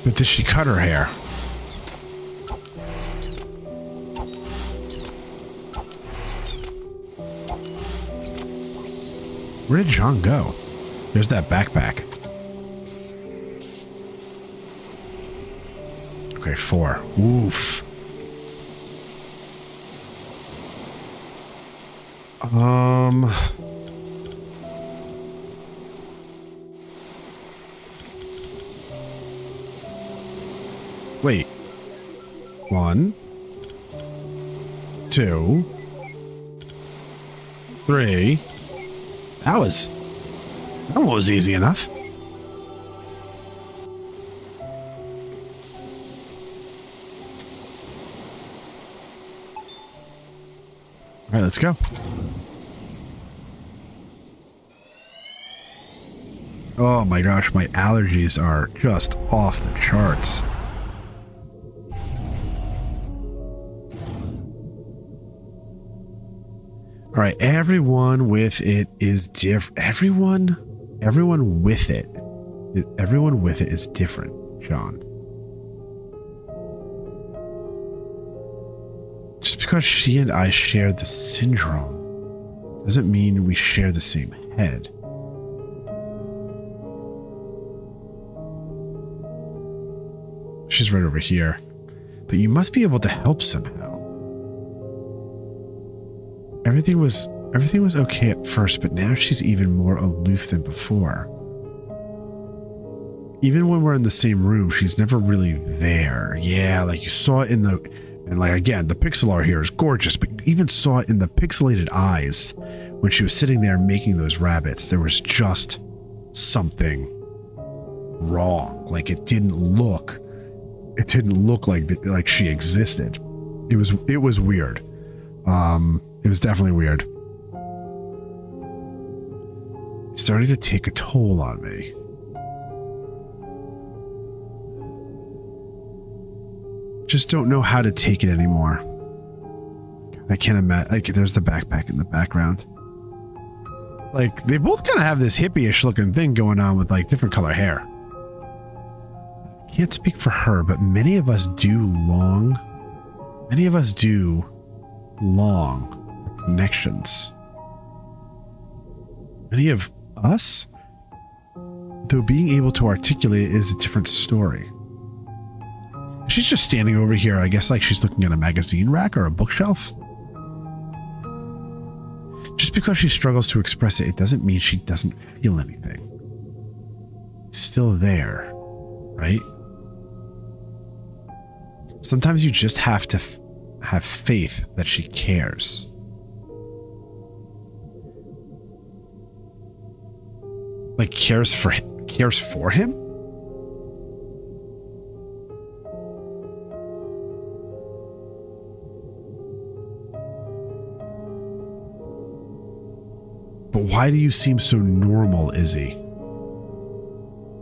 But did she cut her hair? Where did John go? There's that backpack. Okay, 4. Oof. Wait. 1, 2, 3. That one was easy enough. All right, let's go. Oh my gosh, my allergies are just off the charts. All right, everyone with it is different. Everyone with it is different, John. Just because she and I share the syndrome doesn't mean we share the same head. She's right over here. But you must be able to help somehow. Everything was okay at first, but now she's even more aloof than before. Even when we're in the same room, she's never really there. Yeah, like you saw it in the... And like, again, the pixel art here is gorgeous, but you even saw it in the pixelated eyes when she was sitting there making those rabbits. There was just something wrong. Like it didn't look like she existed. It was weird. It was definitely weird. It's starting to take a toll on me. Just don't know how to take it anymore. I can't imagine. Like, there's the backpack in the background. Like, they both kind of have this hippie-ish looking thing going on with like different color hair. Can't speak for her, but many of us do long for connections. Many of us, though being able to articulate it is a different story. She's just standing over here, I guess like she's looking at a magazine rack or a bookshelf. Just because she struggles to express it, it doesn't mean she doesn't feel anything. It's still there, right? Sometimes you just have to have faith that she cares. Like cares for him? But why do you seem so normal, Izzy?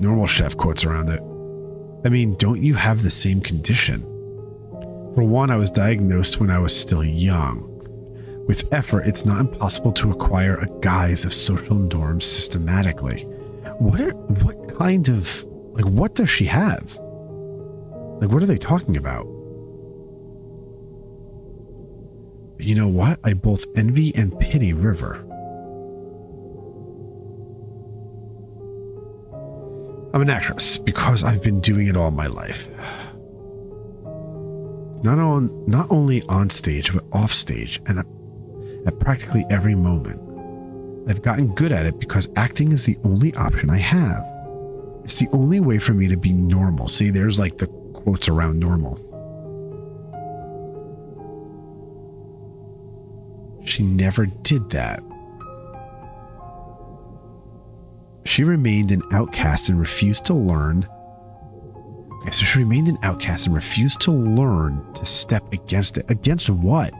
Normal chef quotes around it. I mean, don't you have the same condition? For one, I was diagnosed when I was still young. With effort, it's not impossible to acquire a guise of social norms systematically. What does she have? Like, what are they talking about? You know what? I both envy and pity River. I'm an actress because I've been doing it all my life. Not only on stage, but off stage and at practically every moment. I've gotten good at it because acting is the only option I have. It's the only way for me to be normal. See, there's like the quotes around normal. She never did that. She remained an outcast and refused to learn. Okay, so she remained an outcast and refused to learn to step against it. Against what?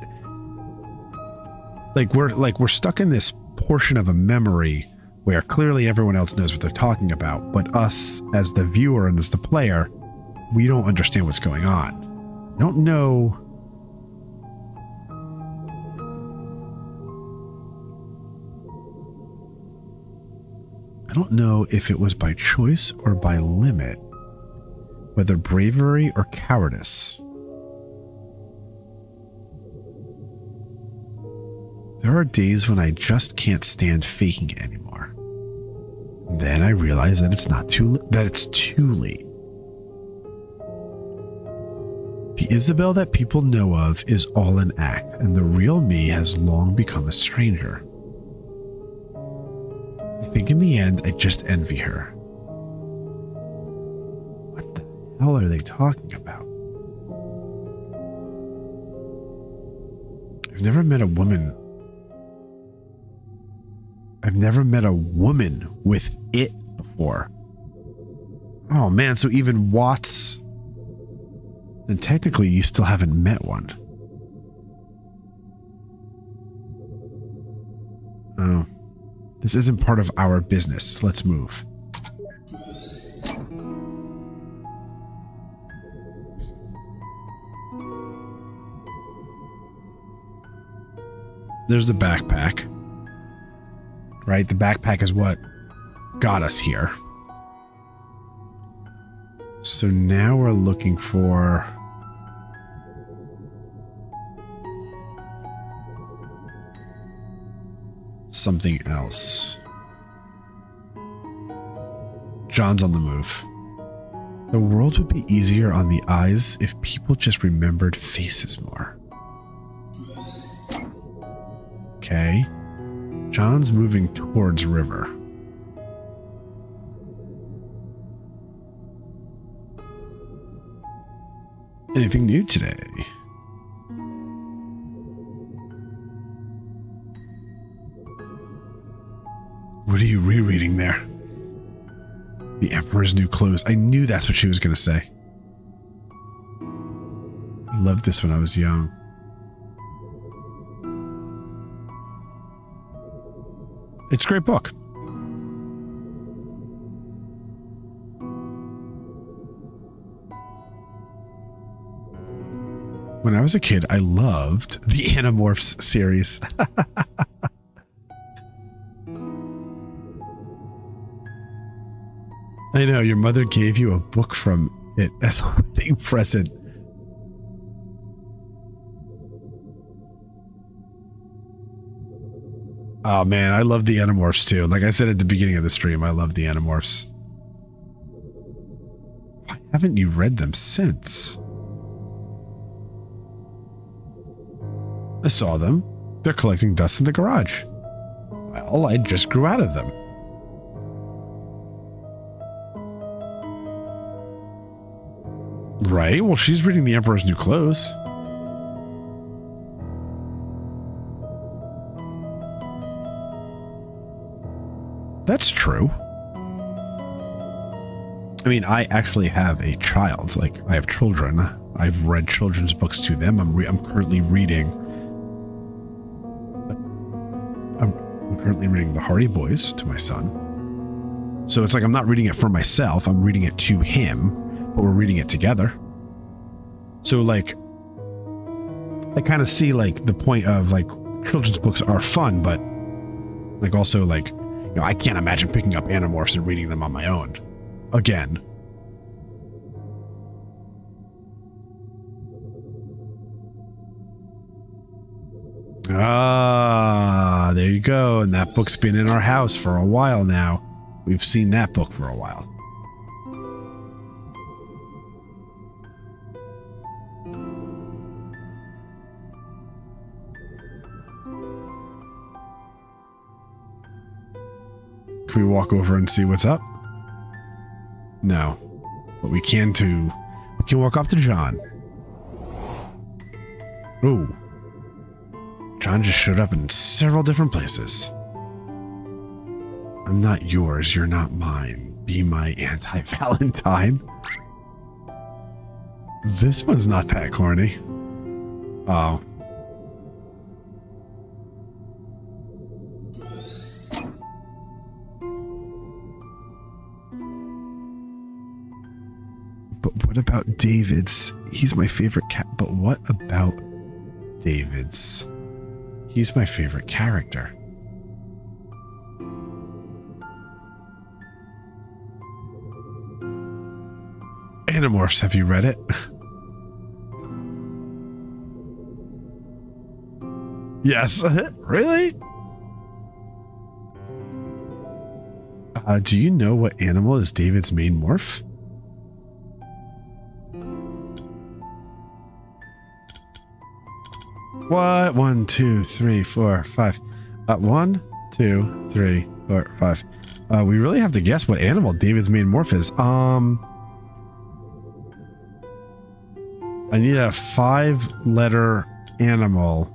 Like we're stuck in this portion of a memory where clearly everyone else knows what they're talking about, but us as the viewer and as the player, we don't understand what's going on. I don't know. I don't know if it was by choice or by limit, whether bravery or cowardice. There are days when I just can't stand faking it anymore. Then I realize that it's too late. The Isabel that people know of is all an act, and the real me has long become a stranger. I think in the end, I just envy her. What the hell are they talking about? I've never met a woman with it before. Oh man, so even Watts, then technically you still haven't met one. Oh, this isn't part of our business. Let's move. There's the backpack. Right? The backpack is what got us here. So now we're looking for something else. John's on the move. The world would be easier on the eyes if people just remembered faces more. Okay. John's moving towards river. Anything new today? What are you rereading there? The Emperor's New Clothes. I knew that's what she was going to say. I loved this when I was young. It's a great book. When I was a kid, I loved the Animorphs series. I know, your mother gave you a book from it as a wedding present. Oh man, I love the Animorphs too. Like I said at the beginning of the stream, I love the Animorphs. Why haven't you read them since? I saw them. They're collecting dust in the garage. Well, I just grew out of them. Right? Well, she's reading The Emperor's New Clothes. That's true. I mean, I actually have a child. Like, I have children. I've read children's books to them. I'm currently reading. I'm currently reading The Hardy Boys to my son. So it's like I'm not reading it for myself. I'm reading it to him, but we're reading it together. So like, I kind of see like the point of like children's books are fun, but like also like, you know, I can't imagine picking up Animorphs and reading them on my own. Again. Ah, there you go. And that book's been in our house for a while now. We've seen that book for a while. Can we walk over and see what's up? No. But we can walk up to John. Ooh. John just showed up in several different places. I'm not yours, you're not mine. Be my anti-Valentine. This one's not that corny. Oh. But what about David's? He's my favorite cat. But what about David's? He's my favorite character. Animorphs, have you read it? Yes. Really? Do you know what animal is David's main morph? What? 1, 2, 3, 4, 5. 1, 2, 3, 4, 5. We really have to guess what animal David's main morph is. I need a 5-letter animal.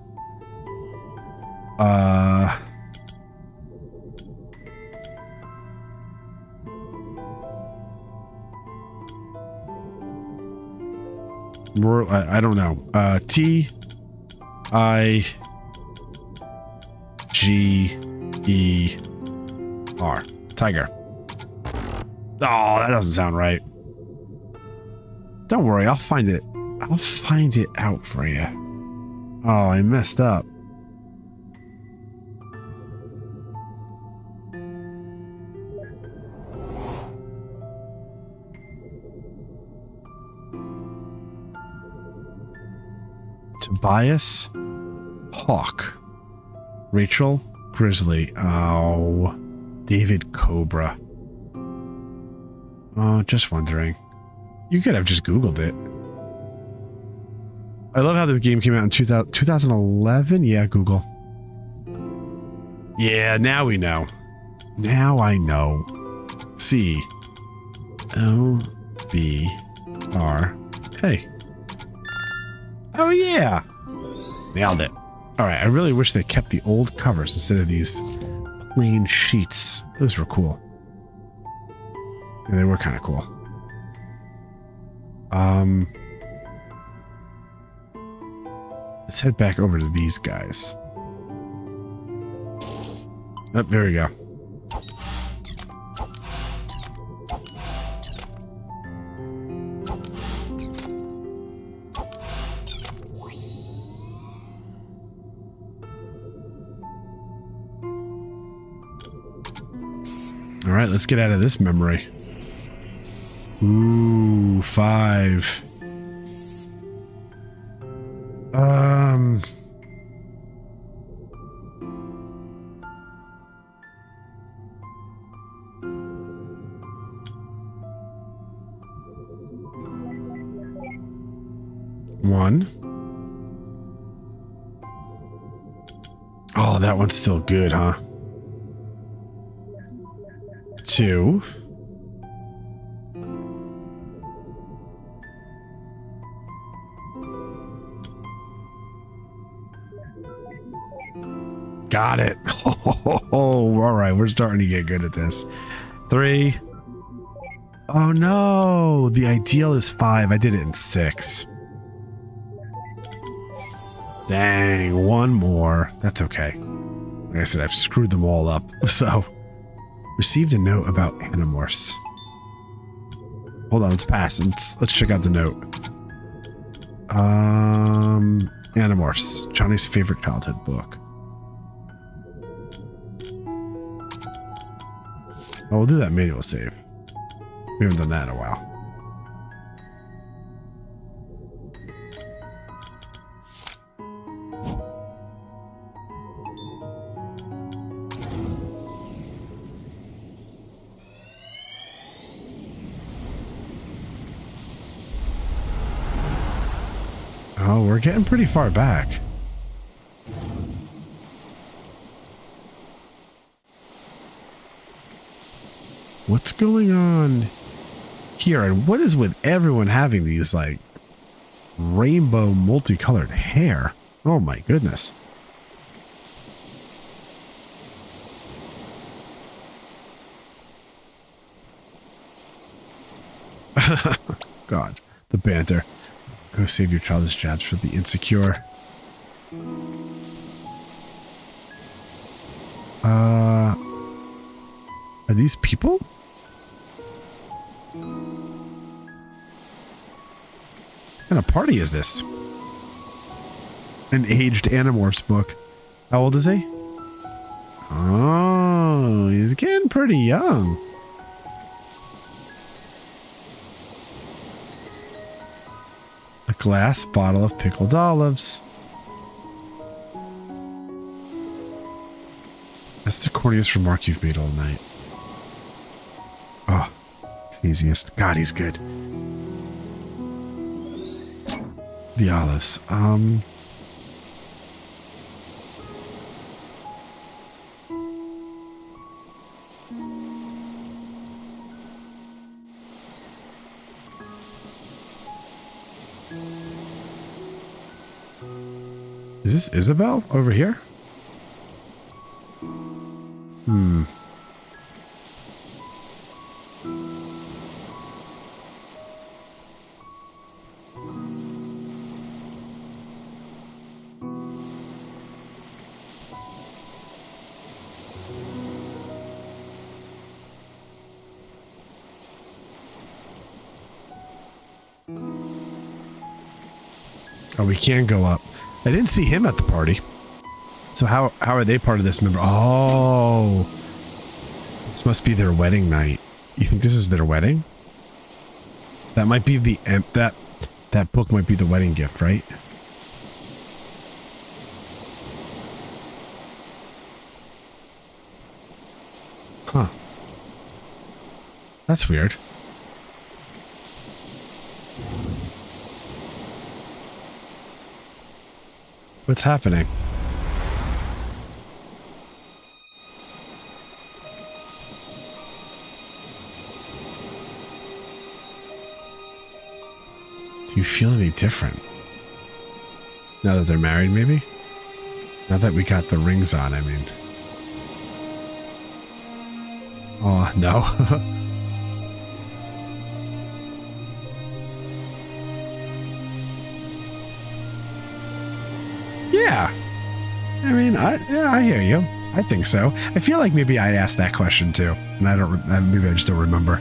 I don't know. Tiger. Tiger. Oh, that doesn't sound right. Don't worry, I'll find it. I'll find it out for you. Oh, I messed up. Tobias, Hawk. Rachel, Grizzly. Oh, David, Cobra. Oh, just wondering. You could have just Googled it. I love how this game came out in 2011. Yeah, Google. Yeah, now we know. Now I know. C O B R A. Oh yeah, nailed it. All right, I really wish they kept the old covers instead of these plain sheets. Those were cool. Yeah, they were kind of cool. Let's head back over to these guys. Oh, there we go. All right, let's get out of this memory. Ooh, 5. One. Oh, that one's still good, huh? 2. Got it. Oh, all right. We're starting to get good at this. 3. Oh, no. The ideal is 5. I did it in 6. Dang. 1 more. That's okay. Like I said, I've screwed them all up. So, received a note about Animorphs. Hold on. Let's pass. Let's check out the note. Animorphs. Johnny's favorite childhood book. Oh, we'll do that manual save. We haven't done that in a while. Oh, we're getting pretty far back. What's going on here? And what is with everyone having these like rainbow multicolored hair? Oh my goodness. God, the banter. Go save your childish jabs for the insecure. Are these people? What kind of party is this? An aged Animorphs book. How old is he? Oh, he's getting pretty young. A glass bottle of pickled olives. That's the corniest remark you've made all night. Oh, easiest. God, he's good. The olives. Is this Isabel over here? Hmm. Oh, we can go up. I didn't see him at the party. So how are they part of this member? Oh, this must be their wedding night. You think this is their wedding? That might be the that book might be the wedding gift, right? Huh. That's weird. What's happening? Do you feel any different? Now that they're married, maybe? Now that we got the rings on, I mean. Oh, no. Yeah. I mean, I hear you. I think so. I feel like maybe I asked that question too, and maybe I just don't remember.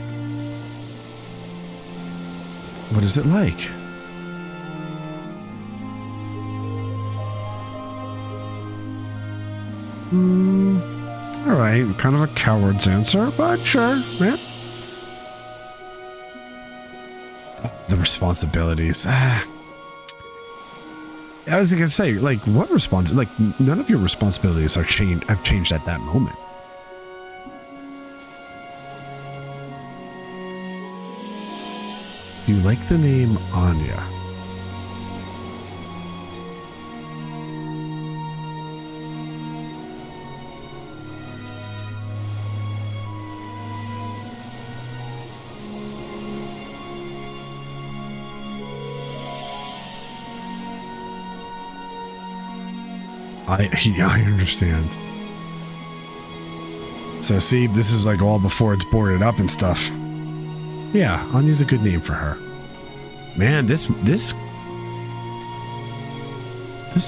What is it like? All right, kind of a coward's answer, but sure, man. The responsibilities. I was gonna say, like, what like, none of your responsibilities are have changed at that moment. Do you like the name Anya? I understand. So see, this is like all before it's boarded up and stuff. Yeah, Anya's a good name for her. Man, this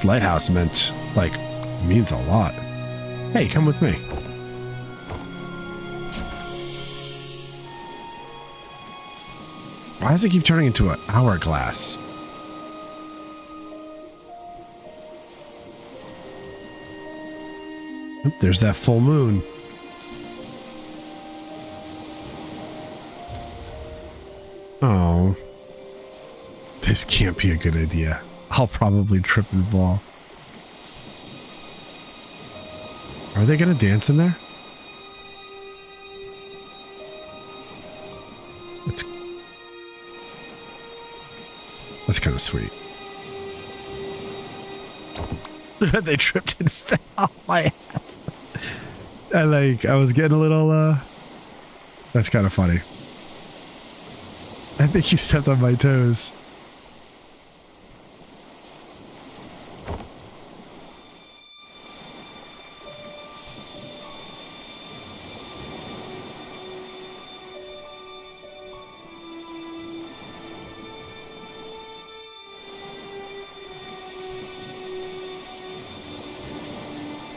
lighthouse means a lot. Hey, come with me. Why does it keep turning into an hourglass? There's that full moon. Oh. This can't be a good idea. I'll probably trip and fall. Are they going to dance in there? That's kind of sweet. They tripped and fell off my ass. I was getting a little, that's kind of funny. I think you stepped on my toes.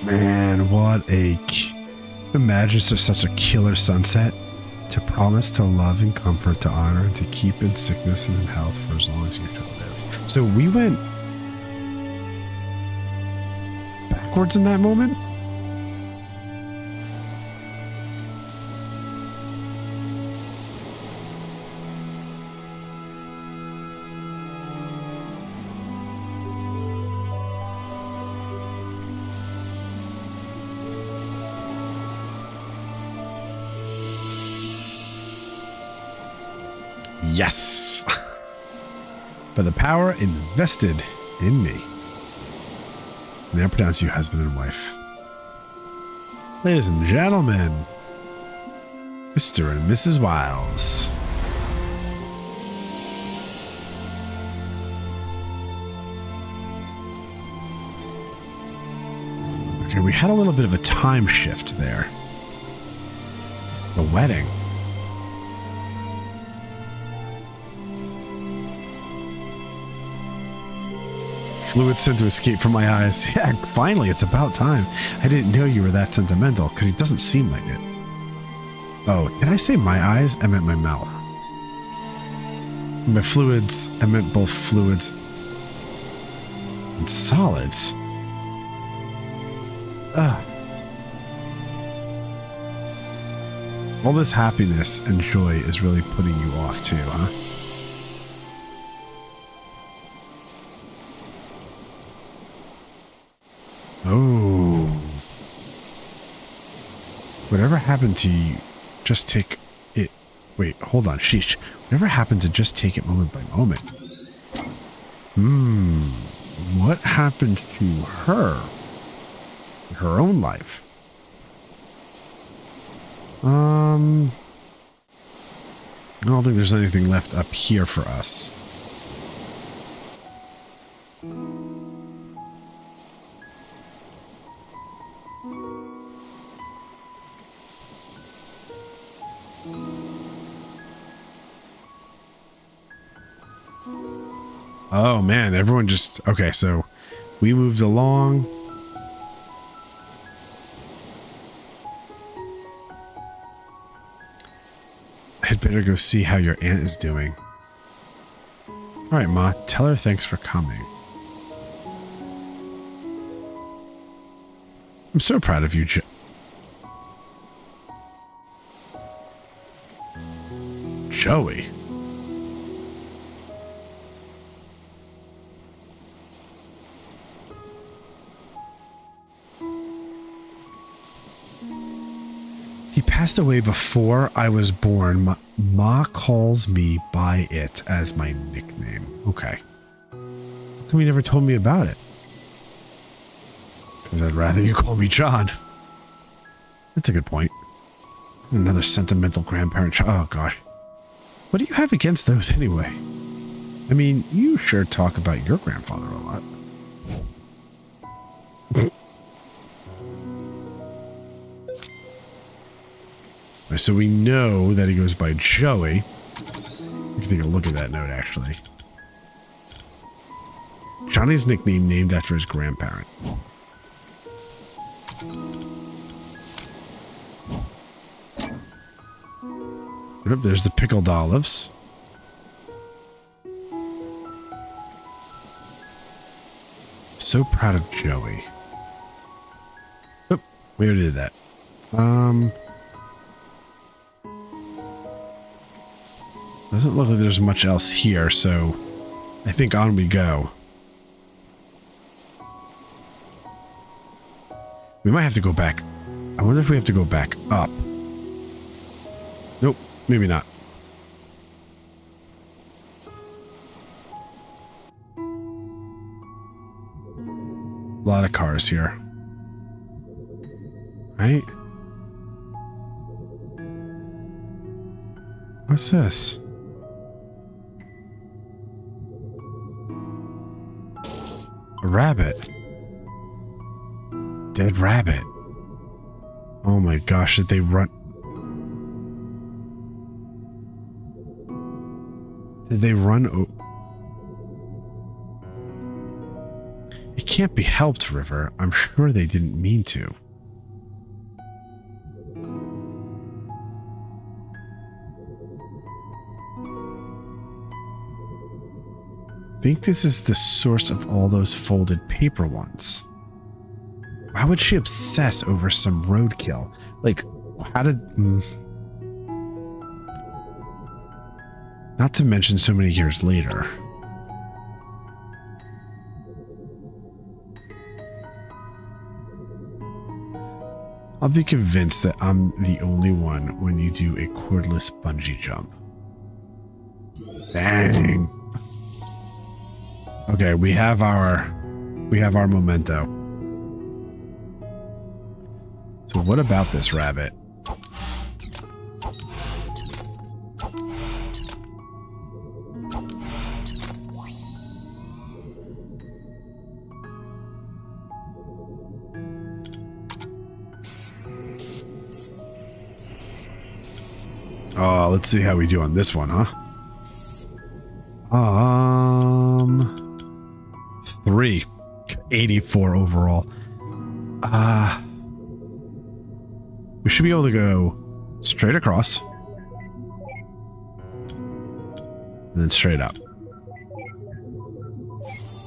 Man, what a... Imagine such a killer sunset. To promise to love and comfort, to honor, and to keep in sickness and in health for as long as you shall live. So we went backwards in that moment? Yes! By the power invested in me. Now pronounce you husband and wife. Ladies and gentlemen, Mr. and Mrs. Wiles. Okay, we had a little bit of a time shift there. The wedding. Fluid sent to escape from my eyes. Yeah, finally, it's about time. I didn't know you were that sentimental, because it doesn't seem like it. Oh, did I say my eyes? I meant my mouth. By fluids, I meant both fluids and solids. Ugh. All this happiness and joy is really putting you off too, huh? Oh. Whatever happened to you, just take it. Wait, hold on. Sheesh. Whatever happened to just take it moment by moment? What happened to her? Her own life? I don't think there's anything left up here for us. Oh man, everyone just... Okay, so we moved along. I'd better go see how your aunt is doing. Alright, Ma, tell her thanks for coming. I'm so proud of you, Joey. He passed away before I was born. Ma calls me by it as my nickname. Okay. How come you never told me about it? Because I'd rather you call me John. That's a good point. Another sentimental grandparent. Oh, gosh. What do you have against those anyway? I mean, you sure talk about your grandfather a lot. So we know that he goes by Joey. We can take a look at that note, actually. Johnny's nickname named after his grandparent. Yep, there's the pickled olives. So proud of Joey. Oh, we already did that. Doesn't look like there's much else here, so I think on we go. We might have to go back. I wonder if we have to go back up. Nope, maybe not. A lot of cars here. Right? What's this? A rabbit. Dead rabbit. Oh my gosh, did they run? Did they run? It can't be helped, River. I'm sure they didn't mean to. I think this is the source of all those folded paper ones. Why would she obsess over some roadkill? Like, how did... Not to mention so many years later. I'll be convinced that I'm the only one when you do a cordless bungee jump. Dang. Okay, we have our memento. So what about this rabbit? Oh, let's see how we do on this one, huh? 3. 84 overall. We should be able to go straight across. And then straight up.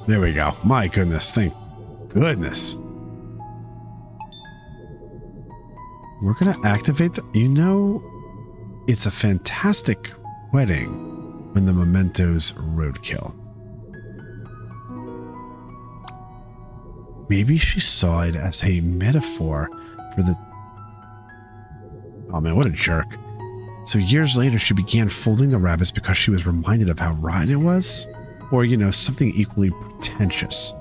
There we go. My goodness. Thank goodness. We're going to activate the... You know, it's a fantastic wedding when the memento's roadkill. Maybe she saw it as a metaphor for the... Oh man, what a jerk. So years later, she began folding the rabbits because she was reminded of how rotten it was? Or, you know, something equally pretentious.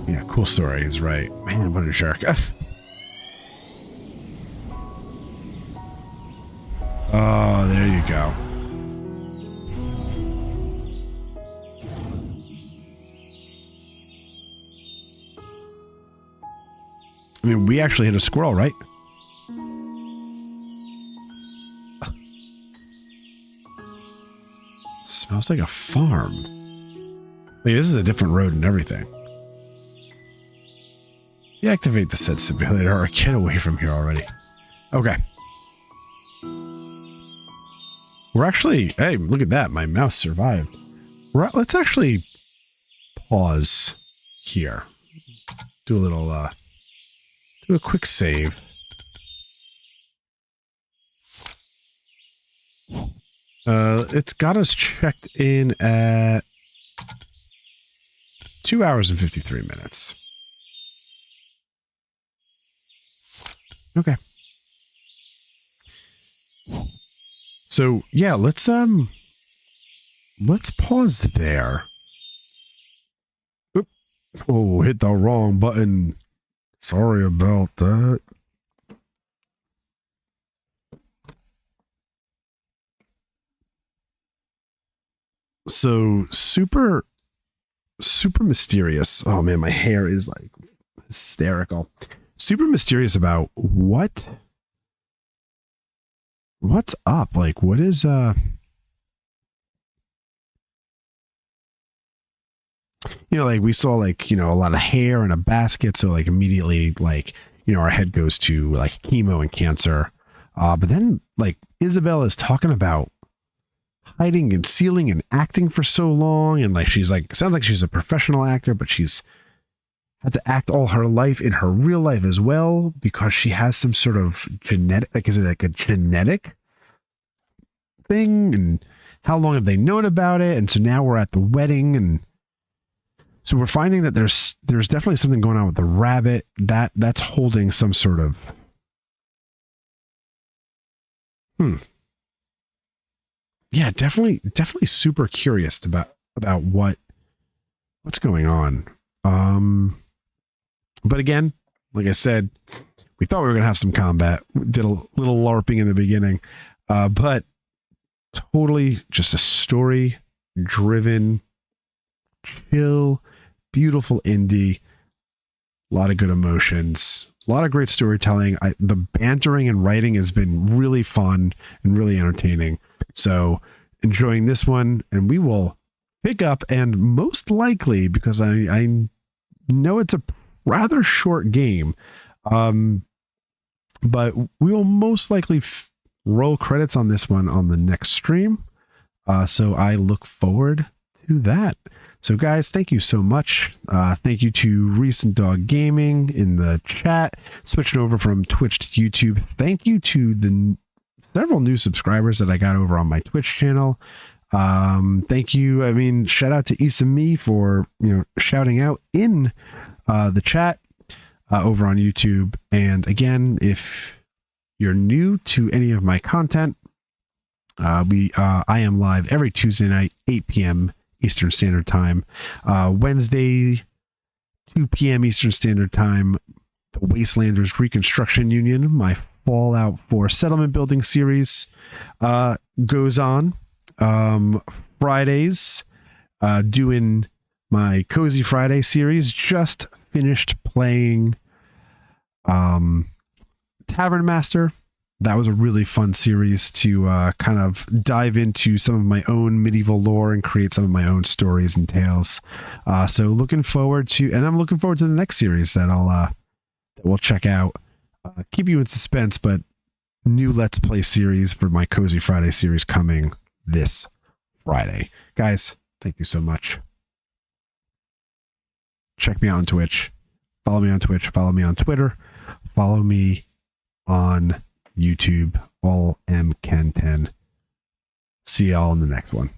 Yeah, cool story is right. Man, what a jerk. Oh, there you go. I mean, we actually hit a squirrel, right? It smells like a farm. Wait, this is a different road and everything. Deactivate the set simulator or get away from here already. Okay. We're actually... Hey, look at that. My mouse survived. Let's actually pause here. Do a little... do a quick save. It's got us checked in at 2 hours and 53 minutes. Okay. So yeah, let's pause there. Oop. Oh, hit the wrong button. Sorry about that. So super mysterious. Oh man, my hair is like hysterical. Super mysterious about what's up? Like, what is you know, like we saw like, you know, a lot of hair in a basket, so like immediately like, you know, our head goes to like chemo and cancer. But then like Isabel is talking about hiding and concealing and acting for so long, and like she's like, sounds like she's a professional actor, but she's had to act all her life in her real life as well because she has some sort of genetic, like, is it like a genetic thing? And how long have they known about it? And so now we're at the wedding, and so we're finding that there's definitely something going on with the rabbit that's holding some sort of yeah, definitely super curious about what's going on. But again, like I said, we thought we were going to have some combat. We did a little LARPing in the beginning, but totally just a story driven chill, beautiful indie. A lot of good emotions, a lot of great storytelling. The bantering and writing has been really fun and really entertaining. So enjoying this one, and we will pick up, and most likely, because I know it's a rather short game, but we will most likely roll credits on this one on the next stream. So I look forward to that. So guys, thank you so much. Thank you to Recent Dog Gaming in the chat, switching over from Twitch to YouTube. Thank you to the several new subscribers that I got over on my Twitch channel. Thank you. I mean, shout out to Issa Me for, shouting out in the chat over on YouTube. And again, if you're new to any of my content, I am live every Tuesday night, 8 p.m. Eastern Standard Time. Wednesday, 2 p.m. Eastern Standard Time, the Wastelanders Reconstruction Union, my Fallout 4 settlement building series, goes on. Fridays, doing my Cozy Friday series. Just finished playing Tavern Master. That was a really fun series to kind of dive into some of my own medieval lore and create some of my own stories and tales. So looking forward to, and I'm looking forward to the next series that that we'll check out. Keep you in suspense, but new Let's Play series for my Cozy Friday series coming this Friday. Guys, thank you so much. Check me out on Twitch. Follow me on Twitch. Follow me on Twitter. Follow me on YouTube. All M Ken 10. See y'all in the next one.